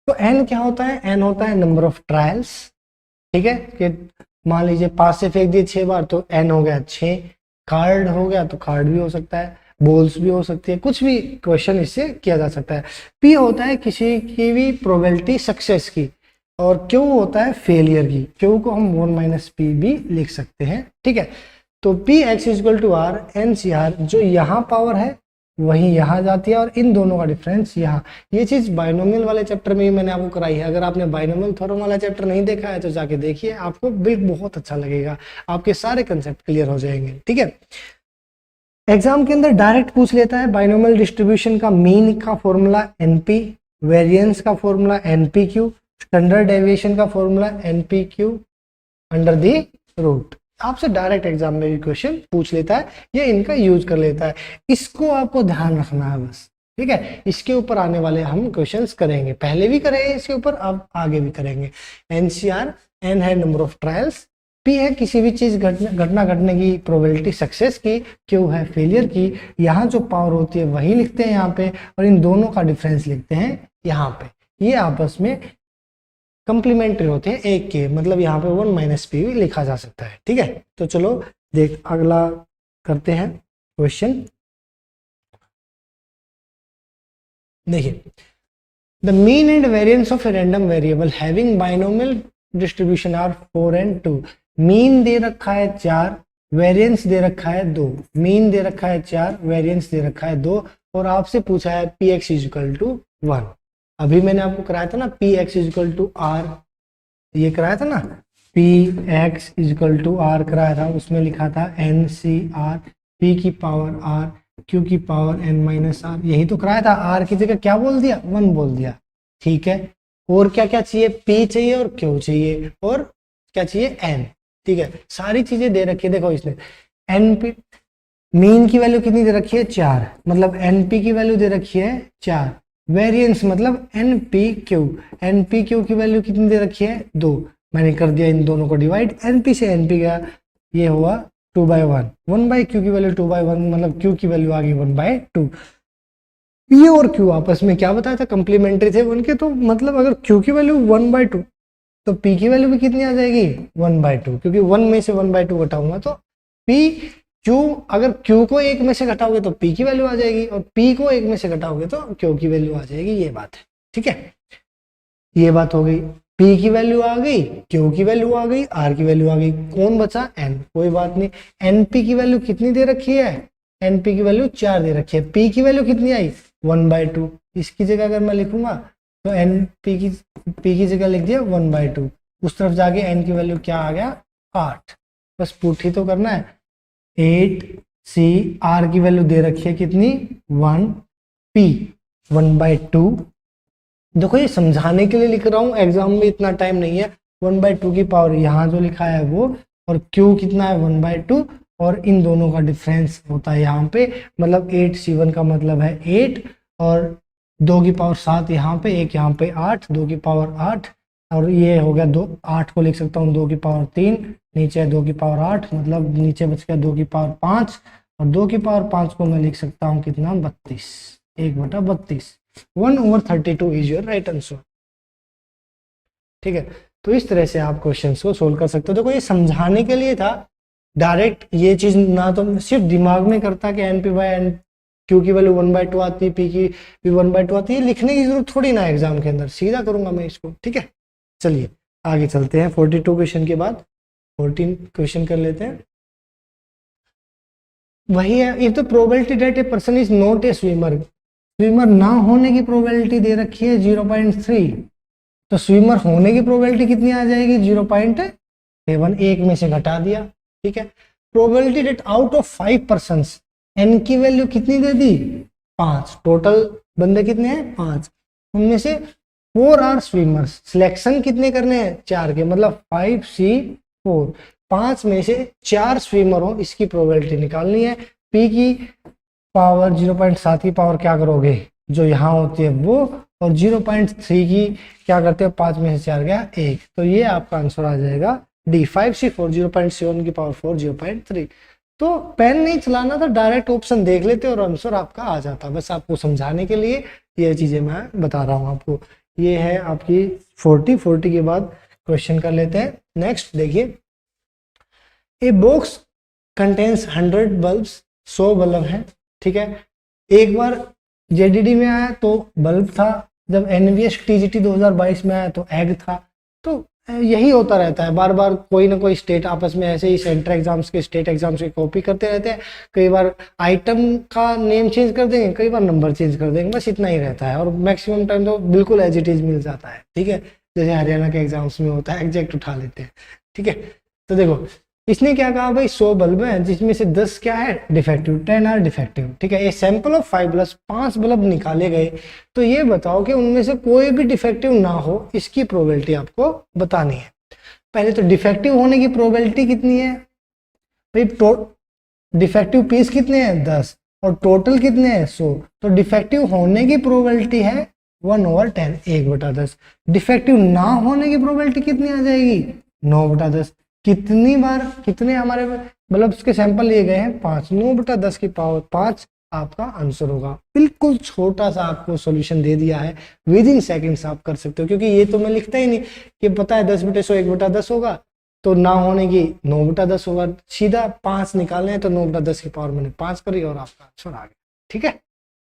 तो एन क्या होता है? एन होता है नंबर ऑफ ट्रायल्स, ठीक है। कि मान लीजिए 5 से फेंक दिए 6 बार तो एन हो गया 6, कार्ड हो गया तो कार्ड भी हो सकता है, बॉल्स भी हो सकती है, कुछ भी क्वेश्चन इससे किया जा सकता है। पी होता है किसी की भी प्रोबेबिलिटी सक्सेस की, और क्यू होता है फेलियर की, क्यू को हम 1 - p भी लिख सकते हैं, ठीक है। तो P X equal to R N C R, जो यहाँ पावर है वही यहाँ जाती है और इन दोनों का डिफरेंस यहाँ। ये चीज बाइनोमियल वाले चैप्टर में ही मैंने आपको कराई है। अगर आपने बाइनोमियल थ्योरम वाला चैप्टर नहीं देखा है तो जाके देखिए, आपको बिल्कुल बहुत अच्छा लगेगा, आपके सारे कंसेप्ट क्लियर हो जाएंगे। ठीक है, एग्जाम के अंदर डायरेक्ट पूछ लेता है बाइनोमियल डिस्ट्रीब्यूशन का मीन का फॉर्मूला एनपी, वेरिएंस का फॉर्मूला एनपीक्यू, स्टैंडर्ड डेविएशन का फॉर्मूला एनपीक्यू अंडर दी रूट। आपसे डायरेक्ट एग्जाम में भी क्वेश्चन पूछ लेता है, ये इनका यूज कर लेता है। इसको आपको ध्यान रखना है बस। ठीक है, इसके ऊपर आने वाले हम क्वेश्चंस करेंगे, पहले भी करेंगे इसके ऊपर, अब आगे भी करेंगे। एनसीआर, एन है नंबर ऑफ ट्रायल्स, पी है किसी भी चीज घटना घटने की प्रोबेबिलिटी सक्सेस की, क्यू है फेलियर की। यहाँ जो पावर होती है वही लिखते हैं यहाँ पे, और इन दोनों का डिफरेंस लिखते हैं यहाँ पे। ये आपस में कंप्लीमेंट्री होते हैं एक के, मतलब यहाँ पे 1 माइनस पी भी लिखा जा सकता है। ठीक है, तो चलो देख अगला करते हैं क्वेश्चन। देखिए, the mean and variance of a random variable having binomial distribution are 4 and 2। Mean दे रखा है 4, वेरिएंस दे रखा है 2। मीन दे रखा है 4, वेरिएंस दे रखा है 2, और आपसे पूछा है P X is equal to 1। अभी मैंने आपको कराया था ना P X is equal to R, ये कराया था ना, P X is equal to R कराया था, उसमें लिखा था एन सी आर, पी की पावर आर, क्यू की पावर एन माइनस आर, यही तो कराया था। आर की जगह क्या बोल दिया, 1 बोल दिया। ठीक है, और क्या क्या चाहिए, पी चाहिए और क्यू चाहिए, और क्या चाहिए, एन। ठीक है, सारी चीजें दे रखी है। देखो इसमें एन पी मीन की वैल्यू कितनी दे रखी है, 4, मतलब एन पी की वैल्यू दे रखी है 4। वेरिएंस मतलब N P Q, N P Q की वैल्यू कितनी दे रखी है, 2। मैंने कर दिया इन दोनों को डिवाइड, एन पी से एन पी गया, ये हुआ 2/1, 1/क्यू की वैल्यू 2/1, मतलब क्यू की वैल्यू आ गई 1/2। पी और क्यू आपस में क्या बताया था, कंप्लीमेंट्री थे उनके, तो मतलब अगर क्यू की वैल्यू 1/2 तो पी की वैल्यू भी कितनी आ जाएगी, 1/2, क्योंकि 1 में से 1/2 घटाऊंगा तो पी क्यू, अगर क्यू को 1 में से घटाओगे तो पी की वैल्यू आ जाएगी, और पी को 1 में से घटाओगे तो क्यू की वैल्यू आ जाएगी। ये बात है। ठीक है, ये बात हो गई, पी की वैल्यू आ गई, क्यू की वैल्यू आ गई, आर की वैल्यू आ गई, कौन बचा, एन। कोई बात नहीं, एनपी की वैल्यू कितनी दे रखी है, एनपी की वैल्यू 4 दे रखी है, पी की वैल्यू कितनी आई, 1/2। इसकी जगह अगर मैं लिखूंगा तो एन पी की जगह लिख दिया 1/2, उस तरफ जाके एन की वैल्यू क्या आ गया, 8। बस पुट ही तो करना है, 8 सी, आर की वैल्यू दे रखी है कितनी, 1, पी 1/2। देखो ये समझाने के लिए लिख रहा हूँ, एग्जाम में इतना टाइम नहीं है। 1/2 की पावर यहाँ जो लिखा है वो, और क्यू कितना है 1/2, और इन दोनों का डिफरेंस होता है यहाँ पे, मतलब 8C1 का मतलब है 8, और 2 की पावर 7 यहाँ पे, एक यहाँ पे 8, 2 की पावर 8, और ये हो गया 2, 8 को लिख सकता हूँ 2 की पावर 3, नीचे 2 की पावर 8, मतलब नीचे बच गया 2 की पावर 5, और 2 की पावर 5 को मैं लिख सकता हूँ कितना, 32, 1/32। 1/32 इज योर राइट आंसर। ठीक है, तो इस तरह से आप क्वेश्चंस को सोल्व कर सकते हो। देखो ये समझाने के लिए था, डायरेक्ट ये चीज ना तो सिर्फ दिमाग में करता कि N P by N Q की वैल्यू 1/2 आती है, पी की भी 1/2 आती है, लिखने की जरूरत थोड़ी ना एग्जाम के अंदर, सीधा करूंगा मैं इसको। ठीक है, चलिए आगे चलते हैं। 42 क्वेश्चन के बाद 14 क्वेश्चन कर लेते हैं। वही है, if the probability that a person is not a swimmer, swimmer ना होने की प्रोबेबिलिटी दे रखी है 0.3, तो स्विमर होने की प्रोबेबिलिटी कितनी आ जाएगी, 0.7, 1 में से घटा दिया। ठीक है, probability that out of 5 persons, N की वैल्यू कितनी दे दी, 5, टोटल बंदे कितने हैं, 5, उनमें से 4 आर स्विमर्स, सिलेक्शन कितने करने हैं, 4 के, मतलब 5C4, 5 में से 4 स्विमर हो, इसकी प्रोबेबिलिटी निकालनी है। पी की पावर 0.7 की पावर क्या करोगे, जो यहाँ होती है वो, और 0.3 की क्या करते हो, 5 में से 4 गया 1, तो ये आपका आंसर आ जाएगा डी, 5C4, 0.7 की पावर 4, 0.3। तो पेन नहीं चलाना था, डायरेक्ट ऑप्शन देख लेते और आंसर आपका आ जाता। बस आपको समझाने के लिए ये चीजें मैं बता रहा हूँ आपको। ये है आपकी 40 के बाद क्वेश्चन कर लेते हैं। नेक्स्ट देखिए, ए बॉक्स कंटेन्स 100 बल्ब्स, 100 बल्ब है। ठीक है, एक बार जेडीडी में आया तो बल्ब था, जब एनवीएस टीजीटी 2022 में आया तो एग था। तो यही होता रहता है, बार बार कोई ना कोई स्टेट आपस में ऐसे ही सेंट्रल एग्जाम्स के स्टेट एग्जाम्स की कॉपी करते रहते हैं। कई बार आइटम का नेम चेंज कर देंगे, कई बार नंबर चेंज कर देंगे, बस इतना ही रहता है। और मैक्सिमम टाइम तो बिल्कुल एज इट इज मिल जाता है, ठीक है, जैसे हरियाणा के एग्जाम्स में होता है, एग्जैक्ट उठा लेते हैं, ठीक है। तो देखो इसने क्या कहा भाई, 100 बल्ब हैं जिसमें से 10 क्या है डिफेक्टिव, 10 आर डिफेक्टिव, ठीक है। A sample of 5 bulb, 5 bulb निकाले गए, तो ये बताओ कि उनमें से कोई भी डिफेक्टिव ना हो, इसकी प्रोबेबिलिटी आपको बतानी है। पहले तो डिफेक्टिव होने की प्रोबेबिलिटी कितनी है भाई, डिफेक्टिव पीस कितने हैं 10 और टोटल कितने हैं 100, तो डिफेक्टिव होने की प्रोबेबिलिटी है 1/10, 1/10। डिफेक्टिव ना होने की प्रोबेबिलिटी कितनी आ जाएगी 9/10। कितनी बार, कितने हमारे बल्ब्स के सैंपल लिए गए हैं 5, 9/10 की पावर 5 आपका आंसर होगा। बिल्कुल छोटा सा आपको सॉल्यूशन दे दिया है, विद इन सेकेंड्स आप कर सकते हो, क्योंकि ये तो मैं लिखता ही नहीं कि पता है 10/100 1/10 होगा, तो ना होने की 9/10 होगा, सीधा 5 निकालने हैं तो 9/10 की पावर मैंने 5 करी और आपका आंसर आ गया, ठीक है।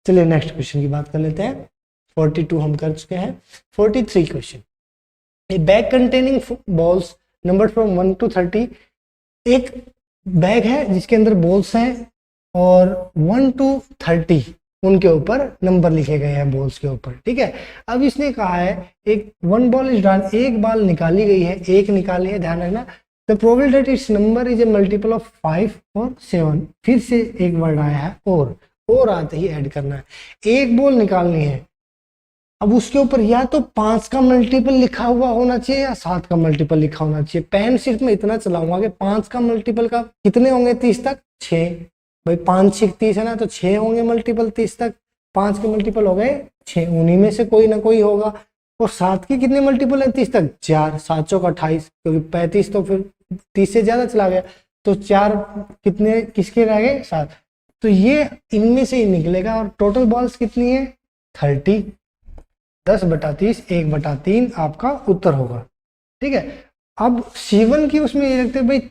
चलिए नेक्स्ट क्वेश्चन की बात कर लेते हैं। 42 हम कर चुके हैं। 43 question, A bag containing balls number from 1 to 30। एक बैग है जिसके अंदर बॉल्स हैं और 1 to 30 उनके ऊपर नंबर लिखे गए हैं बॉल्स के ऊपर, ठीक है। अब इसने कहा है एक 1 बॉल इज डन, एक बॉल निकाली गई है, एक निकाली है, ध्यान रखना। The probability that it's number is a multiple of 5 और 7। फिर से एक वर्ड आया है और आते ही ऐड करना है। एक बॉल निकालनी है, अब उसके ऊपर या तो 5 का मल्टीपल लिखा हुआ होना चाहिए या 7 का मल्टीपल लिखा होना चाहिए। पेन सिर्फ मैं इतना चलाऊंगा कि 5 का मल्टीपल का कितने होंगे 30 तक 6, भाई 5 6 30 है ना, तो 6 होंगे मल्टीपल 30 तक, 5 के मल्टीपल हो गए 6, उन्हीं में से कोई ना कोई होगा। और 7 के कितने मल्टीपल है 30 तक 4, 7 चौक 28, क्योंकि 35 तो फिर 30 से ज्यादा चला गया, तो 4 कितने किसके रह गए 7, तो ये इनमें से ही निकलेगा। और टोटल बॉल्स कितनी है 30, 10/30, 1/3 आपका उत्तर होगा, ठीक है। अब C1 की उसमें ये रखते भाई,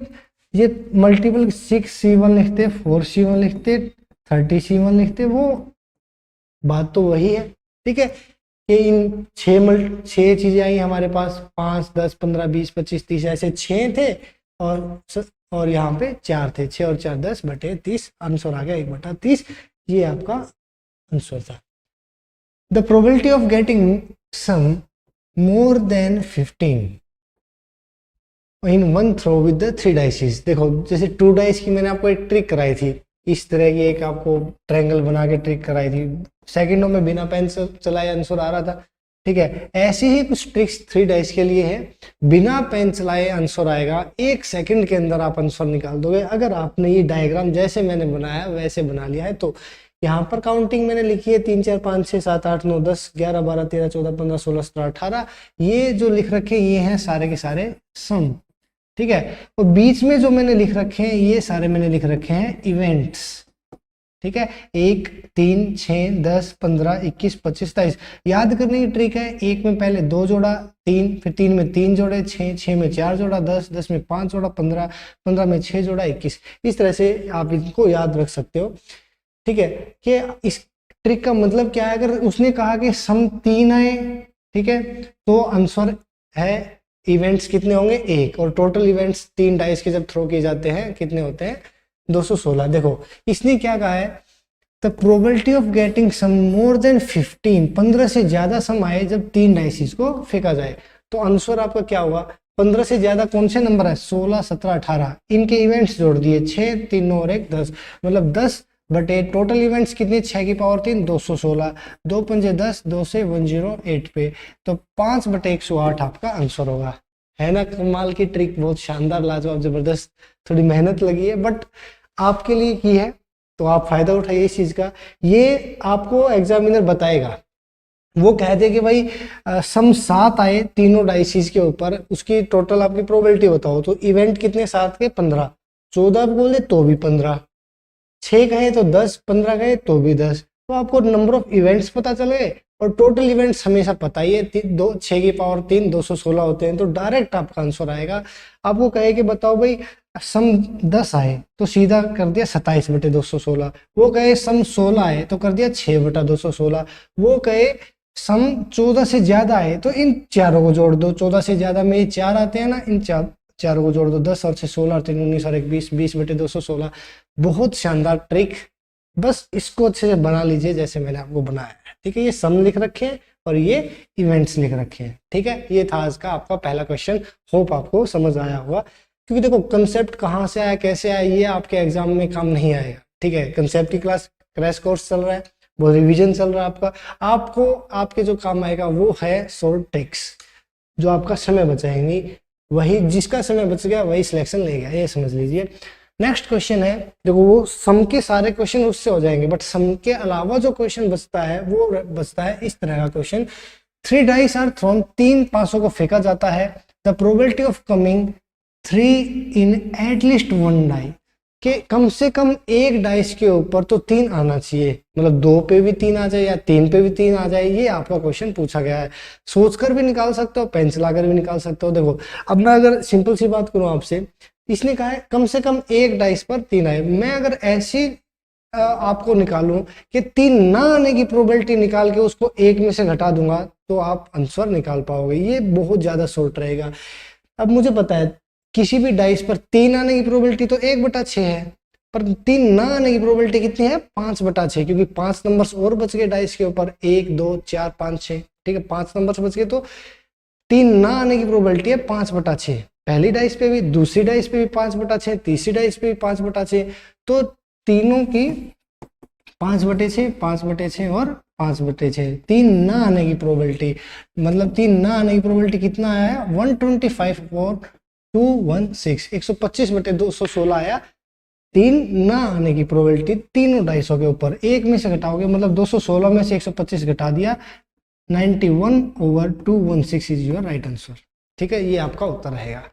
ये मल्टीपल 6C1 लिखते, 4C1 लिखते, 30C1 लिखते, वो बात तो वही है, ठीक है। कि इन 6 चीजें आई हमारे पास, 5 10 15 20 25 30, ऐसे 6 थे और यहाँ पे 4 थे, 6 और 4 10/30, आंसर आ गया 1/30, ये आपका आंसर था। The probability of getting some more than 15 in one throw with the 3 dice। देखो जैसे 2 डाइस की मैंने आपको एक ट्रिक कराई थी, इस तरह की एक आपको ट्रायंगल बना के ट्रिक कराई थी, सेकंडों में बिना पेन से चलाए आंसर आ रहा था, ठीक है। ऐसी ही कुछ ट्रिक्स 3 डाइस के लिए है, बिना पेन चलाए आंसर आएगा, 1 सेकंड के अंदर आप आंसर निकाल दोगे। अगर आपने ये डायग्राम जैसे मैंने बनाया वैसे बना लिया है। तो यहाँ पर काउंटिंग मैंने लिखी है 3 4 5 6 7 8 9 10 11 12 13 14 15 16 17 18, ये जो लिख रखे ये हैं सारे के सारे सम, ठीक है। और बीच में जो मैंने लिख रखे हैं ये सारे मैंने लिख रखे हैं इवेंट्स, ठीक है। 1 3 6 10 15 21 25 27। याद करने की ट्रिक है, 1 में पहले 2 जोड़ा 3, फिर 3 में 3 जोड़े 6, 6 में 4 जोड़ा 10, 10 में 5 जोड़ा 15, 15 में 6 जोड़ा 21। इस तरह से आप इनको याद रख सकते हो, ठीक है। कि इस ट्रिक का मतलब क्या है, अगर उसने कहा कि सम 3 आए, ठीक है, तो आंसर है इवेंट्स कितने होंगे 1, और टोटल इवेंट्स 3 डाइस के जब थ्रो किए जाते हैं कितने होते हैं 216। देखो इसने क्या कहा है, the probability of getting sum more than 15, 15 से ज्यादा सम आए जब 3 डाइस को फेंका जाए, तो आंसर आपका क्या होगा, 15 से ज्यादा कौन से नंबर है 16 17 18, इनके इवेंट्स जोड़ दिए 6 3 9 और 1 10, मतलब 10 बटे टोटल इवेंट्स कितने 6 की पावर 3 216, 2 पंजे 10, 2 से 108 पे, तो 5/108 आपका आंसर होगा। है ना कमाल की ट्रिक, बहुत शानदार लाजवाब जबरदस्त, थोड़ी मेहनत लगी है बट आपके लिए की है, तो आप फायदा उठाइए इस चीज का। ये आपको एग्जामिनर बताएगा, वो कहते कि भाई सम 7 आए तीनों डाइसिस के ऊपर, उसकी टोटल आपकी प्रोबेबिलिटी बताओ, तो इवेंट कितने 7 के 15, 14 बोले तो भी 15, 6 कहे तो 10, 15 कहे तो भी 10, तो आपको नंबर ऑफ इवेंट्स पता चल गए और टोटल इवेंट्स हमेशा पता ही है, 6 की पावर 3 216 होते हैं, तो डायरेक्ट आपका आंसर आएगा। आपको कहे कि बताओ भाई सम 10 आए तो सीधा कर दिया 27/216, वो कहे सम 16 आए तो कर दिया 6/216, वो कहे सम 14 से ज्यादा है तो इन चारों को जोड़ दो। 14 से ज्यादा में ये 4 आते हैं ना, इन चारों को जोड़ दो। 10 और 6 16 और 3 19 और 1 20, 20/216। बहुत शानदार ट्रिक, बस इसको अच्छे से बना लीजिए जैसे मैंने आपको बनाया है। ठीक है, ये सम लिख रखे हैं और ये इवेंट्स लिख रखे हैं। ठीक है, ये था आज का आपका पहला क्वेश्चन। होप आपको समझ आया होगा, क्योंकि देखो कंसेप्ट कहाँ से आया कैसे आया ये आपके एग्जाम में काम नहीं आएगा। ठीक है, कंसेप्ट की क्लास क्रैश कोर्स चल रहा है, वो रिवीजन चल रहा है आपका। आपको आपके जो काम आएगा वो है शॉर्ट ट्रिक्स, जो आपका समय बचाएंगी। वही जिसका समय बच गया वही सिलेक्शन ले गया, ये समझ लीजिए। नेक्स्ट क्वेश्चन है, देखो वो सम के सारे क्वेश्चन उससे हो जाएंगे, बट सम के अलावा जो क्वेश्चन बचता है वो बचता है इस तरह का क्वेश्चन। 3 डाइस आर थ्रोन, 3 पासों को फेंका जाता है। The probability of coming 3 in at least 1 die, कि कम से कम एक डाइस के ऊपर तो 3 आना चाहिए, मतलब 2 पे भी 3 आ जाए या 3 पे भी 3 आ जाए। ये आपका क्वेश्चन पूछा गया है। सोचकर भी निकाल सकते हो, पेन चलाकर भी निकाल सकते हो। देखो अब मैं अगर सिंपल सी बात करूं आपसे, इसने कहा है कम से कम एक डाइस पर 3 आए। मैं अगर ऐसी आपको निकालूं कि 3 ना आने की प्रोबेबिलिटी निकाल के उसको 1 में से घटा दूंगा तो आप आंसर निकाल पाओगे, ये बहुत ज्यादा शॉर्ट रहेगा। अब मुझे पता है किसी भी डाइस पर 3 आने की प्रोबेबिलिटी तो 1/6 है, पर 3 ना आने की प्रोबेबिलिटी कितनी है? 5/6, क्योंकि 5 नंबर्स और बच गए डाइस के ऊपर, 1 2 4 5 6। ठीक है, 5 नंबर्स बच गए तो 3 ना आने की प्रोबेबिलिटी है 5/6। पहली डाइस पे भी, दूसरी डाइस पे भी 5/6, तीसरी डाइस पे भी 5/6, तो तीनों की 5/6, 5/6 और 5/6। 3 ना आने की प्रोबेबिलिटी, मतलब 3 ना आने की प्रोबेबिलिटी कितना आया है? 125 और 216, 125/216 आया 3 ना आने की प्रोबेबिलिटी तीनों डाइसों के ऊपर। एक में से घटाओगे, मतलब 216 में से 125 घटा दिया, 91/216 इज योर राइट आंसर। ठीक है, ये आपका उत्तर रहेगा।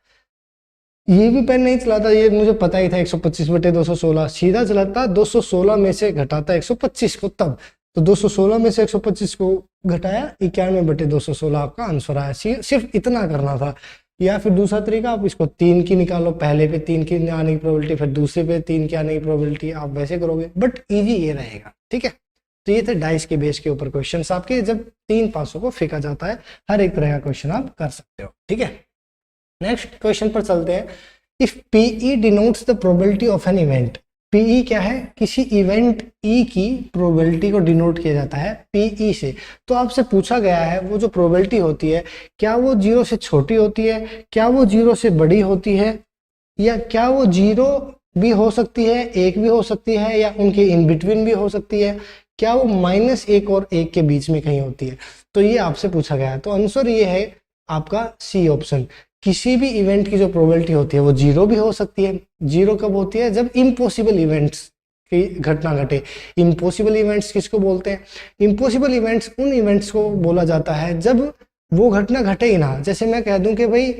ये भी पेन नहीं चलाता, ये मुझे पता ही था 125/216 सीधा चलाता, 216 में से घटाता 125 को तब, तो 216 में से 125 को घटाया, 91/216 आपका आंसर आया। सिर्फ इतना करना था। या फिर दूसरा तरीका, आप इसको 3 की निकालो, पहले पे 3 की आने की प्रोबेबिलिटी, फिर दूसरे पे 3 की आने की प्रोबेबिलिटी, आप वैसे करोगे, बट इजी ये रहेगा। ठीक है, तो ये थे डाइस के बेस के ऊपर क्वेश्चंस आपके, जब 3 पासों को फेंका जाता है, हर एक तरह का क्वेश्चन आप कर सकते हो। ठीक है, नेक्स्ट क्वेश्चन पर चलते हैं। If P E denotes the probability of an event, P E क्या है? किसी इवेंट ई की प्रोबेबिलिटी को डिनोट किया जाता है पीई से। तो आपसे पूछा गया है वो जो प्रोबेबिलिटी होती है, क्या वो 0 से छोटी होती है, क्या वो 0 से बड़ी होती है, या क्या वो 0 भी हो सकती है, 1 भी हो सकती है, या उनके इन बिटवीन भी हो सकती है, क्या वो -1 और 1 के बीच में कहीं होती है? तो ये आपसे पूछा गया है। तो आंसर ये है आपका सी ऑप्शन। किसी भी इवेंट की जो प्रोबेबिलिटी होती है वो 0 भी हो सकती है। 0 कब होती है? जब इम्पॉसिबल इवेंट्स की घटना घटे। इम्पॉसिबल इवेंट्स किसको बोलते हैं? इम्पॉसिबल इवेंट्स उन इवेंट्स को बोला जाता है जब वो घटना घटे ही ना। जैसे मैं कह दूं कि भाई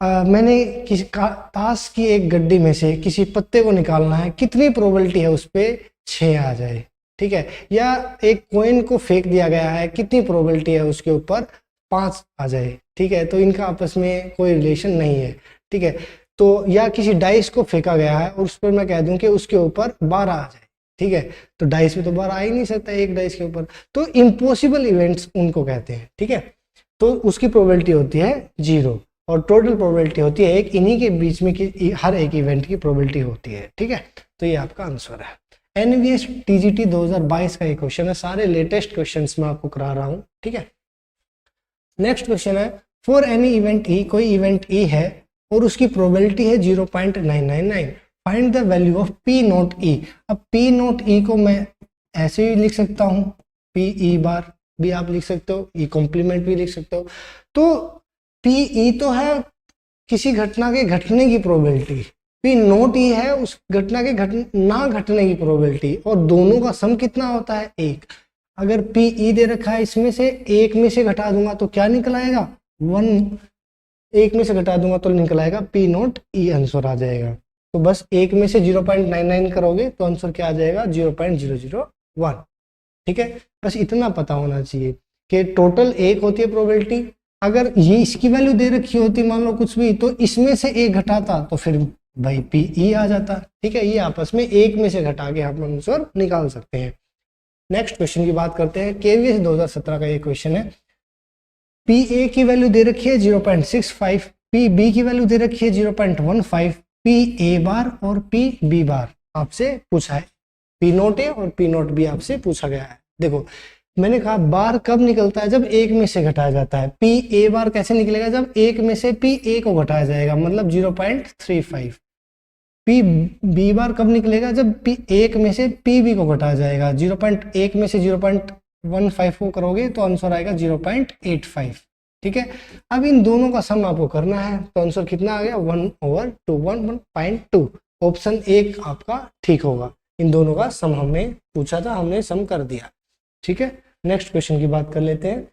मैंने किसी ताश की एक गड्डी में से किसी पत्ते को निकालना है, कितनी प्रोबेबिलिटी है उस पर? 6 आ जाए। ठीक है, या एक कॉइन को फेंक दिया गया है, कितनी प्रोबेबिलिटी है उसके ऊपर? 5 आ जाए। ठीक है, तो इनका आपस में कोई रिलेशन नहीं है। ठीक है, तो या किसी डाइस को फेंका गया है और उस पर मैं कह दूं कि उसके ऊपर 12 आ जाए। ठीक है, तो डाइस में तो 12 आ ही नहीं सकता एक डाइस के ऊपर, तो इम्पॉसिबल इवेंट्स उनको कहते हैं। ठीक है, तो उसकी प्रोबेबिलिटी होती है 0 और टोटल प्रोबेबिलिटी होती है 1। इन्हीं के बीच में की हर एक इवेंट की प्रोबेबिलिटी होती है। ठीक है, तो ये आपका आंसर है। एनवीएस टीजीटी 2022 का ये क्वेश्चन है, सारे लेटेस्ट क्वेश्चंस मैं आपको करा रहा हूँ। ठीक है, नेक्स्ट क्वेश्चन है, फॉर एनी इवेंट ई, कोई इवेंट ई है और उसकी प्रोबेबिलिटी है 0.999, find the value of P not E. अब पी नॉट ई को मैं ऐसे भी लिख सकता हूँ, पी ई बार भी आप लिख सकते हो, ई कॉम्प्लीमेंट भी लिख सकते हो। तो पी ई तो है किसी घटना के घटने की प्रोबेबिलिटी, पी नॉट ई है उस घटना के ना घटने की प्रोबेबिलिटी, और दोनों का सम कितना होता है? 1। अगर पी ई दे रखा है, इसमें से 1 में से घटा दूंगा तो क्या निकल आएगा? 1। 1 में से घटा दूंगा तो निकल आएगा पी नॉट ई, आंसर आ जाएगा। तो बस 1 में से 0.99 करोगे तो आंसर क्या आ जाएगा? 0.001। ठीक है, बस इतना पता होना चाहिए कि टोटल 1 होती है प्रोबेबिलिटी। अगर ये इसकी वैल्यू दे रखी होती मान लो कुछ भी, तो इसमें से 1 घटाता तो फिर भाई पी ई आ जाता। ठीक है, ये आपस में 1 में से घटा के हम आंसर निकाल सकते हैं। नेक्स्ट क्वेश्चन की बात करते हैं, केवीएस 2017 का ये क्वेश्चन है। पी ए की वैल्यू दे रखी है 0.65, पी बी की वैल्यू दे रखी है 0.15, पी ए बार और पी बी बार आपसे पूछा है। पी नोट ए और पी नोट बी आपसे पूछा गया है। देखो मैंने कहा बार कब निकलता है, जब एक में से घटाया जाता है। पी ए बार कैसे निकलेगा, जब एक में से पी ए को घटाया जाएगा, मतलब 0.35। पी बी बार कब निकलेगा, जब पी एक में से पी बी को घटाया जाएगा। 0.1 में से 0.15 को करोगे तो आंसर आएगा 0.85। ठीक है, अब इन दोनों का सम आपको करना है, तो आंसर कितना आ गया 1/2, 1.2। ऑप्शन एक आपका ठीक होगा। इन दोनों का सम हमने पूछा था, हमने सम कर दिया। ठीक है, नेक्स्ट क्वेश्चन की बात कर लेते हैं।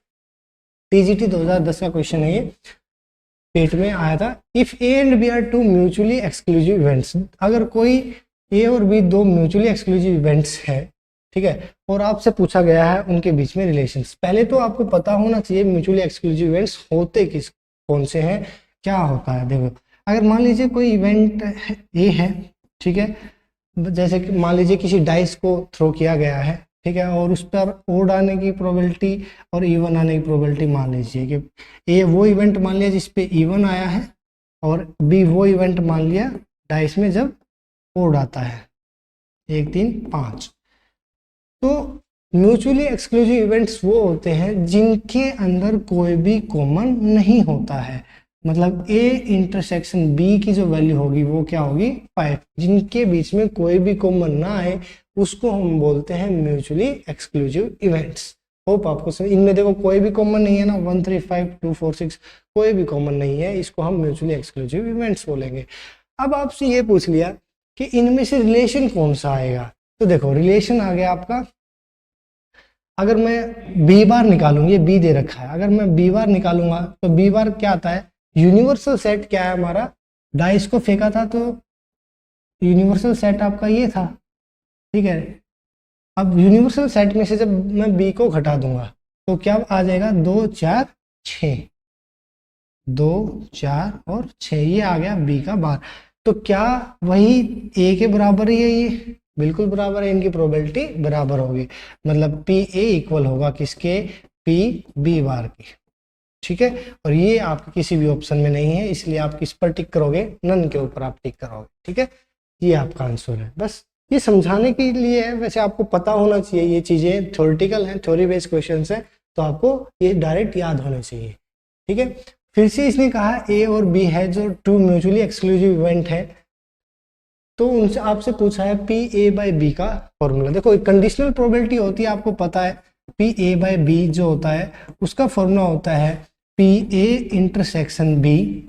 टीजीटी 2010 का क्वेश्चन है ये, पेट में आया था। If A and B are two mutually exclusive events, अगर कोई ए और बी दो म्यूचुअली एक्सक्लूसिव इवेंट्स है, ठीक है, और आपसे पूछा गया है उनके बीच में रिलेशंस। पहले तो आपको पता होना चाहिए म्यूचुअली एक्सक्लूसिव इवेंट्स होते किस कौन से हैं, क्या होता है। देखो अगर मान लीजिए कोई इवेंट ए है, ठीक है, जैसे कि मान लीजिए किसी डाइस को थ्रो किया गया है, ठीक है, और उस पर ओड आने की प्रोबेबिलिटी और इवन आने की प्रोबेबिलिटी मान लीजिए कि ए वो इवेंट मान लिया जिस पे इवन आया है, और बी वो इवेंट मान लिया डाइस में जब ओड आता है 1 3 5। तो म्यूचुअली एक्सक्लूसिव इवेंट्स वो होते हैं जिनके अंदर कोई भी कॉमन नहीं होता है। मतलब ए इंटरसेक्शन बी की जो वैल्यू होगी वो क्या होगी 5, जिनके बीच में कोई भी कॉमन ना आए उसको हम बोलते हैं म्यूचुअली एक्सक्लूसिव इवेंट्स। होप आपको समझ, इनमें देखो कोई भी कॉमन नहीं है ना, 1 3 5 2 4 6 कोई भी कॉमन नहीं है, इसको हम म्यूचुअली एक्सक्लूसिव इवेंट्स बोलेंगे। अब आपसे ये पूछ लिया कि इनमें से रिलेशन कौन सा आएगा, तो देखो रिलेशन आ गया आपका, अगर मैं बी बार निकालूंगी, ये बी दे रखा है, अगर मैं बी बार निकालूंगा तो बी बार क्या आता है, यूनिवर्सल सेट क्या है हमारा, डाइस को फेंका था तो यूनिवर्सल सेट आपका ये था, ठीक है। अब यूनिवर्सल सेट में से जब मैं बी को घटा दूंगा तो क्या आ जाएगा 2 4 6, 2 4 और 6, ये आ गया बी का बार। तो क्या वही ए के बराबर ही है, ये बिल्कुल बराबर है, इनकी प्रोबेबिलिटी बराबर होगी, मतलब पी ए इक्वल होगा किसके, पी बी बार की। ठीक है, और ये आपके किसी भी ऑप्शन में नहीं है, इसलिए आप किस पर टिक करोगे, नन के ऊपर आप टिक करोगे। ठीक है, ये आपका आंसर है। बस ये समझाने के लिए है, वैसे आपको पता होना चाहिए, ये चीजें थ्योरेटिकल हैं, थ्योरी बेस्ड क्वेश्चंस हैं, तो आपको ये डायरेक्ट याद होने चाहिए। ठीक है, फिर से इसने कहा ए और बी है जो टू म्यूचुअली एक्सक्लूसिव इवेंट है, तो उनसे आपसे पूछा है पी ए बाई बी का फॉर्मूला। देखो कंडीशनल प्रोबेबिलिटी होती है, आपको पता है पी ए बाई बी जो होता है उसका फॉर्मूला होता है पी ए इंटरसेक्शन बी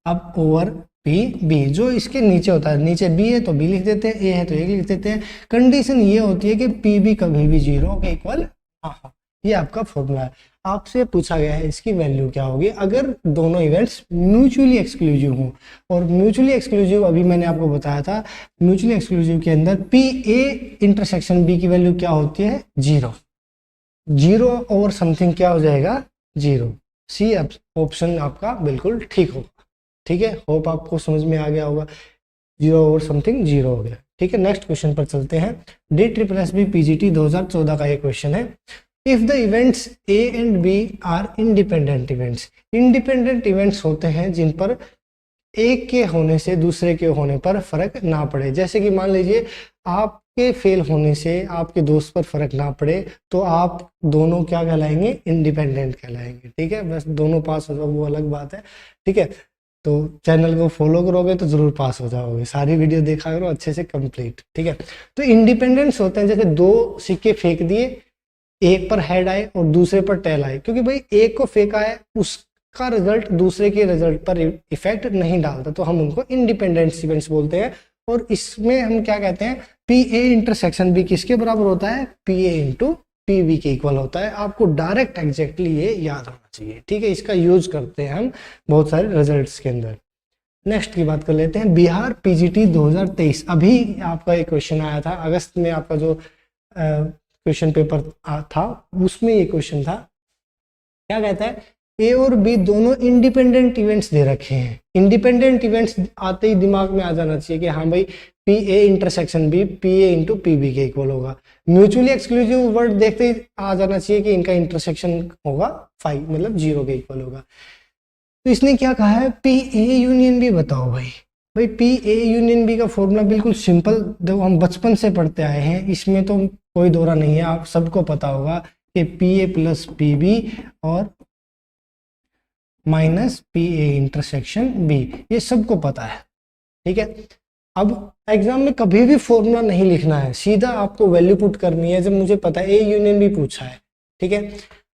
अब ओवर पी बी, जो इसके नीचे होता है, नीचे बी है तो बी लिख देते हैं, ए है तो ए लिख देते हैं। कंडीशन ये होती है कि पी बी कभी भी 0 के इक्वल ना हो, ये आपका फॉर्मूला है। आपसे पूछा गया है इसकी वैल्यू क्या होगी अगर दोनों इवेंट्स म्यूचुअली एक्सक्लूसिव हो, और म्यूचुअली एक्सक्लूसिव अभी मैंने आपको बताया था, म्यूचुअली एक्सक्लूसिव के अंदर पी ए इंटरसेक्शन बी की वैल्यू क्या होती है 0, 0 ओवर समथिंग क्या हो जाएगा 0। सी ऑप्शन आपका बिल्कुल ठीक होगा। ठीक है, होप आपको समझ में आ गया होगा, 0 ओवर समथिंग 0 हो गया। ठीक है, नेक्स्ट क्वेश्चन पर चलते हैं। DSSS PGT 2014 का ये क्वेश्चन है, if the events A and B are independent events, independent events होते हैं जिन पर एक के होने से दूसरे के होने पर फर्क ना पड़े। जैसे कि मान लीजिए आपके फेल होने से आपके दोस्त पर फर्क ना पड़े, तो आप दोनों क्या कहलाएंगे, इंडिपेंडेंट कहलाएंगे। ठीक है, बस दोनों पास हो जाओ वो अलग बात है। ठीक है, तो चैनल को फॉलो करोगे तो जरूर पास हो जाओगे, सारी वीडियो देखा करो अच्छे से कंप्लीट। ठीक है, तो इंडिपेंडेंस होते हैं, जैसे 2 सिक्के फेंक दिए, एक पर हेड आए और दूसरे पर टेल आए, क्योंकि भाई एक को फेंका है उसका रिजल्ट दूसरे के रिजल्ट पर इफेक्ट नहीं डालता, तो हम उनको इंडिपेंडेंट इवेंट्स बोलते हैं। और इसमें हम क्या कहते हैं, पी ए इंटरसेक्शन बी किसके बराबर होता है, P A into P B के इक्वल होता है। आपको डायरेक्ट एग्जैक्टली ये याद होना चाहिए। ठीक है, इसका यूज करते हैं हम बहुत सारे रिजल्ट्स के अंदर। नेक्स्ट की बात कर लेते हैं, बिहार पीजीटी 2023, अभी आपका एक क्वेश्चन आया था अगस्त में, आपका जो क्वेश्चन पेपर था उसमें ये क्वेश्चन था। क्या कहता है, ए और बी दोनों इंडिपेंडेंट इवेंट्स दे रखे हैं। इंडिपेंडेंट इवेंट्स आते ही दिमाग में आ जाना चाहिए कि हाँ भाई P A intersection B P A into P B के इक्वल होगा। म्यूचुअली एक्सक्लूसिव वर्ड देखते ही आ जाना चाहिए कि इनका इंटरसेक्शन होगा 5 मतलब 0 के इक्वल होगा। तो इसने क्या कहा है, पी ए यूनियन बी बताओ भाई। भाई पी ए यूनियन बी का फॉर्मूला बिल्कुल सिंपल, देखो हम बचपन से पढ़ते आए हैं, इसमें तो कोई दौरा नहीं है, आप सबको पता होगा कि P A plus P B और minus P A intersection B, ये सबको पता है। ठीक है, अब एग्जाम में कभी भी फॉर्मूला नहीं लिखना है, सीधा आपको वैल्यू पुट करनी है। जब मुझे पता है ए यूनियन बी पूछा है, ठीक है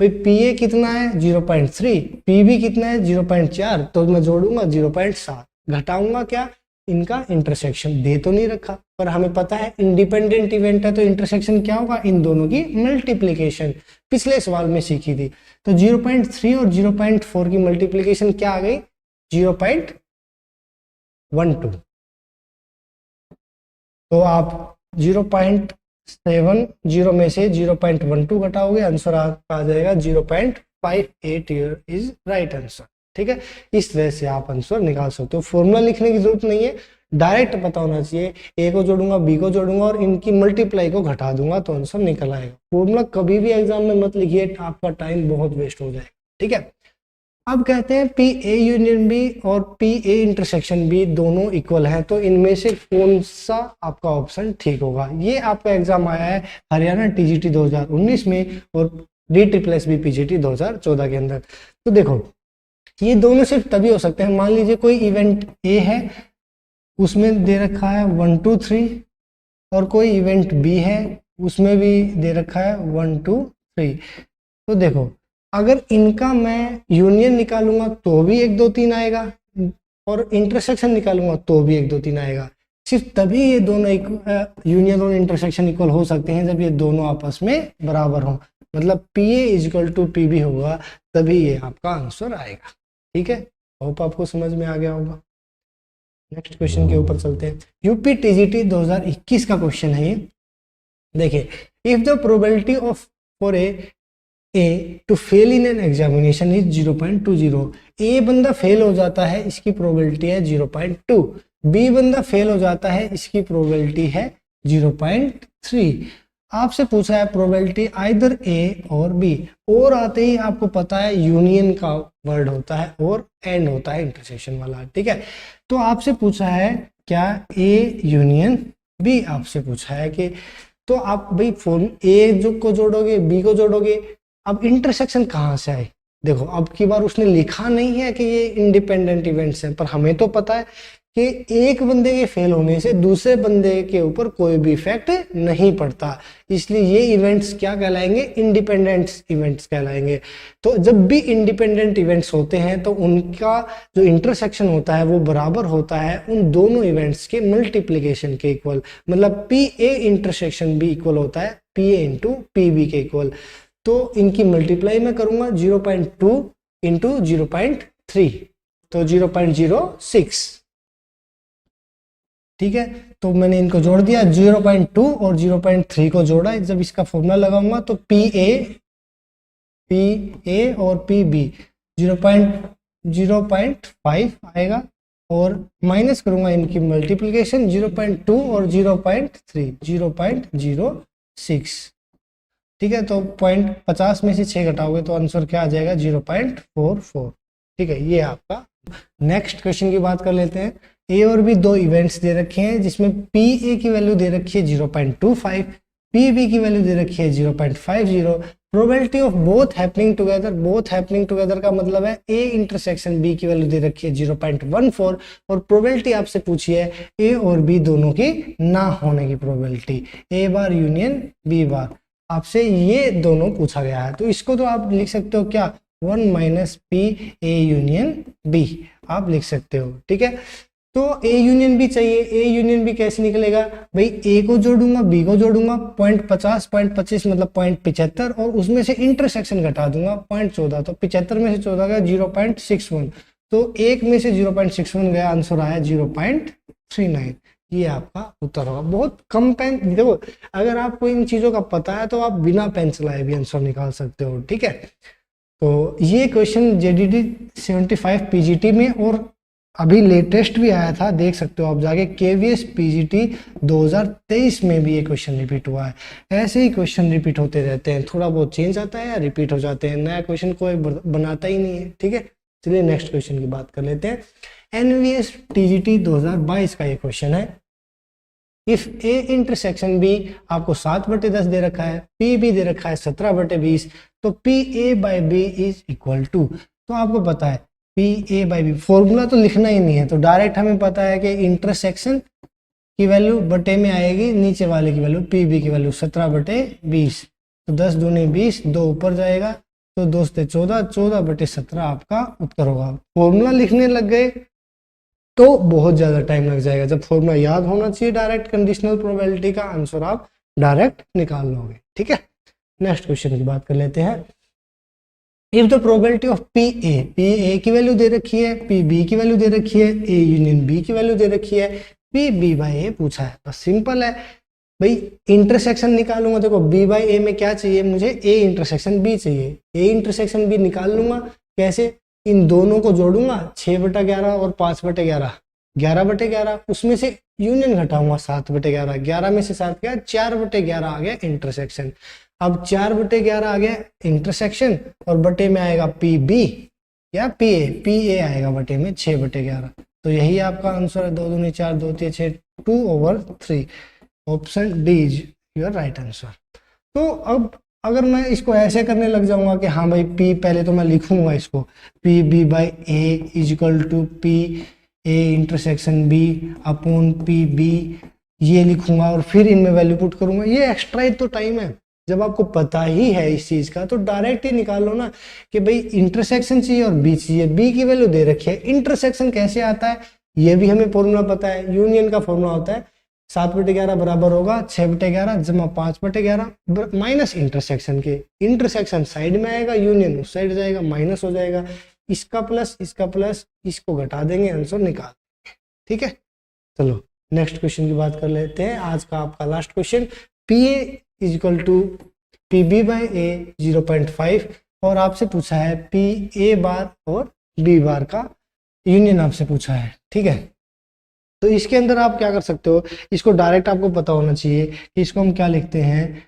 भाई पी ए कितना है 0.3, पी बी कितना है 0.4, तो मैं जोड़ूंगा 0.7, घटाऊंगा क्या, इनका इंटरसेक्शन। दे तो नहीं रखा पर हमें पता है इंडिपेंडेंट इवेंट है तो इंटरसेक्शन क्या होगा, इन दोनों की मल्टीप्लीकेशन, पिछले सवाल में सीखी थी। तो 0.3 और 0.4 की मल्टीप्लीकेशन क्या आ गई 0.12। तो आप 0.70 में से 0.12 घटाओगे, आंसर आपका आ जाएगा 0.58 इज राइट आंसर। ठीक है, इस तरह से आप आंसर निकाल सकते हो। फॉर्मूला लिखने की जरूरत नहीं है, डायरेक्ट पता होना चाहिए, ए को जोड़ूंगा बी को जोड़ूंगा और इनकी मल्टीप्लाई को घटा दूंगा तो आंसर निकल आएगा। फॉर्मूला कभी भी एग्जाम में मत लिखिए, आपका टाइम बहुत वेस्ट हो जाएगा। ठीक है, अब कहते हैं पी ए यूनियन बी और पी ए इंटरसेक्शन बी दोनों इक्वल हैं, तो इनमें से कौन सा आपका ऑप्शन ठीक होगा। ये आपका एग्जाम आया है हरियाणा टीजीटी 2019 में और DSSS पीजीटी 2014 के अंदर। तो देखो ये दोनों सिर्फ तभी हो सकते हैं, मान लीजिए कोई इवेंट ए है उसमें दे रखा है 1 2 3 और कोई इवेंट बी है उसमें भी दे रखा है 1 2 3। तो देखो अगर इनका मैं यूनियन निकालूंगा तो भी 1 2 3 आएगा और इंटरसेक्शन निकालूंगा तो भी 1 2 3 आएगा। सिर्फ तभी ये दोनों यूनियन और इंटरसेक्शन इक्वल हो सकते हैं जब ये दोनों आपस में बराबर हो, मतलब P A equal to P B होगा तभी ये आपका आंसर आएगा। ठीक है, होप आपको समझ में आ गया होगा। नेक्स्ट क्वेश्चन के ऊपर चलते हैं। यूपी टीजीटी 2021 का क्वेश्चन है ये। देखिए, if the probability of for A to fail in an examination is 0.20, A बंदा फेल हो जाता है इसकी प्रोबेबिलिटी है 0.2, बी बंदा फेल हो जाता है इसकी प्रोबेबिलिटी है 0.3। आपसे पूछा है प्रोबेबिलिटी आइदर ए और बी, और आते ही आपको पता है यूनियन का वर्ड होता है और एंड होता है इंटरसेक्शन वाला। ठीक है, तो आपसे पूछा है क्या ए यूनियन बी, आपसे पूछा है कि तो आप भाई फॉर्म ए जो को जोड़ोगे बी को जोड़ोगे, अब इंटरसेक्शन कहाँ से आए। देखो अब की बार उसने लिखा नहीं है कि ये इंडिपेंडेंट इवेंट्स हैं, पर हमें तो पता है कि एक बंदे के फेल होने से दूसरे बंदे के ऊपर कोई भी इफेक्ट नहीं पड़ता, इसलिए ये इवेंट्स क्या कहलाएंगे, इंडिपेंडेंट इवेंट्स कहलाएंगे। तो जब भी इंडिपेंडेंट इवेंट्स होते हैं तो उनका जो इंटरसेक्शन होता है वो बराबर होता है उन दोनों इवेंट्स के मल्टीप्लीकेशन के इक्वल, मतलब P A intersection B equal होता है P A into P B के इक्वल। तो इनकी मल्टीप्लाई में करूंगा 0.2 इंटू 0.3 तो 0.06। ठीक है, तो मैंने इनको जोड़ दिया 0.2 और 0.3 को जोड़ा, जब इसका फॉर्मूला लगाऊंगा तो पी ए और पी बी 0.05 आएगा और माइनस करूंगा इनकी मल्टीप्लिकेशन 0.2 और 0.3 0.06। ठीक है, तो 50 में से 6 घटाओगे तो आंसर क्या आ जाएगा 0.44। ठीक है, ये आपका। नेक्स्ट क्वेश्चन की बात कर लेते हैं। ए और बी दो इवेंट्स दे रखे हैं जिसमें पी ए की वैल्यू दे रखी है 0.25, पी बी की वैल्यू दे रखी है 0.50। Probability of both happening together, both happening together का मतलब है ए इंटरसेक्शन बी की वैल्यू दे रखी है 0.14 और प्रोबेबिलिटी आपसे पूछी है ए और बी दोनों की ना होने की प्रोबेबिलिटी, ए बार यूनियन बी बार, आपसे ये दोनों पूछा गया है। तो इसको तो आप लिख सकते हो क्या 1 minus P A union B आप लिख सकते हो। ठीक है, तो ए यूनियन बी चाहिए, ए यूनियन बी कैसे निकलेगा भाई, ए को जोड़ूंगा बी को जोड़ूंगा 0.50 मतलब 0.75 और उसमें से इंटरसेक्शन घटा दूंगा 0.14, तो 75 में से 14 गया 0.61, तो एक में से 0.61 गया, आंसर आया 0.39। ये आपका उत्तर होगा। बहुत कम पेन, देखो अगर आपको इन चीजों का पता है तो आप बिना पेन चलाए भी आंसर निकाल सकते हो। ठीक है, तो ये क्वेश्चन JDT 75 PGT में और अभी लेटेस्ट भी आया था, देख सकते हो आप जाके, KVS PGT 2023 में भी ये क्वेश्चन रिपीट हुआ है। ऐसे ही क्वेश्चन रिपीट होते रहते हैं, थोड़ा बहुत चेंज आता है या रिपीट हो जाते हैं, नया क्वेश्चन कोई बनाता ही नहीं है। ठीक है, चलिए नेक्स्ट क्वेश्चन की बात कर लेते हैं। NVS TGT 2022 का ये क्वेश्चन है। इफ A इंटरसेक्शन B आपको 7/10 दे रखा है, P भी दे रखा है 17/20, तो PA/B इज इक्वल टू, तो आपको पता है PA/B, फॉर्मूला तो लिखना ही नहीं है, तो डायरेक्ट हमें पता है कि इंटरसेक्शन की वैल्यू बटे में आएगी, नीचे वाले की वैल्यू PB की वैल्यू 17/20, तो 10 दूनी 20, 2 ऊपर जाएगा, तो 2 से 14, 14/17 आपका उत्तर होगा। फॉर्मूला लिखने लग गए तो बहुत ज़्यादा टाइम लग जाएगा, जब फॉर्मूला याद होना चाहिए डायरेक्ट कंडीशनल प्रोबेबिलिटी का आंसर आप डायरेक्ट निकाल लोगे। ठीक है, नेक्स्ट क्वेश्चन की बात कर लेते हैं। If the probability of PA की वैल्यू दे रखी है, PB की वैल्यू दे रखी है, A यूनियन B की वैल्यू दे रखी है, PB/A पूछा है, बस सिंपल है भाई, इंटरसेक्शन निकालूंगा। देखो B/A में क्या चाहिए मुझे, A इंटरसेक्शन B चाहिए, A इंटरसेक्शन B निकाल लूंगा कैसे, इन दोनों को जोड़ूंगा, 6/11 और 5/11, 11/11, उसमें से यूनियन घटाऊंगा 7/11, 11 में से 7 गया, 4/11 आ गया इंटरसेक्शन। अब 4/11 आ गया इंटरसेक्शन और बटे में आएगा PB या PA आएगा बटे में 6/11, तो यही आपका आंसर है। 2 दूनी 4, 2 3 6, 2/3, option D is your right answer. तो अब अगर मैं इसको ऐसे करने लग जाऊंगा कि हाँ भाई P, पहले तो मैं लिखूंगा इसको PB/A is equal to PA intersection B upon PB, ये लिखूंगा और फिर इनमें वैल्यू पुट करूंगा, ये एक्स्ट्रा ही तो टाइम है। जब आपको पता ही है इस चीज का तो डायरेक्ट ही निकाल लो ना कि भाई इंटरसेक्शन चाहिए और B चाहिए, B की वैल्यू दे रखी है, इंटरसेक्शन कैसे आता है ये भी हमें फॉर्मूला पता है, यूनियन का फॉर्मूला होता है 7/11 बराबर होगा 6/11 जमा 5/11 माइनस इंटरसेक्शन के, इंटरसेक्शन साइड में आएगा, यूनियन उस साइड जाएगा, माइनस हो जाएगा, इसका प्लस इसको घटा देंगे, आंसर निकाल। ठीक है, चलो नेक्स्ट क्वेश्चन की बात कर लेते हैं। आज का आपका last question, PA is equal to PB/A 0.5 और आपसे पूछा है PA बार और B बार का यूनियन आपसे पूछा है। ठीक है, तो इसके अंदर आप क्या कर सकते हो, इसको डायरेक्ट आपको पता होना चाहिए कि इसको हम क्या लिखते हैं,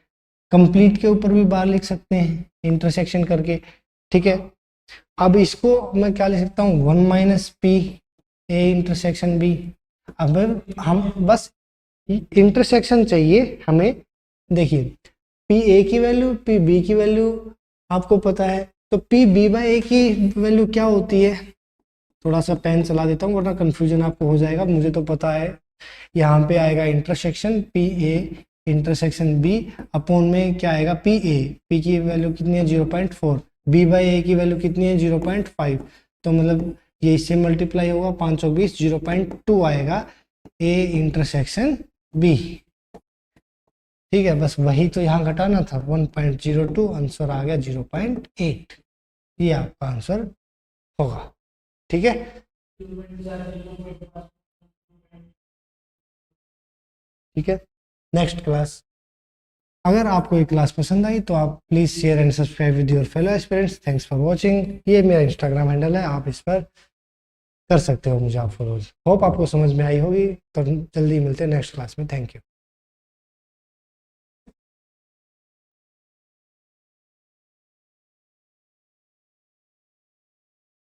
कंप्लीट के ऊपर भी बार लिख सकते हैं इंटरसेक्शन करके। ठीक है, अब इसको मैं क्या लिख सकता हूँ, 1 - PA इंटरसेक्शन B। अब हम बस इंटरसेक्शन चाहिए हमें, देखिए PA की वैल्यू PB की वैल्यू आपको पता है, तो PB/A की वैल्यू क्या होती है, थोड़ा सा पेन चला देता हूँ वरना कंफ्यूजन आपको हो जाएगा, मुझे तो पता है। यहाँ पे आएगा intersection PA intersection B upon में क्या आएगा P की वैल्यू कितनी है 0.4, B/A की वैल्यू कितनी है 0.5, तो मतलब ये इससे मल्टीप्लाई होगा 520, 0.2 आएगा A इंटरसेक्शन B। ठीक है, बस वही तो यहाँ घटाना था, 1.02, आंसर आ गया 0.8, ये आपका आंसर होगा। ठीक है, ठीक है, नेक्स्ट क्लास। अगर आपको ये क्लास पसंद आई तो आप please share and subscribe with your fellow aspirants. Thanks for watching. ये मेरा इंस्टाग्राम हैंडल है, आप इस पर कर सकते हो मुझे आप फॉलो। होप आपको समझ में आई होगी, तो जल्दी मिलते हैं नेक्स्ट क्लास में। Thank you.